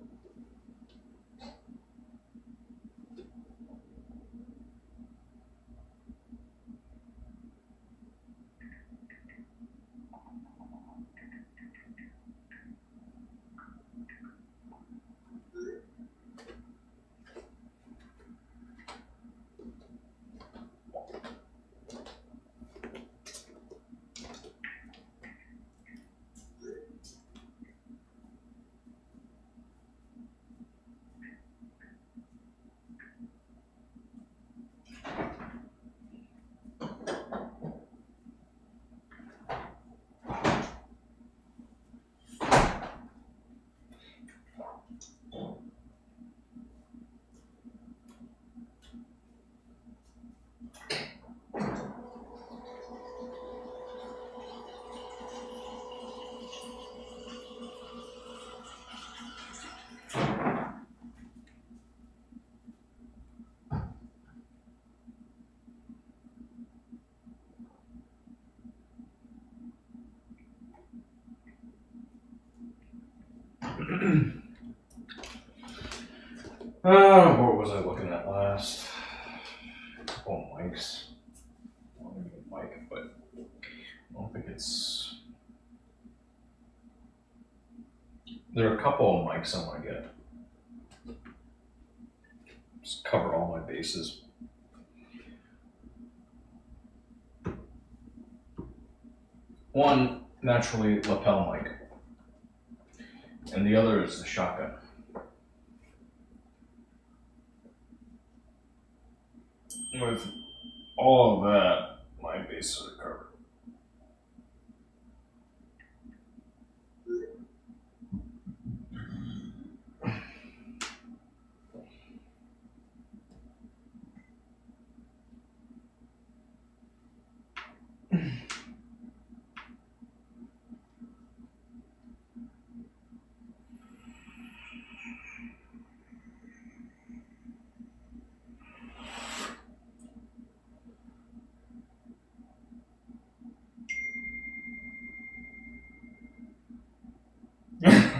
What was I looking at last? Oh, mics. Well, maybe a mic, but I don't think it's. There are a couple of mics I want to get. Just cover all my bases. One, naturally, lapel mic. And the other is the shotgun. With all of that, my bases are covered.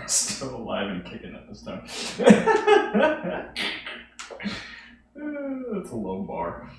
Still alive and kicking at this time. That's a low bar.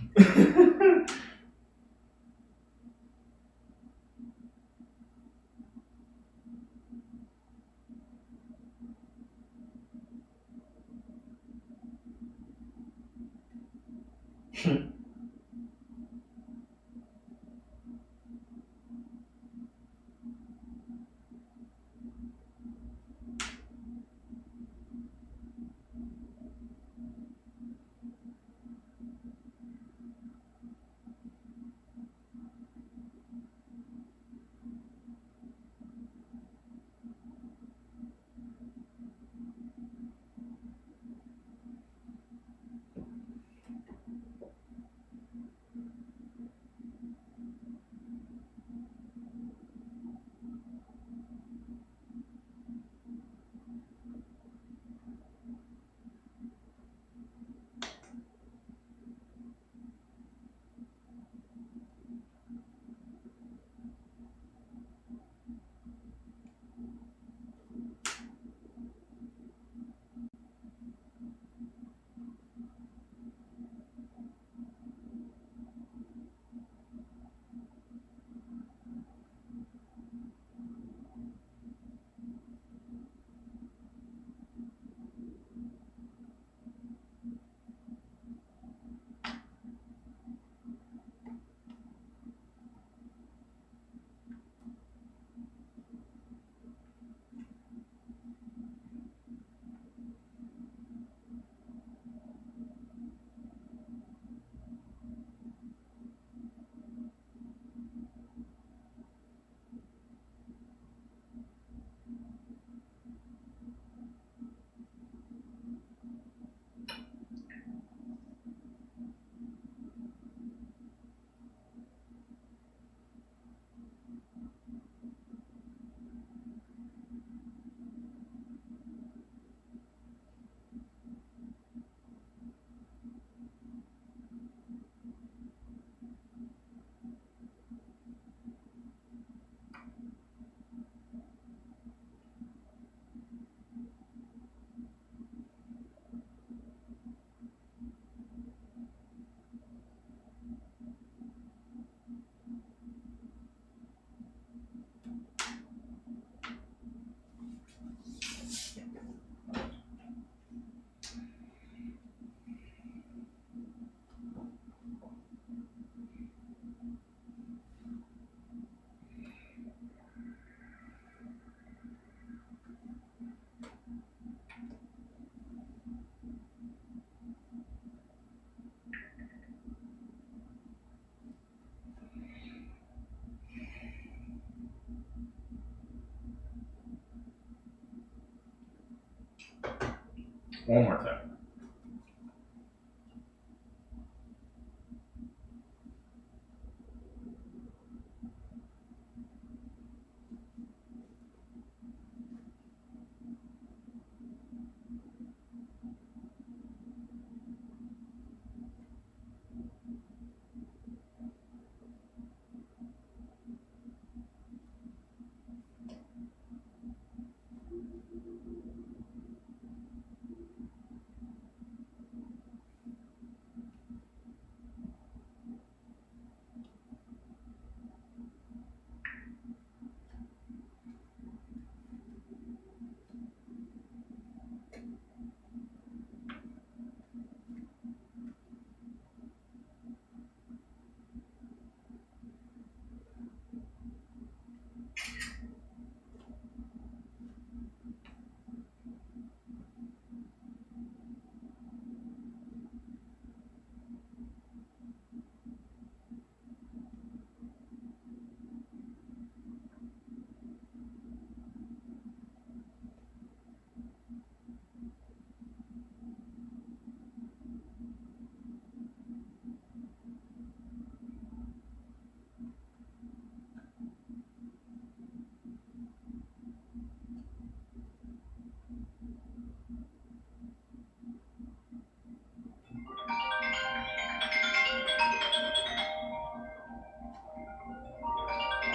One more time.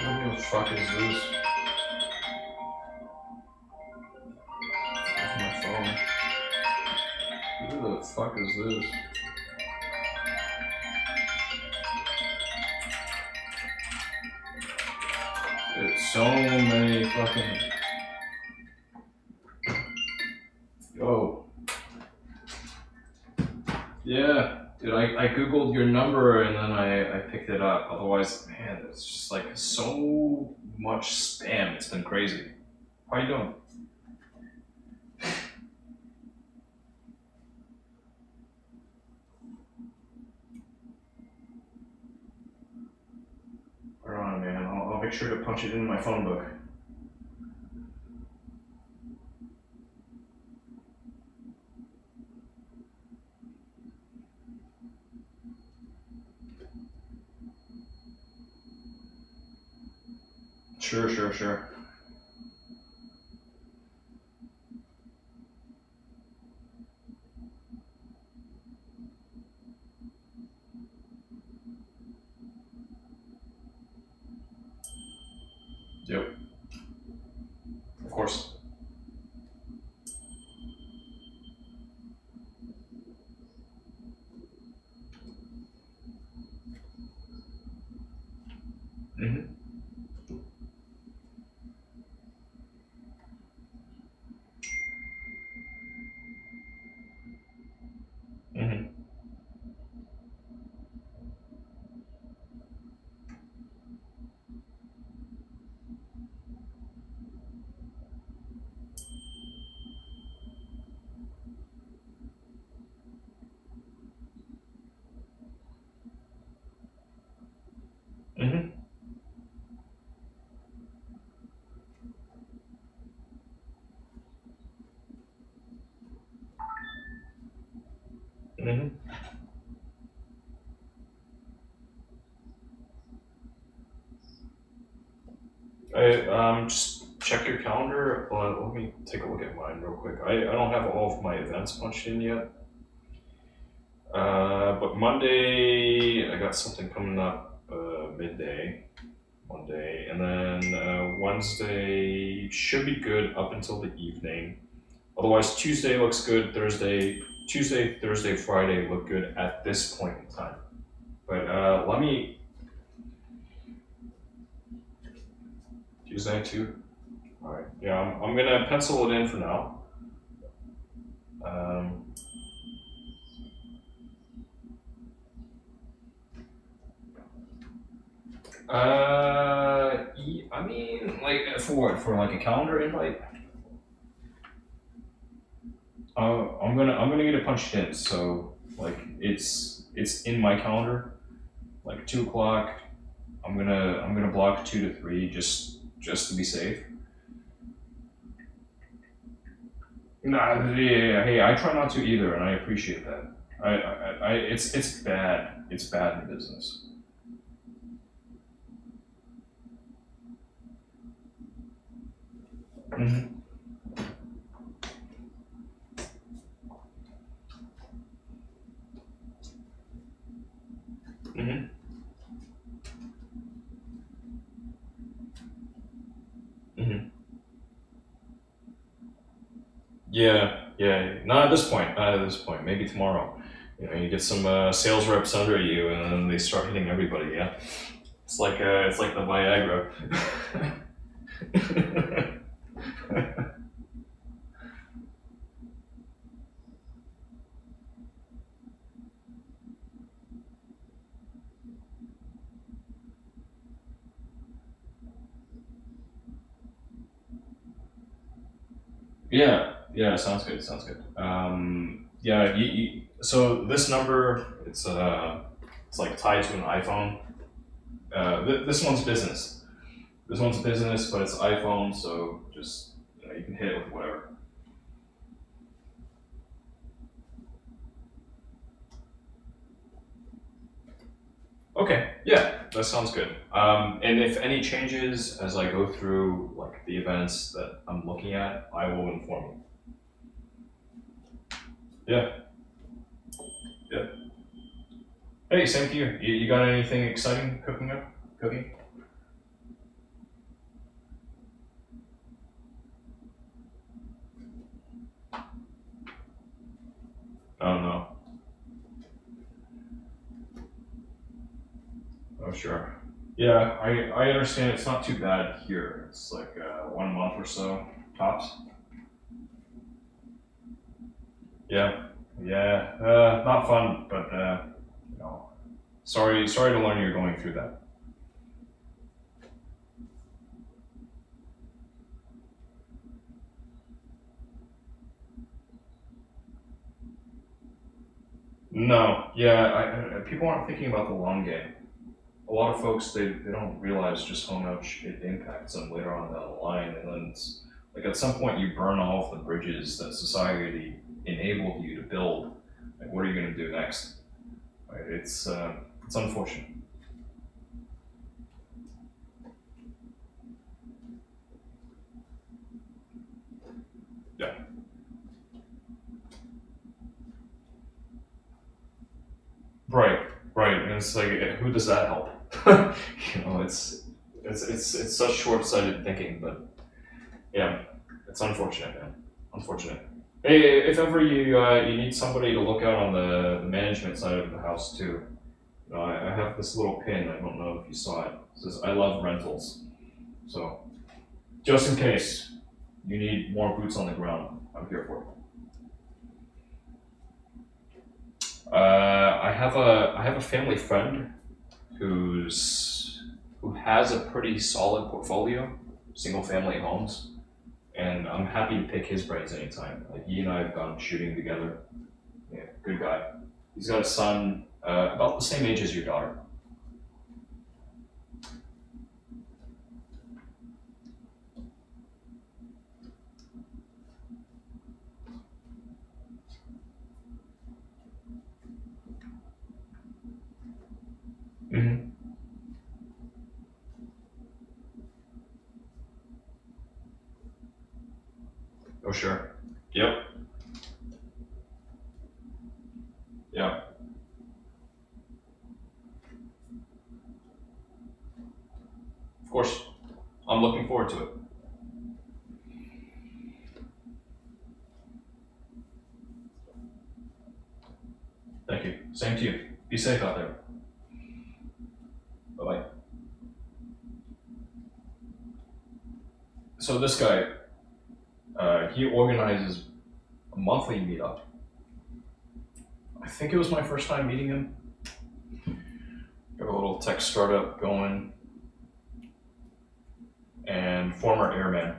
What the fuck is this? Where's my phone? Who the fuck is this? There's so many fucking... Yo. Yeah. Dude, I googled your number and then I picked it up. Otherwise, man, it's just like so much spam. It's been crazy. How you doing? Hold on, man. I'll make sure to punch it in my phone book. Sure. Yep. Of course. Mm-hmm. Mm-hmm. Mm-hmm. Mm-hmm. Just check your calendar. Let me take a look at mine real quick. I don't have all of my events punched in yet. But Monday, I got something coming up midday, Monday, and then Wednesday should be good up until the evening. Otherwise, Tuesday looks good. Tuesday, Thursday, Friday look good at this point in time. But let me Tuesday too. All right. Yeah, I'm gonna pencil it in for now. Um, I mean, like for what? For like a calendar invite? I'm gonna get it punched in. So like it's in my calendar. Like 2 o'clock. I'm gonna block 2 to 3 just to be safe. Nah, yeah, hey, I try not to either, and I appreciate that. It's bad. It's bad in business. Hmm. Hmm. Hmm. Yeah, yeah. Not at this point. Not at this point. Maybe tomorrow. You get some sales reps under you, and then they start hitting everybody. Yeah, it's like the Viagra. Yeah, yeah. Sounds good. Sounds good. Yeah. So this number, it's like tied to an iPhone. This one's business. This one's business, but it's iPhone, so just you can hit it with whatever. Okay, yeah, that sounds good. And if any changes as I go through like the events that I'm looking at, I will inform you. Yeah, yeah. Hey, same to you. You got anything exciting cooking up? Cooking? Oh no. Oh sure. Yeah, I understand. It's not too bad here. It's like 1 month or so tops. Yeah, yeah. Not fun, but you know, sorry to learn you're going through that. No, yeah, people aren't thinking about the long game. A lot of folks they don't realize just how much it impacts them later on down the line, and then it's like at some point you burn off the bridges that society enabled you to build. Like, what are you going to do next? Right? It's unfortunate. Yeah, right, right, and it's like who does that help? It's such short-sighted thinking, but yeah, it's unfortunate, man. Unfortunate. Hey, if ever you need somebody to look out on the management side of the house too, I have this little pin. I don't know if you saw it. It says "I love rentals." So just in case you need more boots on the ground, I'm here for it. I have a family friend who has a pretty solid portfolio, single family homes, and I'm happy to pick his brains anytime. Like he and I have gone shooting together. Yeah, good guy. He's got a son about the same age as your daughter. Hmm. Oh sure. Yep. Yeah. Of course. I'm looking forward to it. Thank you. Same to you. Be safe out there. Bye bye. So this guy, he organizes a monthly meetup. I think it was my first time meeting him. Got a little tech startup going, and former airman.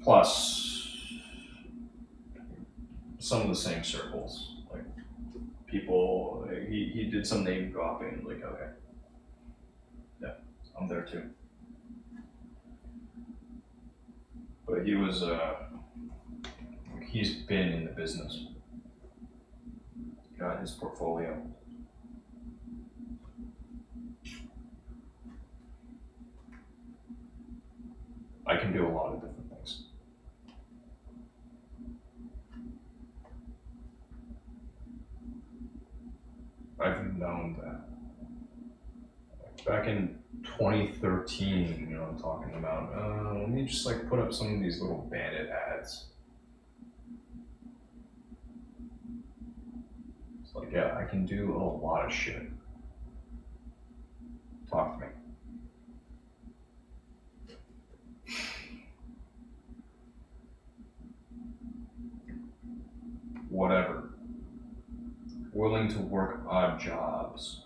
Plus some of the same circles, like people. He did some name dropping. Like okay, yeah, I'm there too. But he was, he's been in the business. Got his portfolio. I can do a lot of different things. I've known that. Like back in 2013, you know, I'm talking about, let me just like put up some of these little bandit ads. It's like, yeah, I can do a lot of shit. Talk to me. Whatever. Willing to work odd jobs.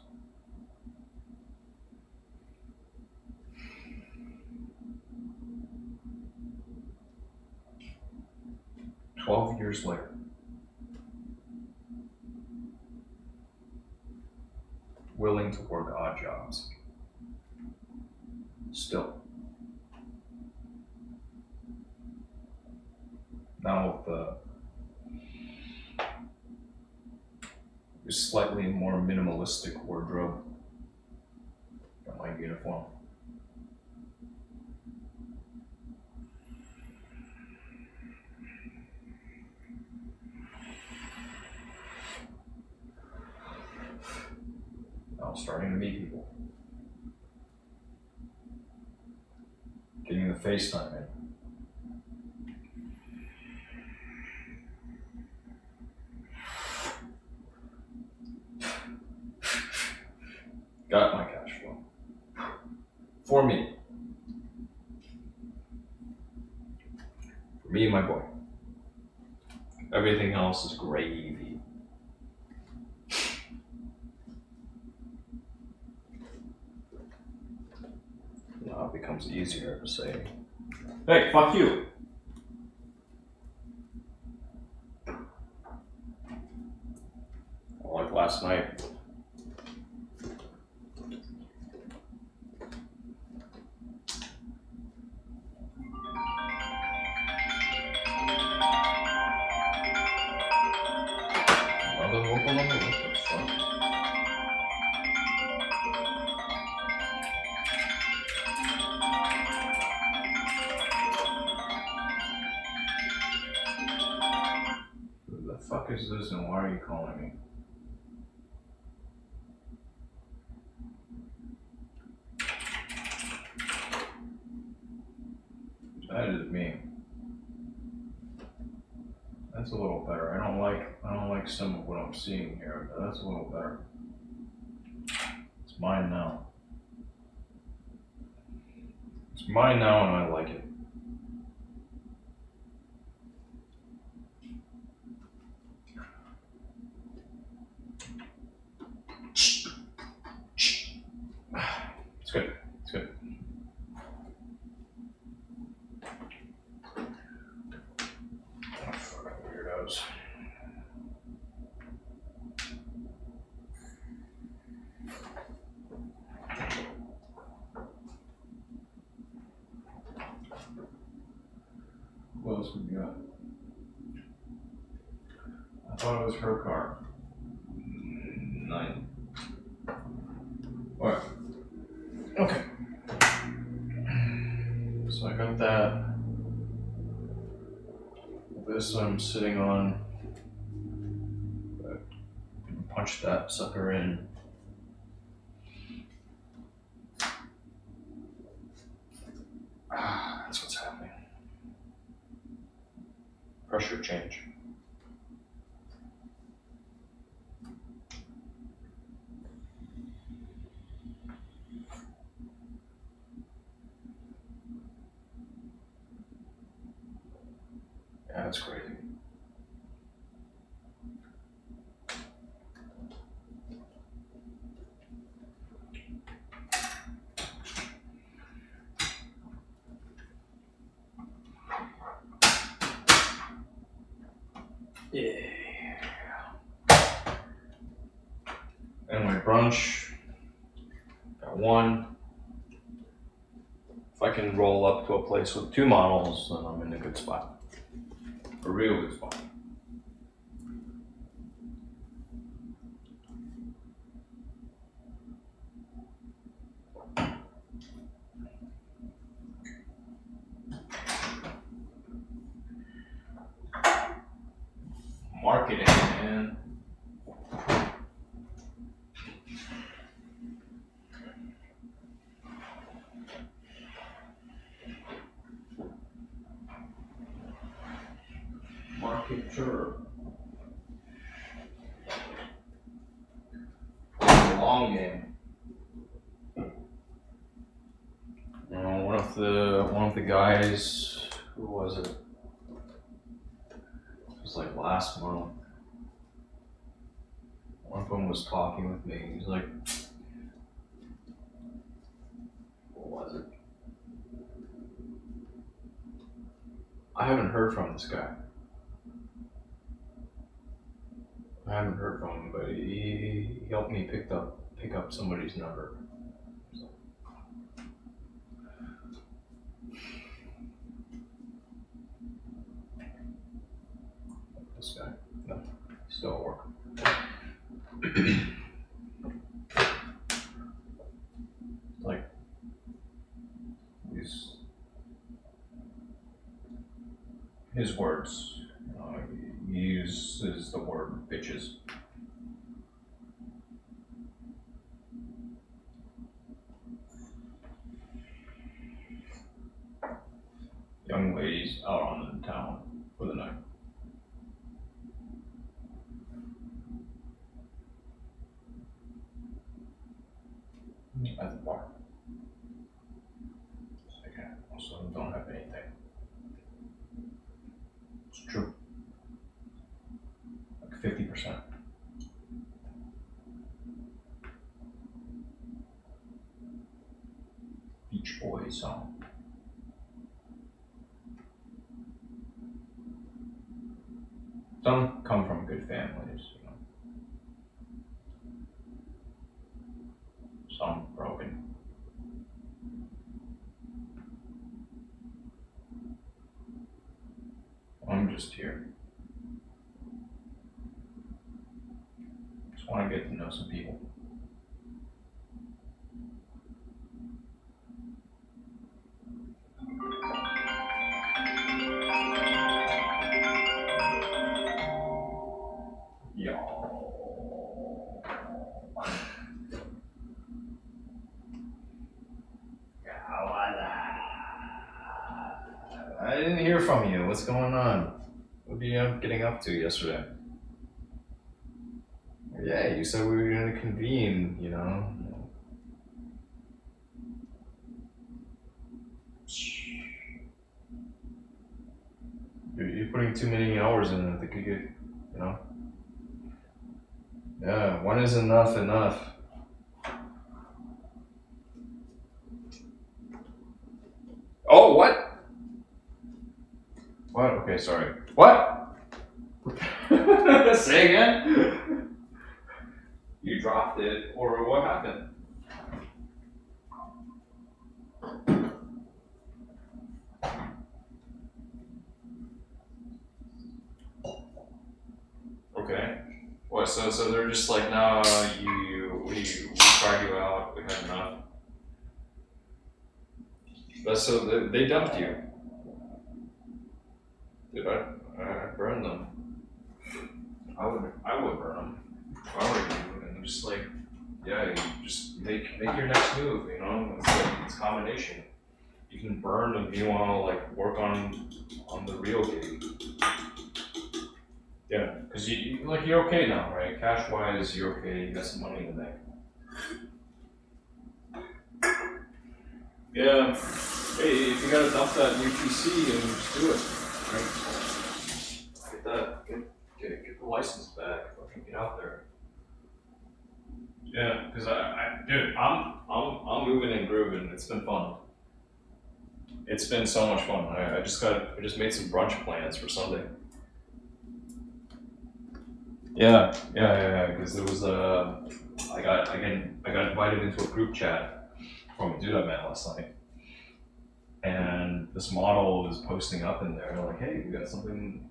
"12 years later. Willing to work odd jobs. Still. Now with the slightly more minimalistic wardrobe. Got my uniform. Now I'm starting to meet people. Getting the FaceTime in. Got my cash flow. For me. For me and my boy. Everything else is gravy. Now it becomes easier to say, "Hey, fuck you." Like last night. Another local number? What the fuck? Who the fuck is this and why are you calling me? That is me. That's a little better. I don't like some of what I'm seeing here, but that's a little better. It's mine now. It's mine now and I like it. It's good. It's good. Oh, fucking weirdos. What else we got? I thought it was her car. 9. What? Okay. So I got that. This I'm sitting on. Punch that sucker in. That's what's happening. Pressure change. Yeah, that's crazy. Yeah. Anyway, brunch. Got 1. I can roll up to a place with 2 models, then I'm in a good spot. A real good spot. Marketing, man. Marketer. The long game. You know, one of the guys, who was it? It was like last month. One of them was talking with me. He's like, what was it? I haven't heard from this guy. I haven't heard from him, but he helped me pick up somebody's number. So. This guy, no, still at work. Like his words. He uses the word bitches. Young ladies out on the town for the night. At the bar. Okay. Also don't have anything. It's true. Like 50%. Beach Boys song. Some come from good families, you know. Some broken. I'm just here. Just want to get to know some people. I didn't hear from you. What's going on? What were you getting up to yesterday? Yeah, you said we were going to convene, you know. You're putting too many hours in it. I think you get, you know. Yeah, one is enough. Oh, what? What? Okay, sorry. What? Say again? You dropped it, or what happened? Okay. What? So they're just like, no, we tried you out. We had enough. That's so they dumped you. Dude, I burned them. I would burn them. If I were you, and just like, yeah, you just make your next move. You know, it's a combination. You can burn if you want to like work on the real gig. Yeah, because you're okay now, right? Cash wise, you're okay. You got some money in the bank. Yeah. Hey, if you gotta dump that new PC, then just do it. Right? Get the license back. Fucking get out there. Yeah, because dude, I'm moving and grooving. It's been fun. It's been so much fun. I just made some brunch plans for Sunday. Yeah. Because there was I got invited into a group chat from a dude I met last night. and this model is posting up in there like, hey, we got something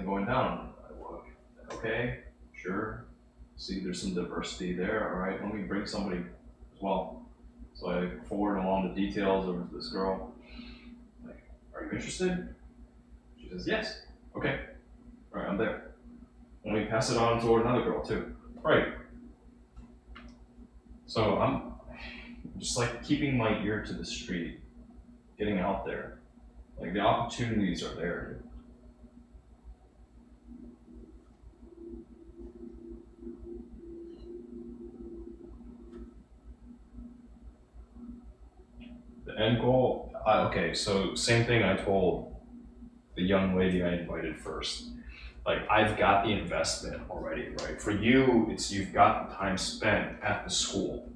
going down. I look, okay, sure. See, there's some diversity there. All right, let me bring somebody as well. So I forward along the details over to this girl. Like, are you interested? She says, yes. Okay. All right, I'm there. Let me pass it on to another girl too. All right. So I'm just like keeping my ear to the street, getting out there. Like the opportunities are there. The end goal, okay, so same thing I told the young lady I invited first. Like I've got the investment already, right? For you, it's you've got the time spent at the school,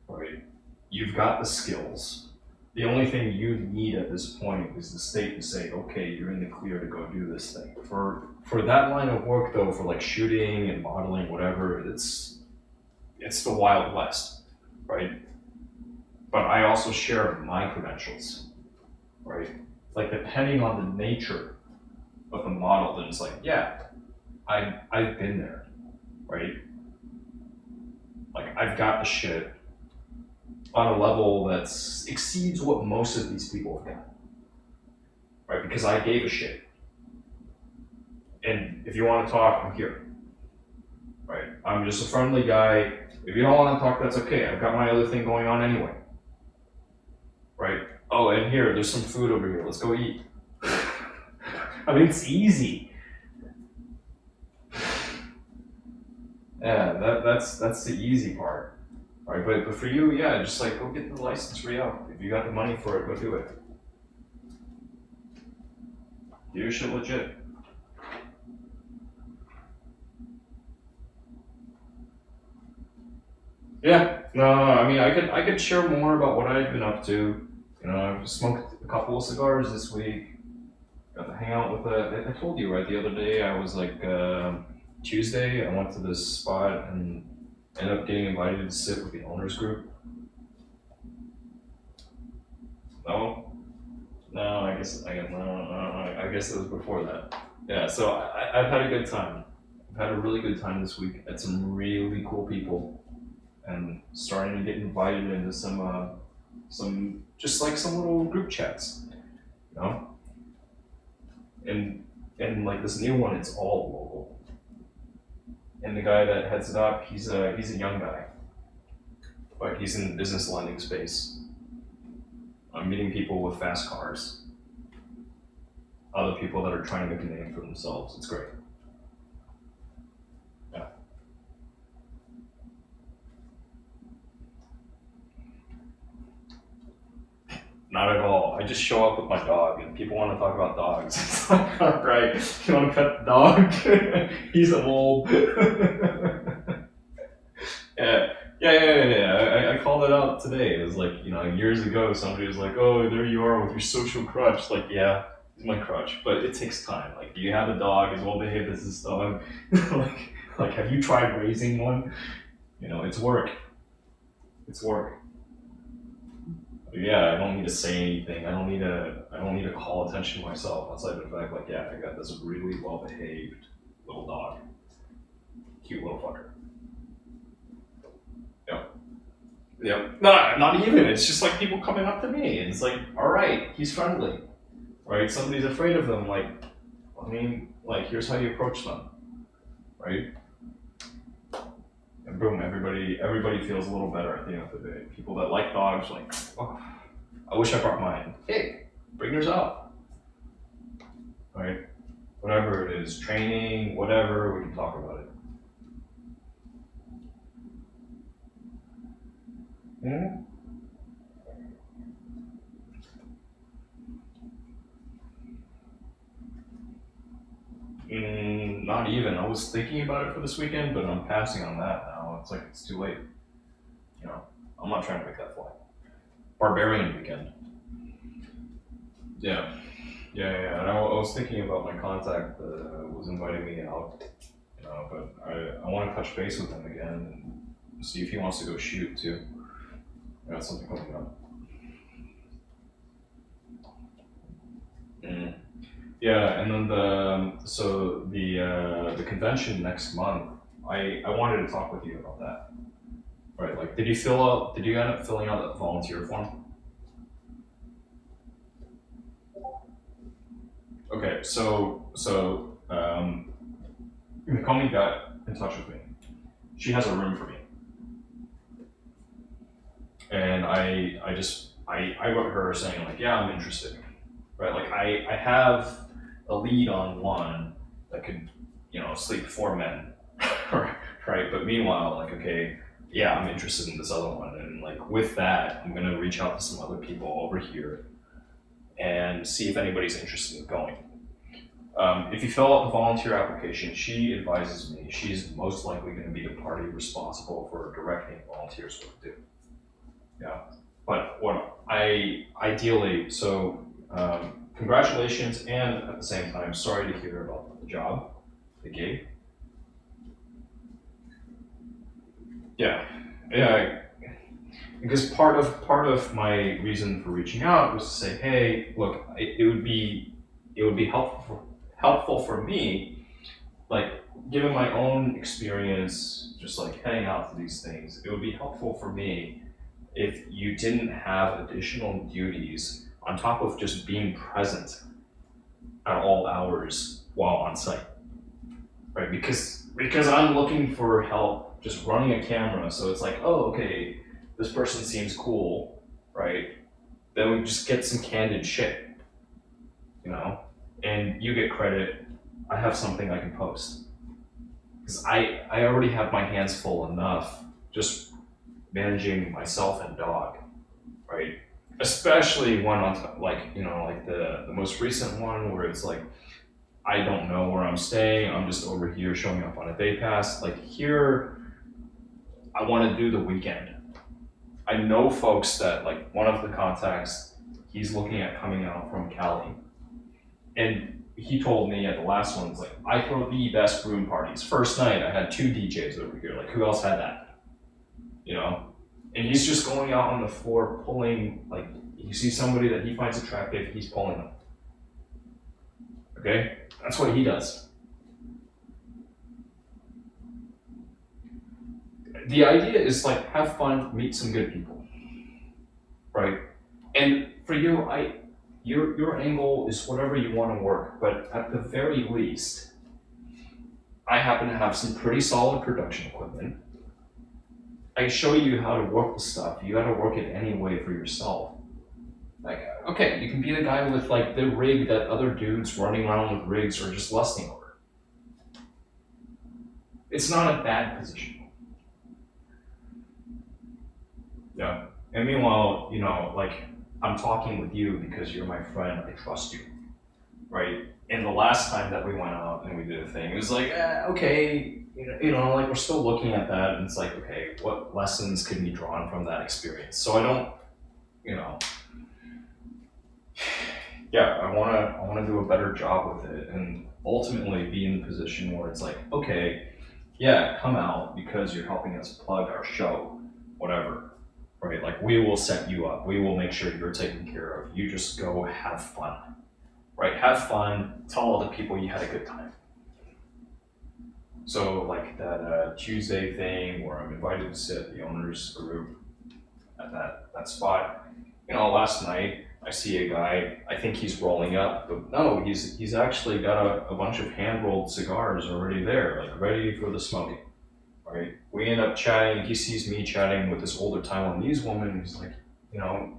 right? You've got the skills. The only thing you need at this point is the state to say, okay, you're in the clear to go do this thing. For that line of work though, for like shooting and modeling, whatever, it's the Wild West, right? But I also share my credentials, right? Like depending on the nature of the model, then it's like, yeah, I've been there, right? Like I've got the shit on a level that exceeds what most of these people have got, right? Because I gave a shit. And if you want to talk, I'm here, right? I'm just a friendly guy. If you don't want to talk, that's okay. I've got my other thing going on anyway, right? Oh, and here, there's some food over here. Let's go eat. I mean, it's easy. Yeah, that's the easy part, right? But for you, yeah, just like go get the license re-out. If you got the money for it, go do it. Do your shit legit. Yeah, no, I mean, I could share more about what I've been up to. You know, I've smoked a couple of cigars this week. Got to hang out with I told you, right, the other day, I was like, Tuesday, I went to this spot and ended up getting invited to sit with the owners group. No? No, I guess it was before that. Yeah, so I've had a good time. I've had a really good time this week. Met some really cool people, and starting to get invited into some just like some little group chats, you know. And like this new one, it's all local. And the guy that heads it up, he's a young guy, but he's in the business lending space. I'm meeting people with fast cars, other people that are trying to make a name for themselves. It's great. Yeah. Not at all. I just show up with my dog, and people want to talk about dogs. It's like, all right, you want to pet the dog? He's old. Yeah. I called it out today. It was like, you know, years ago, somebody was like, oh, there you are with your social crutch. Like, yeah, it's my crutch, but it takes time. Like, do you have a dog as well behaved as this dog? like, have you tried raising one? You know, it's work. It's work. Yeah, I don't need to say anything. I don't need to call attention to myself outside of the fact, like, yeah, I got this really well behaved little dog, cute little fucker. Yep. No, not even. It's just like people coming up to me, and it's like, all right, he's friendly, right? Somebody's afraid of them. Like, I mean, like, here's how you approach them, right? And boom, everybody feels a little better at the end of the day. People that like dogs, like, oh, I wish I brought mine. Hey, bring yours out, right? Whatever it is, training, whatever, we can talk about it. Hmm? Not even. I was thinking about it for this weekend, but I'm passing on that now. It's like it's too late. You know, I'm not trying to make that fly. Barbarian weekend. Yeah. And I was thinking about my contact that was inviting me out. You know, but I want to touch base with him again and see if he wants to go shoot too. I got something coming up. Yeah, and then the convention next month. I wanted to talk with you about that. Right, like did you end up filling out that volunteer form? Okay, Nakomi got in touch with me. She has a room for me, and I wrote her saying like, yeah, I'm interested. Right, like I have a lead on one that could, sleep four men, right? But meanwhile, like, okay, yeah, I'm interested in this other one, and like with that, I'm gonna reach out to some other people over here and see if anybody's interested in going. If you fill out the volunteer application, she advises me she's most likely going to be the party responsible for directing volunteers what to do. Yeah, but what I ideally congratulations, and at the same time, sorry to hear about the job, the gig. Yeah, yeah. Because part of my reason for reaching out was to say, hey, look, it would be helpful for me, like given my own experience, just like heading out to these things, it would be helpful for me if you didn't have additional duties on top of just being present at all hours while on site, right? Because I'm looking for help just running a camera, so it's like, oh, okay, this person seems cool, right? Then we just get some candid shit, you know, and you get credit. I have something I can post because I already have my hands full enough just managing myself and dog, right? Especially one on like like the most recent one where it's like I don't know where I'm staying. I'm just over here showing up on a day pass. Like here, I want to do the weekend. I know folks that like one of the contacts, he's looking at coming out from Cali, and he told me at the last one, it's like I throw the best room parties. First night, I had two DJs over here. Like who else had that? You know, and he's just going out on the floor pulling. Like you see somebody that he finds attractive, he's pulling them. Okay, that's what he does. The idea is like have fun, meet some good people, right? And for you, your angle is whatever you want to work, but at the very least, I happen to have some pretty solid production equipment. I show you how to work the stuff. You got to work it anyway for yourself. Like, okay, you can be the guy with like the rig that other dudes running around with rigs are just lusting over. It's not a bad position. Yeah. And meanwhile, like I'm talking with you because you're my friend. I trust you, right? And the last time that we went out and we did a thing, it was like, okay, like we're still looking at that, and it's like, okay, what lessons can be drawn from that experience? So I don't, yeah, I wanna do a better job with it, and ultimately be in the position where it's like, okay, yeah, come out because you're helping us plug our show, whatever. Right, like we will set you up. We will make sure you're taken care of. You just go have fun. Right, have fun. Tell all the people you had a good time. So like that Tuesday thing where I'm invited to sit at the owners group at that spot. Last night I see a guy. I think he's rolling up, but no, he's actually got a bunch of hand rolled cigars already there, like ready for the smoking. Right? We end up chatting. He sees me chatting with this older Taiwanese woman. He's like,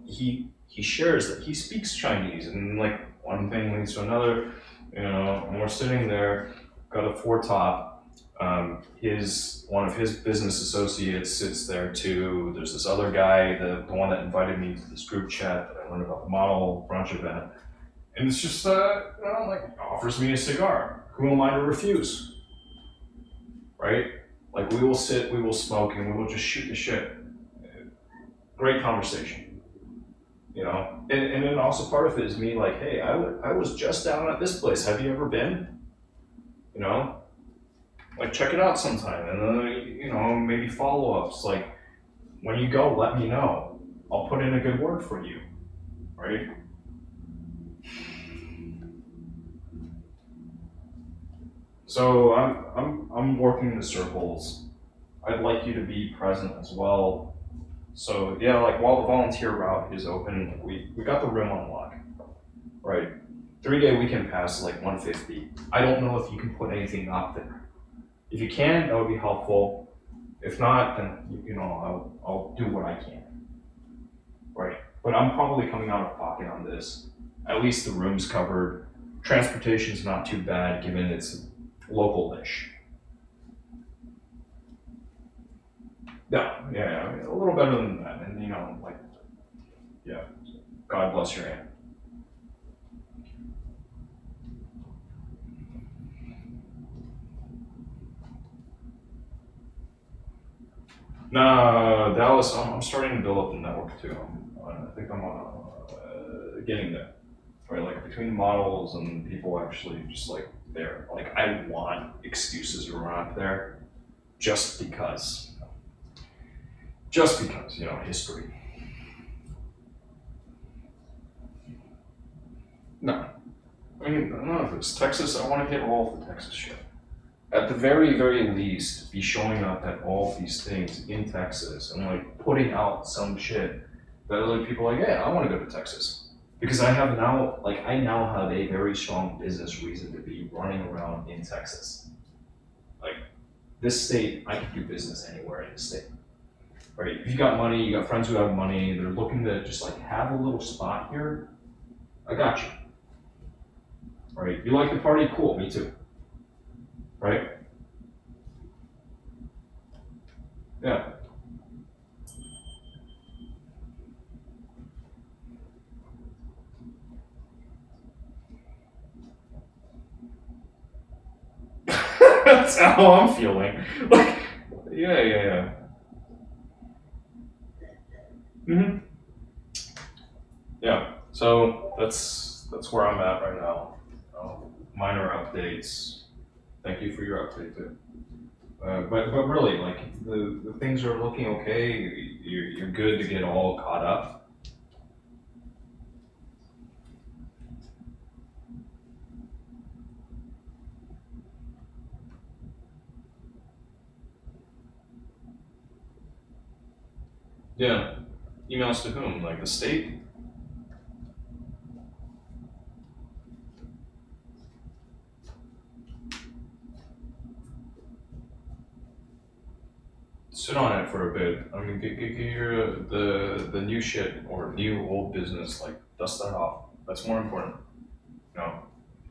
he shares that he speaks Chinese, and like one thing leads to another. And we're sitting there, got a four top. One of his business associates sits there too. There's this other guy, the one that invited me to this group chat that I learned about the model brunch event, and it's just like offers me a cigar. Who am I to refuse? Right? Like we will sit, we will smoke, and we will just shoot the shit. Great conversation, And then also part of it is me like, hey, I was just down at this place. Have you ever been? Like check it out sometime, and then maybe follow-ups. Like when you go, let me know. I'll put in a good word for you, right? So I'm working the circles. I'd like you to be present as well. So yeah, like while the volunteer route is open, we got the room on lock. Right. 3 day weekend pass is like 150. I don't know if you can put anything up there. If you can, that would be helpful. If not, then I'll do what I can. Right. But I'm probably coming out of pocket on this. At least the room's covered. Transportation's not too bad given it's local-ish. Yeah, I mean, a little better than that. And like, yeah, God bless your aunt. No, Dallas, I'm starting to build up the network too. I think I'm getting there. Right, like between models and people actually just like there. Like I want excuses to run up there just because. Just because, history. No. I mean, none of this. Texas, I want to hit all of the Texas shit. At the very, very least, be showing up at all these things in Texas and like putting out some shit that other people are like, yeah, I want to go to Texas. Because I now have a very strong business reason to be running around in Texas. Like, this state, I can do business anywhere in the state. Right? If you got money, you got friends who have money, they're looking to just like have a little spot here, I got you. Right? You like the party? Cool, me too. Right? Yeah. That's how I'm feeling. Like, yeah. Hmm. Yeah. So that's where I'm at right now. Minor updates. Thank you for your update too. But really, like the things are looking okay. You're good to get all caught up. Yeah. Emails to whom? Like the state? Sit on it for a bit. I mean, get your the new shit or new old business. Like dust that off. That's more important. No.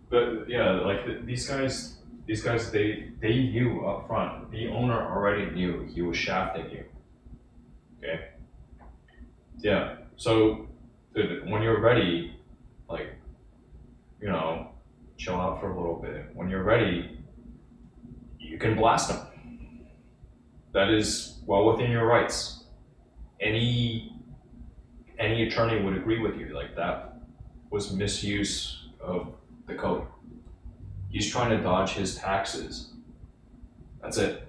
But yeah, like these guys, they knew up front. The owner already knew he was shafting you. Okay. Yeah. So, dude, when you're ready, like you know, chill out for a little bit. When you're ready, you can blast them. That is well within your rights. Any any attorney would agree with you. Like that was misuse of the code. He's trying to dodge his taxes. That's it.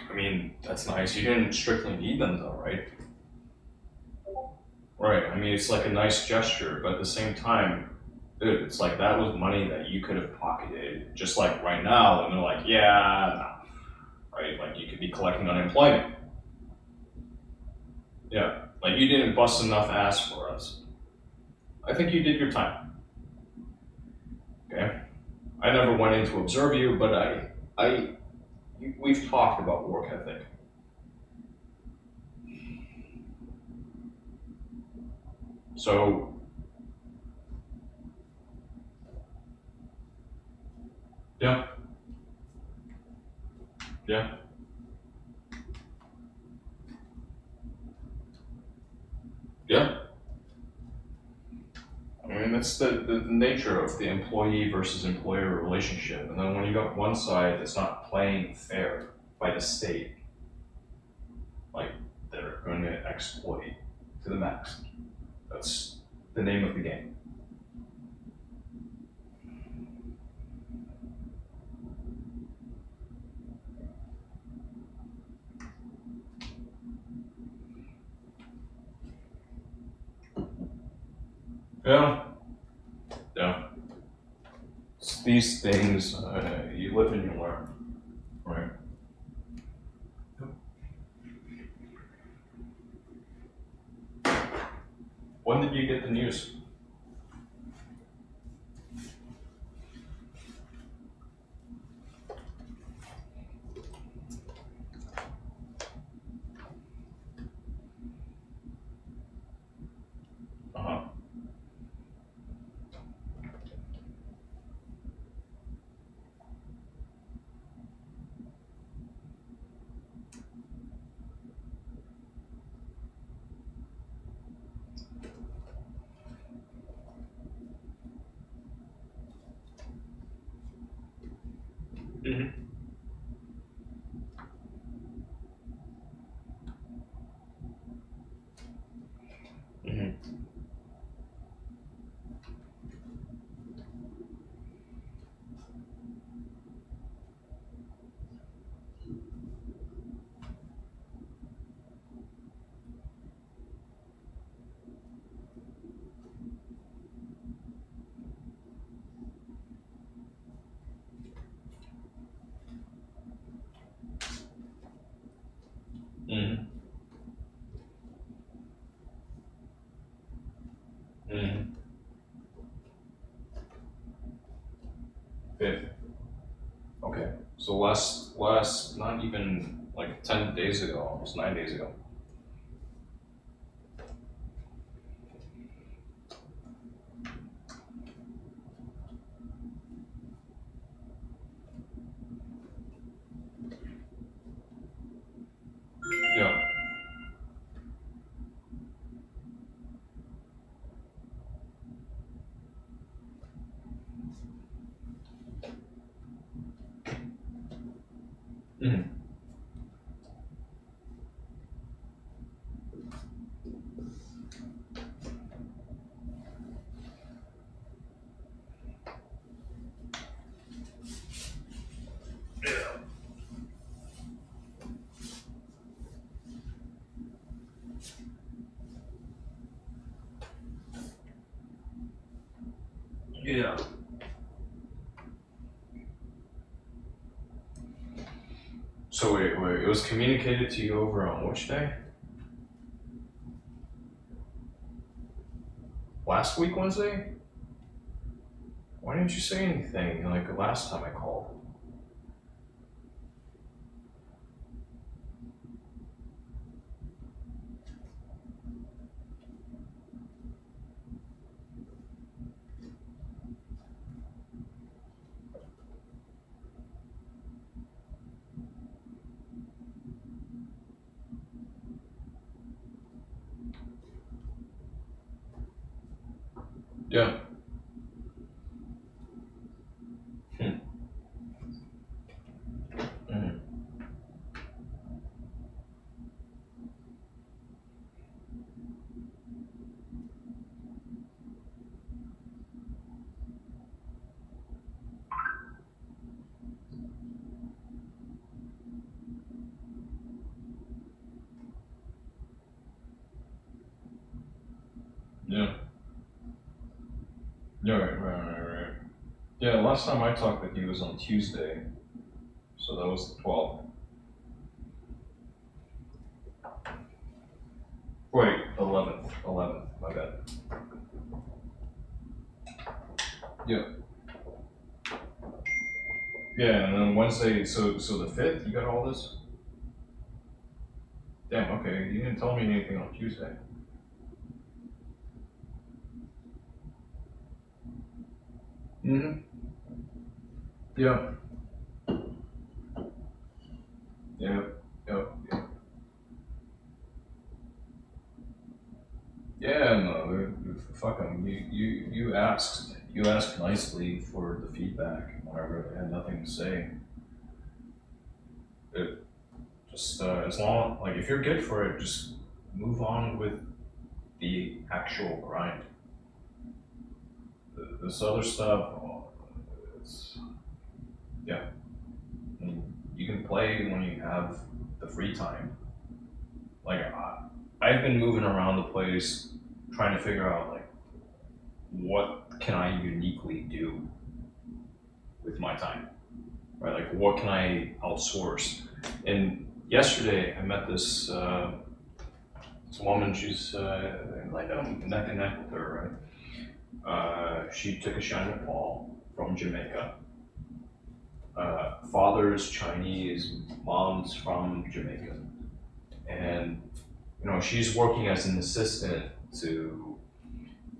I mean, that's nice. You didn't strictly need them though, right? Right. I mean, it's like a nice gesture, but at the same time, dude, it's like that was money that you could have pocketed. Just like right now, and they're like, yeah, no. Right? Like you could be collecting unemployment. Yeah. Like you didn't bust enough ass for us. I think you did your time. Okay. I never went in to observe you, but we've talked about work ethic. So, yeah, yeah, yeah. I mean, that's the nature of the employee versus employer relationship. And then when you got one side that's not playing fair by the state, like they're going to exploit to the max. That's the name of the game. Yeah, yeah. It's these things, you live and you learn, right? When did you get the news? Uh-huh. Mm-hmm. Mm-hmm. Mm-hmm. Mm-hmm. Fifth. Okay. So last, not even like 10 days ago, almost 9 days ago. Yeah. Mm-hmm. Yeah. So wait, it was communicated to you over on which day? Last week Wednesday? Why didn't you say anything like the last time I called? Yeah. Hmm. Mm. Yeah. Yeah, right. Yeah, last time I talked with you was on Tuesday, so that was the 12th. Wait, 11th. 11th, my bad. Yeah. Yeah, and then Wednesday, so the 5th, you got all this? Damn, okay, you didn't tell me anything on Tuesday. Mm-hmm. Yeah. Yeah. Yep. Yeah, no, fuck 'em. You asked nicely for the feedback whenever they had nothing to say. It just as long like if you're good for it, just move on with the actual grind. This other stuff, oh, it's yeah. I mean, you can play when you have the free time. Like I've been moving around the place trying to figure out like what can I uniquely do with my time, right? Like, what can I outsource? And yesterday, I met this woman. She's like I'm neck and neck with her, right? She took a shine to Nepal from Jamaica. Father's Chinese, mom's from Jamaica, and she's working as an assistant to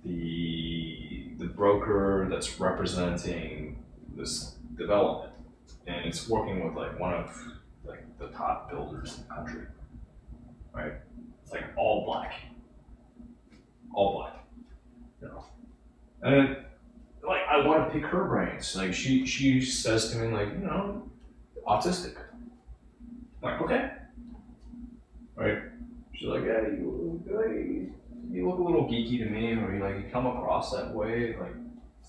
the broker that's representing this development, and it's working with like one of like the top builders in the country, right? It's like all black, you know. And like I want to pick her brains. Like she says to me like autistic. I'm like okay, right? She's like yeah, you look a little geeky to me, or you come across that way, like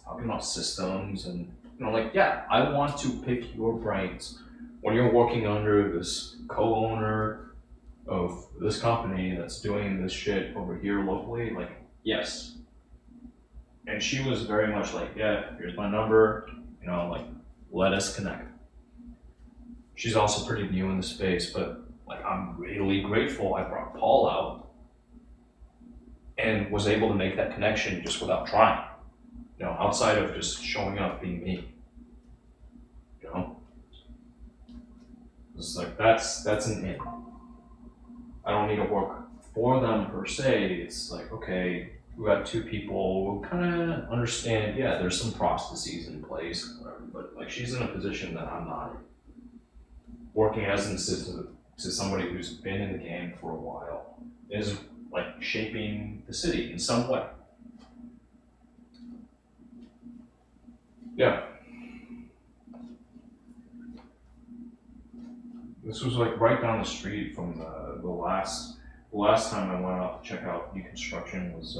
talking about systems and like yeah, I want to pick your brains when you're working under this co-owner of this company that's doing this shit over here locally. Like yes, and she was very much like yeah, here's my number, like let us connect. She's also pretty new in the space, but like I'm really grateful I brought Paul out and was able to make that connection just without trying. Outside of just showing up being me. You know? It's like that's an in. I don't need to work for them per se. It's like, okay, we got two people who kinda understand, yeah, there's some processes in place, but like she's in a position that I'm not in. Working as an assistant to somebody who's been in the game for a while is like shaping the city in some way. Yeah. This was like right down the street from the last time I went out to check out new construction was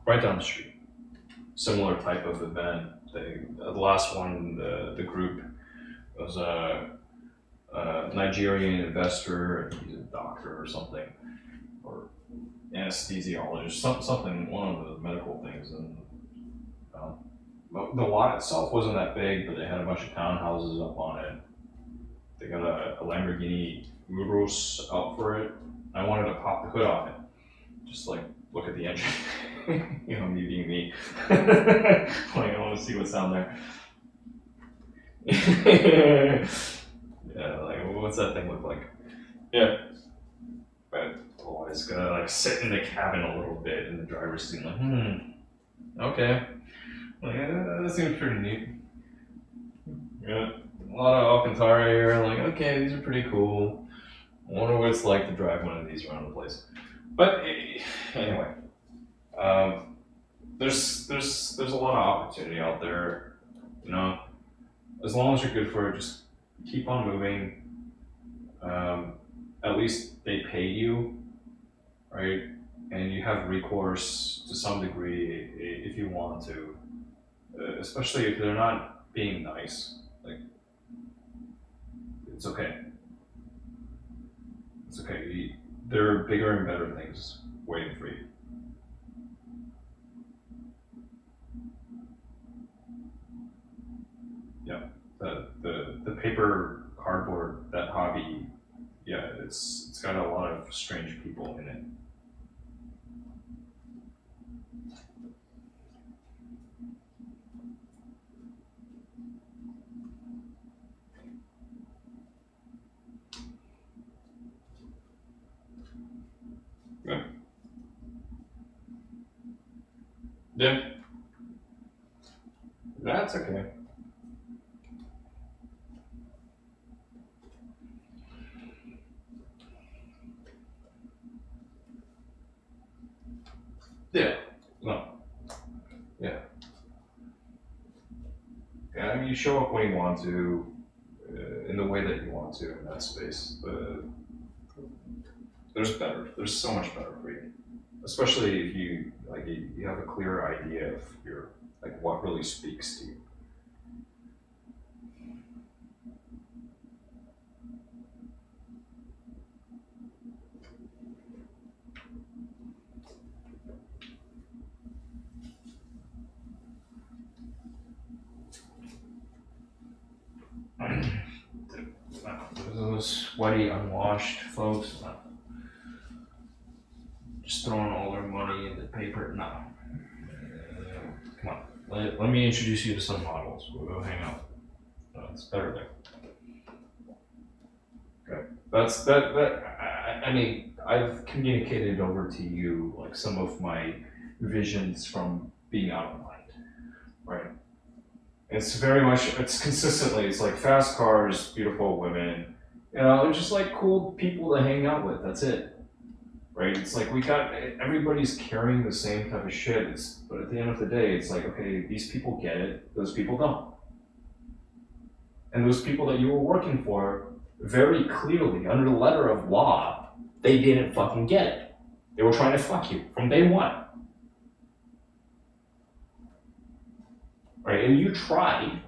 right down the street. Similar type of event. The last one, the group was a Nigerian investor. He's a doctor or something, or anesthesiologist, something, one of the medical things. And the lot itself wasn't that big, but they had a bunch of townhouses up on it. They got a Lamborghini Urus out for it. I wanted to pop the hood off it, just like look at the engine. Me being me. Like I want to see what's down there. Yeah, like what's that thing look like? Yeah, but always gonna like sit in the cabin a little bit in the driver's seat, like okay, like that seems pretty neat. Yeah. A lot of Alcantara here, like, okay, these are pretty cool. I wonder what it's like to drive one of these around the place. But anyway, there's a lot of opportunity out there. As long as you're good for it, just keep on moving. At least they pay you, right? And you have recourse to some degree if you want to, especially if they're not being nice. Like, it's okay. It's okay. There are bigger and better things waiting for you. Yeah. The paper cardboard, that hobby, yeah, it's got a lot of strange people in it. Yeah. Yeah. That's okay. Yeah. No. Yeah. Yeah. I mean, you show up when you want to, in the way that you want to in that space. There's better. There's so much better for you, especially if you have a clear idea of your like what really speaks to you. sweaty, unwashed folks. No. Just throwing all their money into paper. No. Come on. Let me introduce you to some models. We'll go hang out. No, it's better there. Okay. I mean, I've communicated over to you like some of my visions from being out of mind, right? It's very much, it's consistently, it's like fast cars, beautiful women, just like cool people to hang out with. That's it, right? It's like everybody's carrying the same type of shit. But at the end of the day, it's like, okay, these people get it, those people don't. And those people that you were working for, very clearly, under the letter of law, they didn't fucking get it. They were trying to fuck you from day one. Right, and you tried.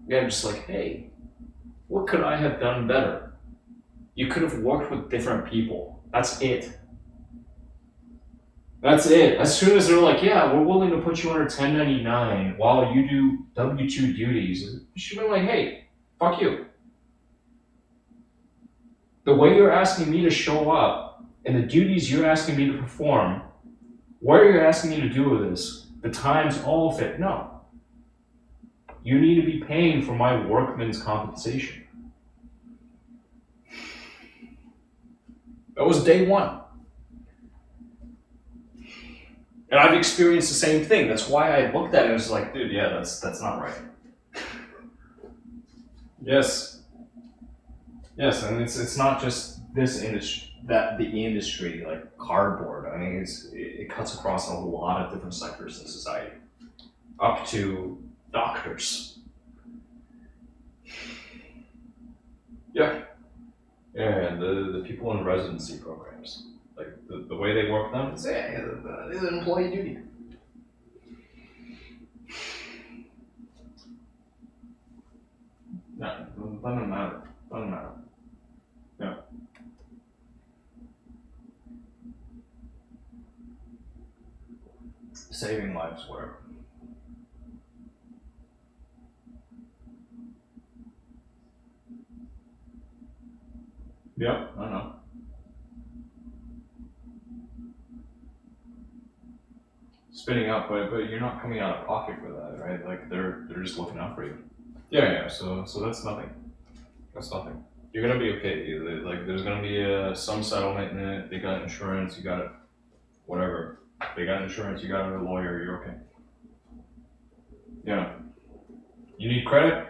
Yeah, just like, hey, what could I have done better? You could have worked with different people. That's it. That's it. As soon as they're like, yeah, we're willing to put you under 1099 while you do W-2 duties, you should be like, hey, fuck you. The way you're asking me to show up and the duties you're asking me to perform, what you're asking me to do with this, the times all fit. No. You need to be paying for my workman's compensation. That was day one. And I've experienced the same thing. That's why I looked at it and was like, dude, yeah, that's not right. Yes. Yes, and it's not just this industry, the industry, like cardboard. I mean, it cuts across a lot of different sectors in society, up to doctors. Yeah. And the people in residency programs, like the way they work them, it's an employee duty. No, doesn't matter. Doesn't matter. Yeah. Saving lives, whatever. Yep, I know. Spinning up, but you're not coming out of pocket for that, right? Like they're just looking out for you. Yeah. So that's nothing. That's nothing. You're gonna be okay. Like there's gonna be some settlement in it. They got insurance. You got it. Whatever. They got insurance. You got a lawyer. You're okay. Yeah. You need credit?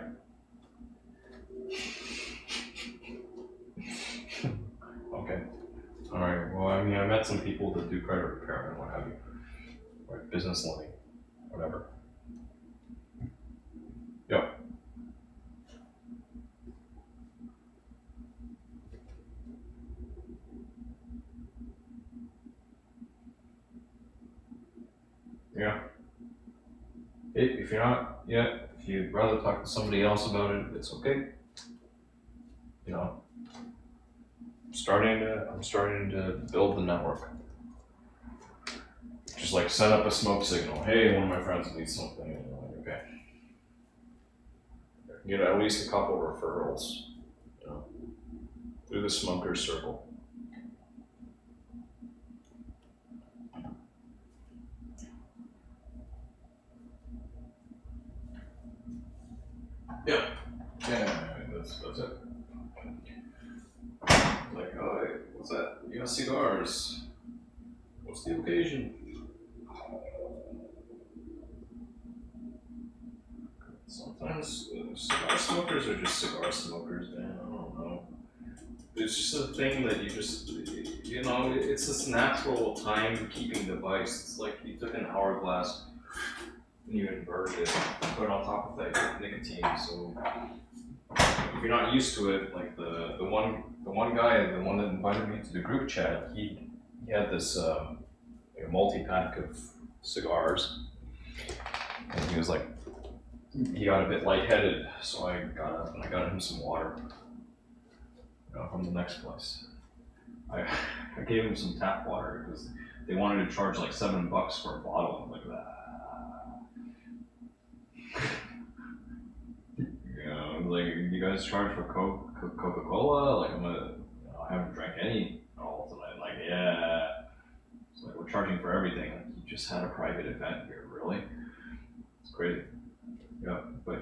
Okay. All right. Well, I mean, I met some people that do credit repair and what have you, right? Business lending, whatever. Yep. Yeah. If you're not yet, if you'd rather talk to somebody else about it, it's okay. I'm starting to build the network. Just like set up a smoke signal. Hey, one of my friends needs something. And I'm like, okay. Get at least a couple referrals, through the smoker circle. Yeah. That's it. Like, oh, hey, what's that? You got cigars. What's the occasion? Sometimes cigar smokers are just cigar smokers, man. I don't know. It's just a thing that it's this natural time-keeping device. It's like you took an hourglass and you inverted it, put it on top of that, you put nicotine. So if you're not used to it, like the one guy, the one that invited me to the group chat, he had this like a multi-pack of cigars, and he was like, he got a bit lightheaded, so I got up and I got him some water from the next place. I gave him some tap water because they wanted to charge like $7 for a bottle. I'm like, like, you guys charge for Coca-Cola? Like, I haven't drank any all tonight. Like, yeah. It's like, we're charging for everything. Like, you just had a private event here, really? It's crazy. Yeah, but,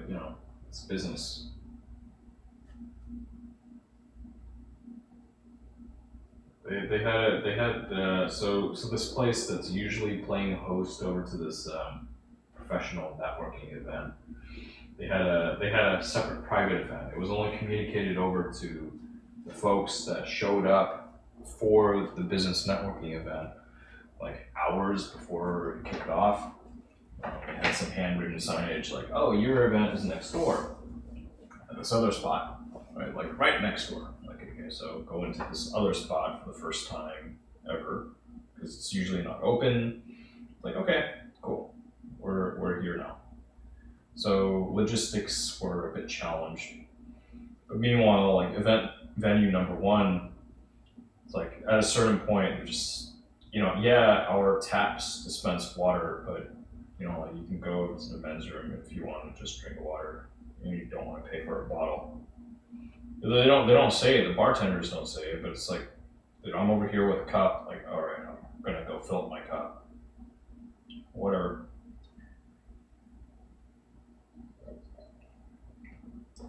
it's business. So this place that's usually playing host over to this professional networking event. They had a separate private event. It was only communicated over to the folks that showed up for the business networking event, like hours before it kicked off. They had some handwritten signage like, "Oh, your event is next door, at this other spot, right? Like right next door." Like, okay, so go into this other spot for the first time ever, because it's usually not open. Like, okay, cool, we're here now. So logistics were a bit challenged. But meanwhile, like event venue number one, it's like at a certain point, they're just, yeah, our taps dispense water, but like you can go to the men's room if you want to just drink water and you don't want to pay for a bottle. They don't say it, the bartenders don't say it, but it's like, dude, I'm over here with a cup, like, all right, I'm gonna go fill up my cup. Whatever.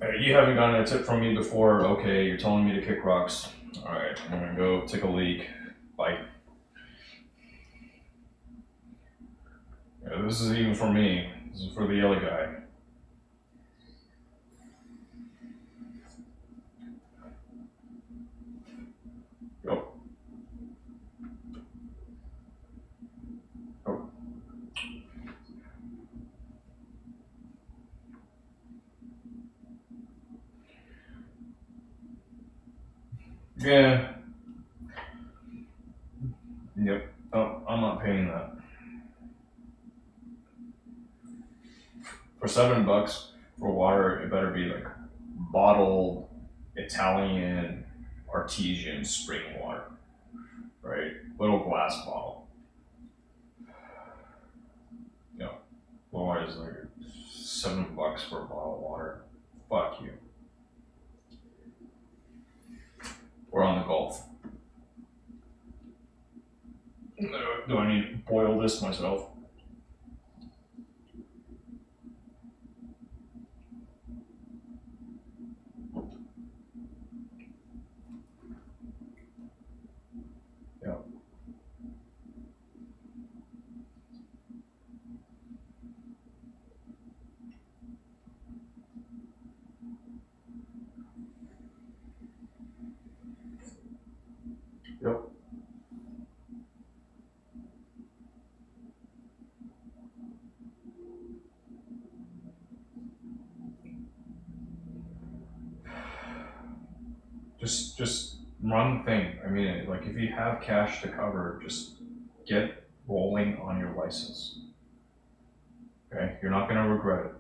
Hey, you haven't gotten a tip from me before. Okay, you're telling me to kick rocks. All right, I'm gonna go take a leak. Bye. Yeah, this is even for me. This is for the yellow guy. Go. Go. Yeah. Yep. Oh, I'm not paying that. For $7 for water, it better be like bottled Italian artesian spring water, right? Little glass bottle. Otherwise, like $7 for a bottle of water. Fuck you. We're on the Gulf. Do I need to boil this myself? Yeah. Yep. Just run the thing. I mean, like if you have cash to cover, just get rolling on your license. Okay, you're not gonna regret it.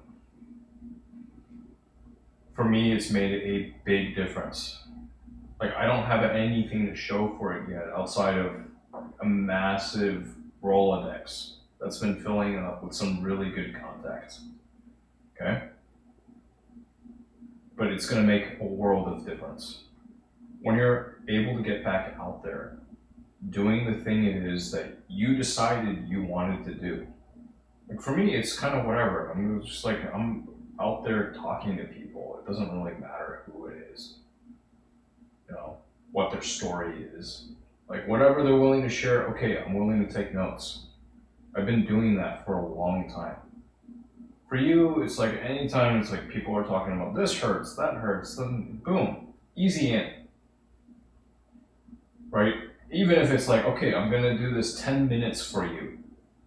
For me, it's made a big difference. Like I don't have anything to show for it yet outside of a massive Rolodex that's been filling up with some really good contacts. Okay? But it's gonna make a world of difference. When you're able to get back out there, doing the thing it is that you decided you wanted to do. Like for me, it's kind of whatever. I'm just like, I'm out there talking to people. It doesn't really matter who it is, what their story is. Like whatever they're willing to share, okay, I'm willing to take notes. I've been doing that for a long time. For you, it's like anytime it's like people are talking about this hurts, that hurts, then boom, easy in. Right? Even if it's like, okay, I'm gonna do this 10 minutes for you,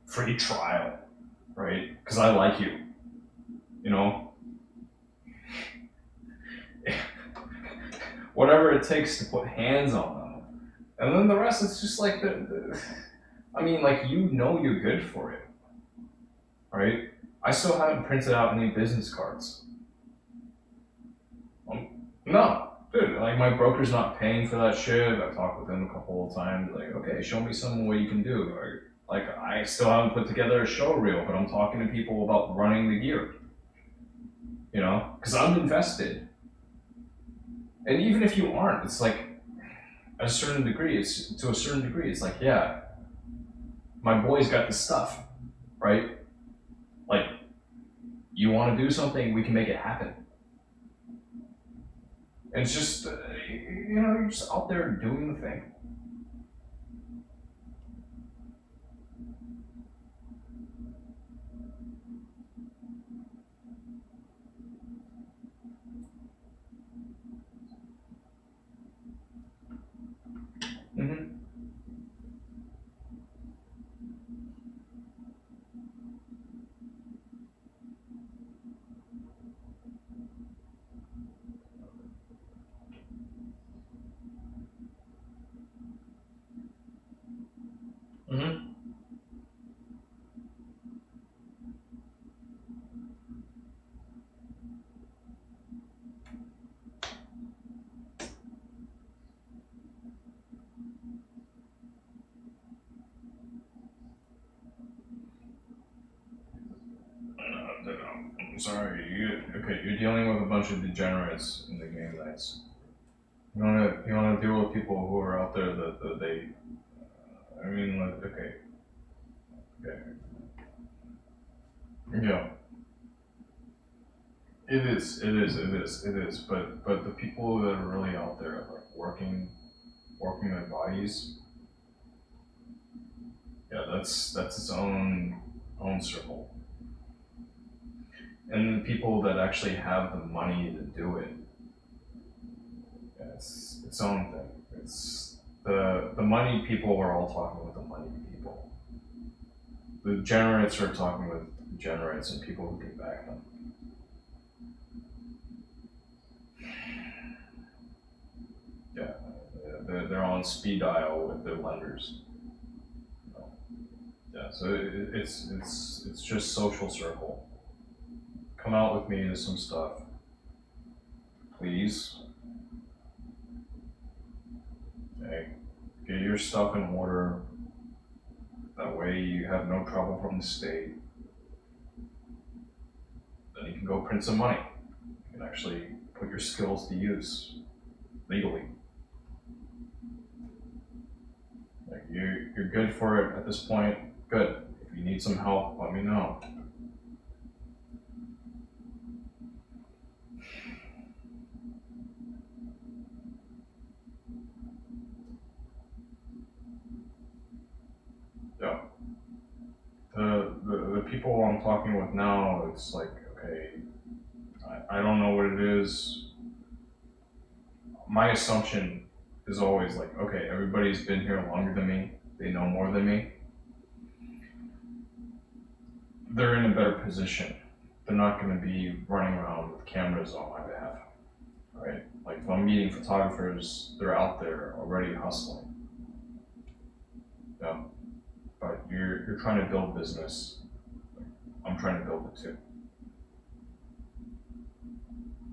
free trial, right? Because I like you, whatever it takes to put hands on them. And then the rest, it's just like you're good for it, right? I still haven't printed out any business cards. No. Dude, like my broker's not paying for that shit. I've talked with him a couple of times. Like, okay, show me some way you can do. Or, like, I still haven't put together a show reel, but I'm talking to people about running the gear. Because I'm invested. And even if you aren't, it's like at a certain degree, it's to a certain degree, it's like, yeah, my boy's got this stuff, right? Like, you want to do something, we can make it happen. And it's just, you're just out there doing the thing. Mm-hmm. Mm-hmm. I'm sorry, you're dealing with a bunch of degenerates in the game nights. You wanna deal with people who are out there that they, I mean, like, okay, yeah, it is, but the people that are really out there, like, working their bodies, yeah, that's its own circle. And the people that actually have the money to do it, yeah, it's its own thing. It's the money people are all talking with the money people. The generates are talking with generates and people who can back them. Yeah, they're on speed dial with their lenders. Yeah, so it's just social circle. Come out with me to some stuff, please. Okay, get your stuff in order. That way you have no trouble from the state. Then you can go print some money. You can actually put your skills to use legally. Like you're good for it at this point. Good. If you need some help, let me know. Yeah. The people I'm talking with now, it's like, okay, I don't know what it is. My assumption is always like, okay, everybody's been here longer than me. They know more than me. They're in a better position. They're not going to be running around with cameras on my behalf, right? Like if I'm meeting photographers, they're out there already hustling. Yeah. But you're trying to build business. I'm trying to build it too.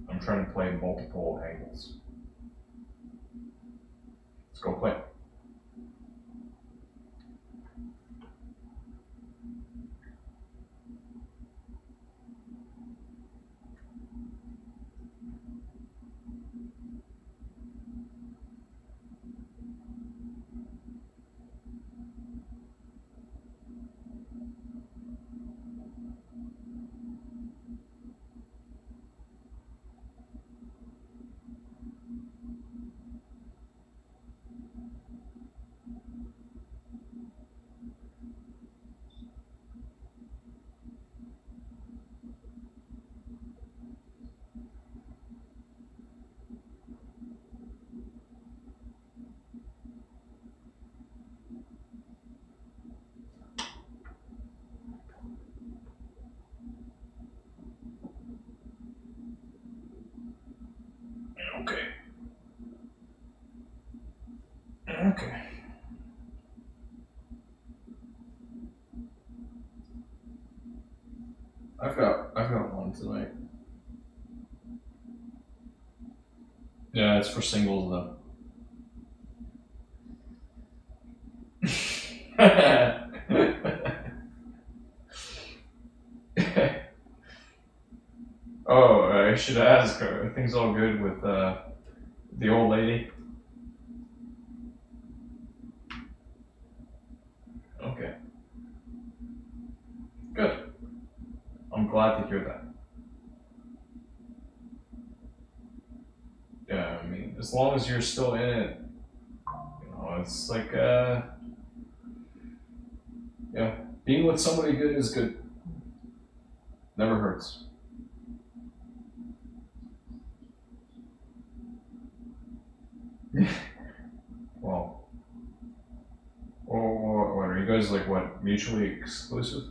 I'm trying to play multiple angles. Let's go play. Okay. Okay. I've got one tonight. Yeah, it's for singles though. Oh, I should ask. Are things all good with The old lady? Okay. Good. I'm glad to hear that. Yeah, I mean, as long as you're still in it, it's like, yeah, being with somebody good is good. Never hurts. Well, or are you guys like what, mutually exclusive?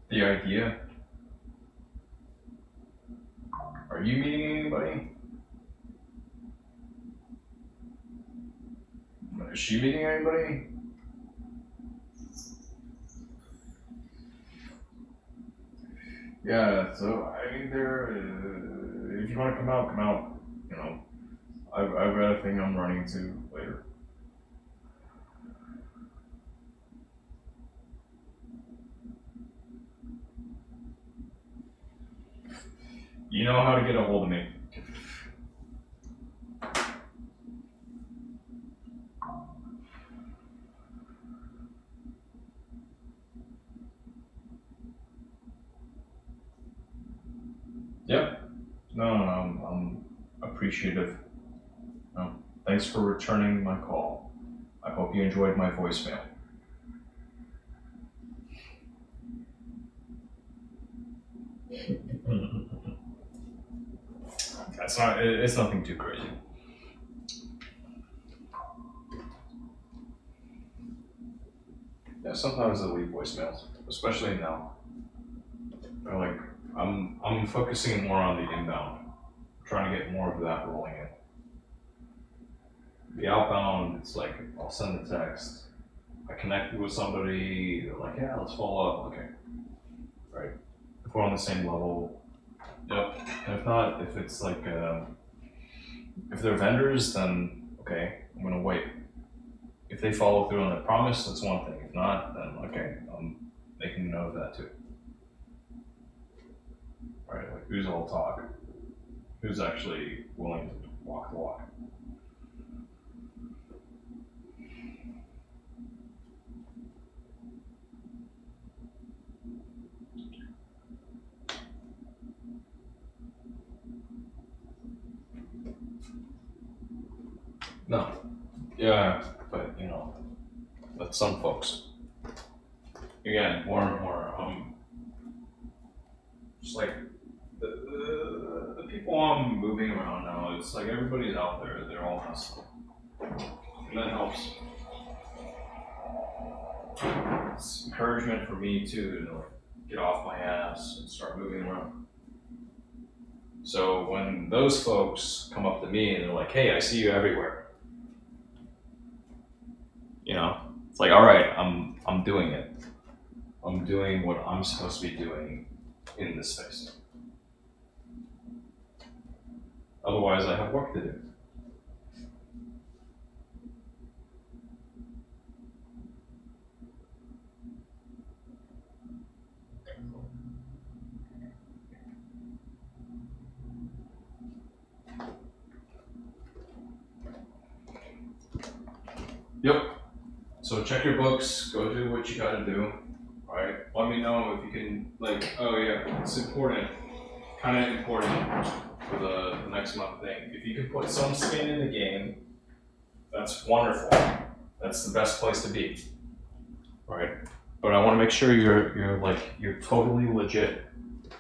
The idea? Are you meeting anybody? Is she meeting anybody? Yeah, so I mean, if you want to come out, come out. You know, I've got a thing I'm running to later. You know how to get a hold of me. Yep. No, I'm appreciative. No, thanks for returning my call. I hope you enjoyed my voicemail. That's not. It's nothing too crazy. Yeah, sometimes I leave voicemails, especially now. Like I'm focusing more on the inbound, trying to get more of that rolling in. The outbound, it's like I'll send a text. I connected with somebody. They're like, yeah, let's follow up. Okay, right. If we're on the same level, yep. And if not, if it's like if they're vendors, then okay, I'm gonna wait. If they follow through on their promise, that's one thing. If not, then okay, I'm making note of that too. Right? Like who's all talk? Who's actually willing to walk the walk? No. Yeah, but that's some folks. Again, more and more, just like the people I'm moving around now, it's like everybody's out there. They're all hustling, and that helps. It's encouragement for me too to like get off my ass and start moving around. So when those folks come up to me and they're like, "Hey, I see you everywhere," it's like, "All right, I'm doing it. I'm doing what I'm supposed to be doing in this space. Otherwise, I have work to do." Yep. So check your books. Go do what you got to do. All right. Let me know if you can. Like, oh yeah, it's important. Kind of important for the next month thing. If you can put some skin in the game, that's wonderful. That's the best place to be. Right. But I want to make sure you're totally legit.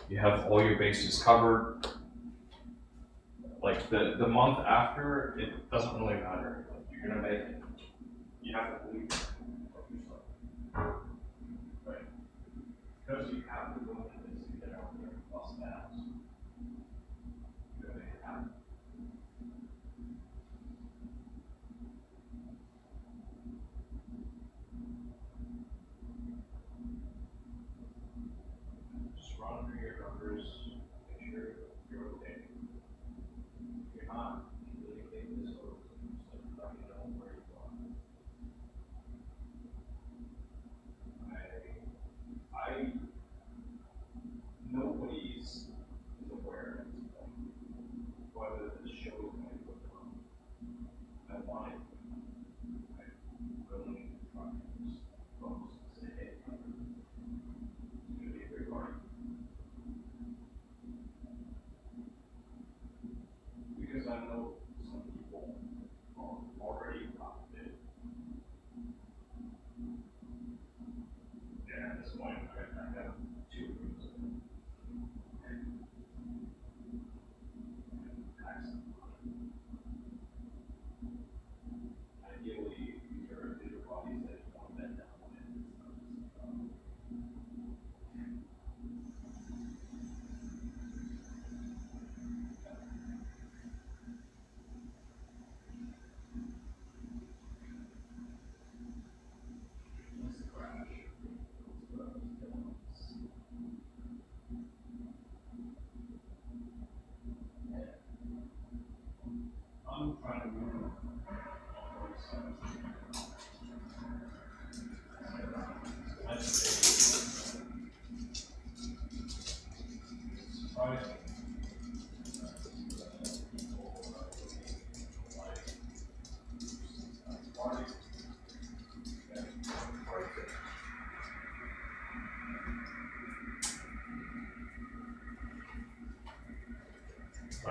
You have all your bases covered. Like the month after, it doesn't really matter. Like, you're gonna make it. You have to believe it. Right. Because you have to go into this to get out there and bust ass. You gotta make it happen. Just run through your numbers, make sure you're okay. If you're not, you really take this over. So you know where you are.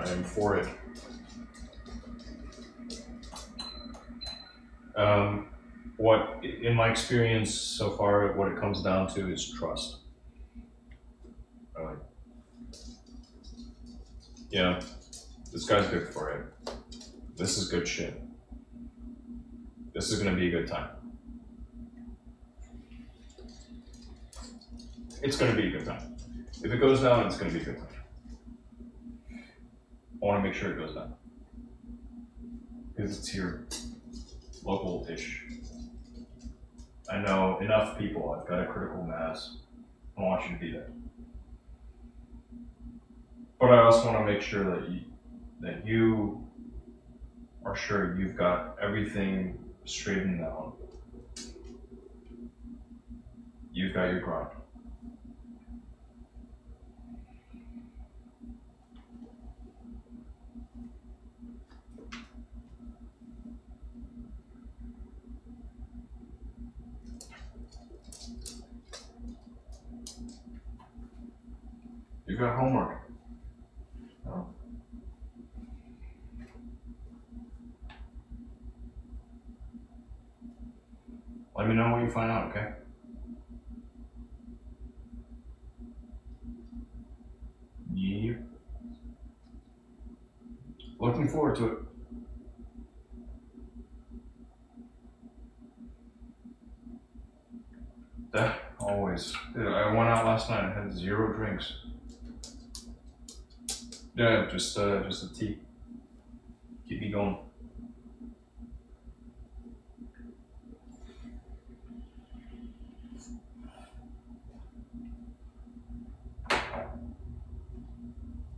I am for it. What, in my experience so far, what it comes down to is trust. Like, yeah, this guy's good for it. This is good shit. This is gonna be a good time. It's gonna be a good time. If it goes down, it's gonna be a good time. I wanna make sure it goes down. Because it's here, local-ish. I know enough people, I've got a critical mass. I want you to be there. But I also want to make sure that you are sure you've got everything straightened out. You've got your grind. You've got homework. Oh. Let me know what you find out, okay? Yep. Looking forward to it. That always. Dude, I went out last night and had 0 drinks. Yeah, just a tea. Keep me going.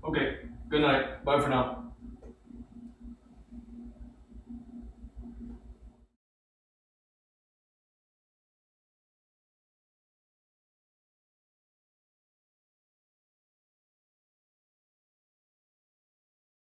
Okay, good night. Bye for now.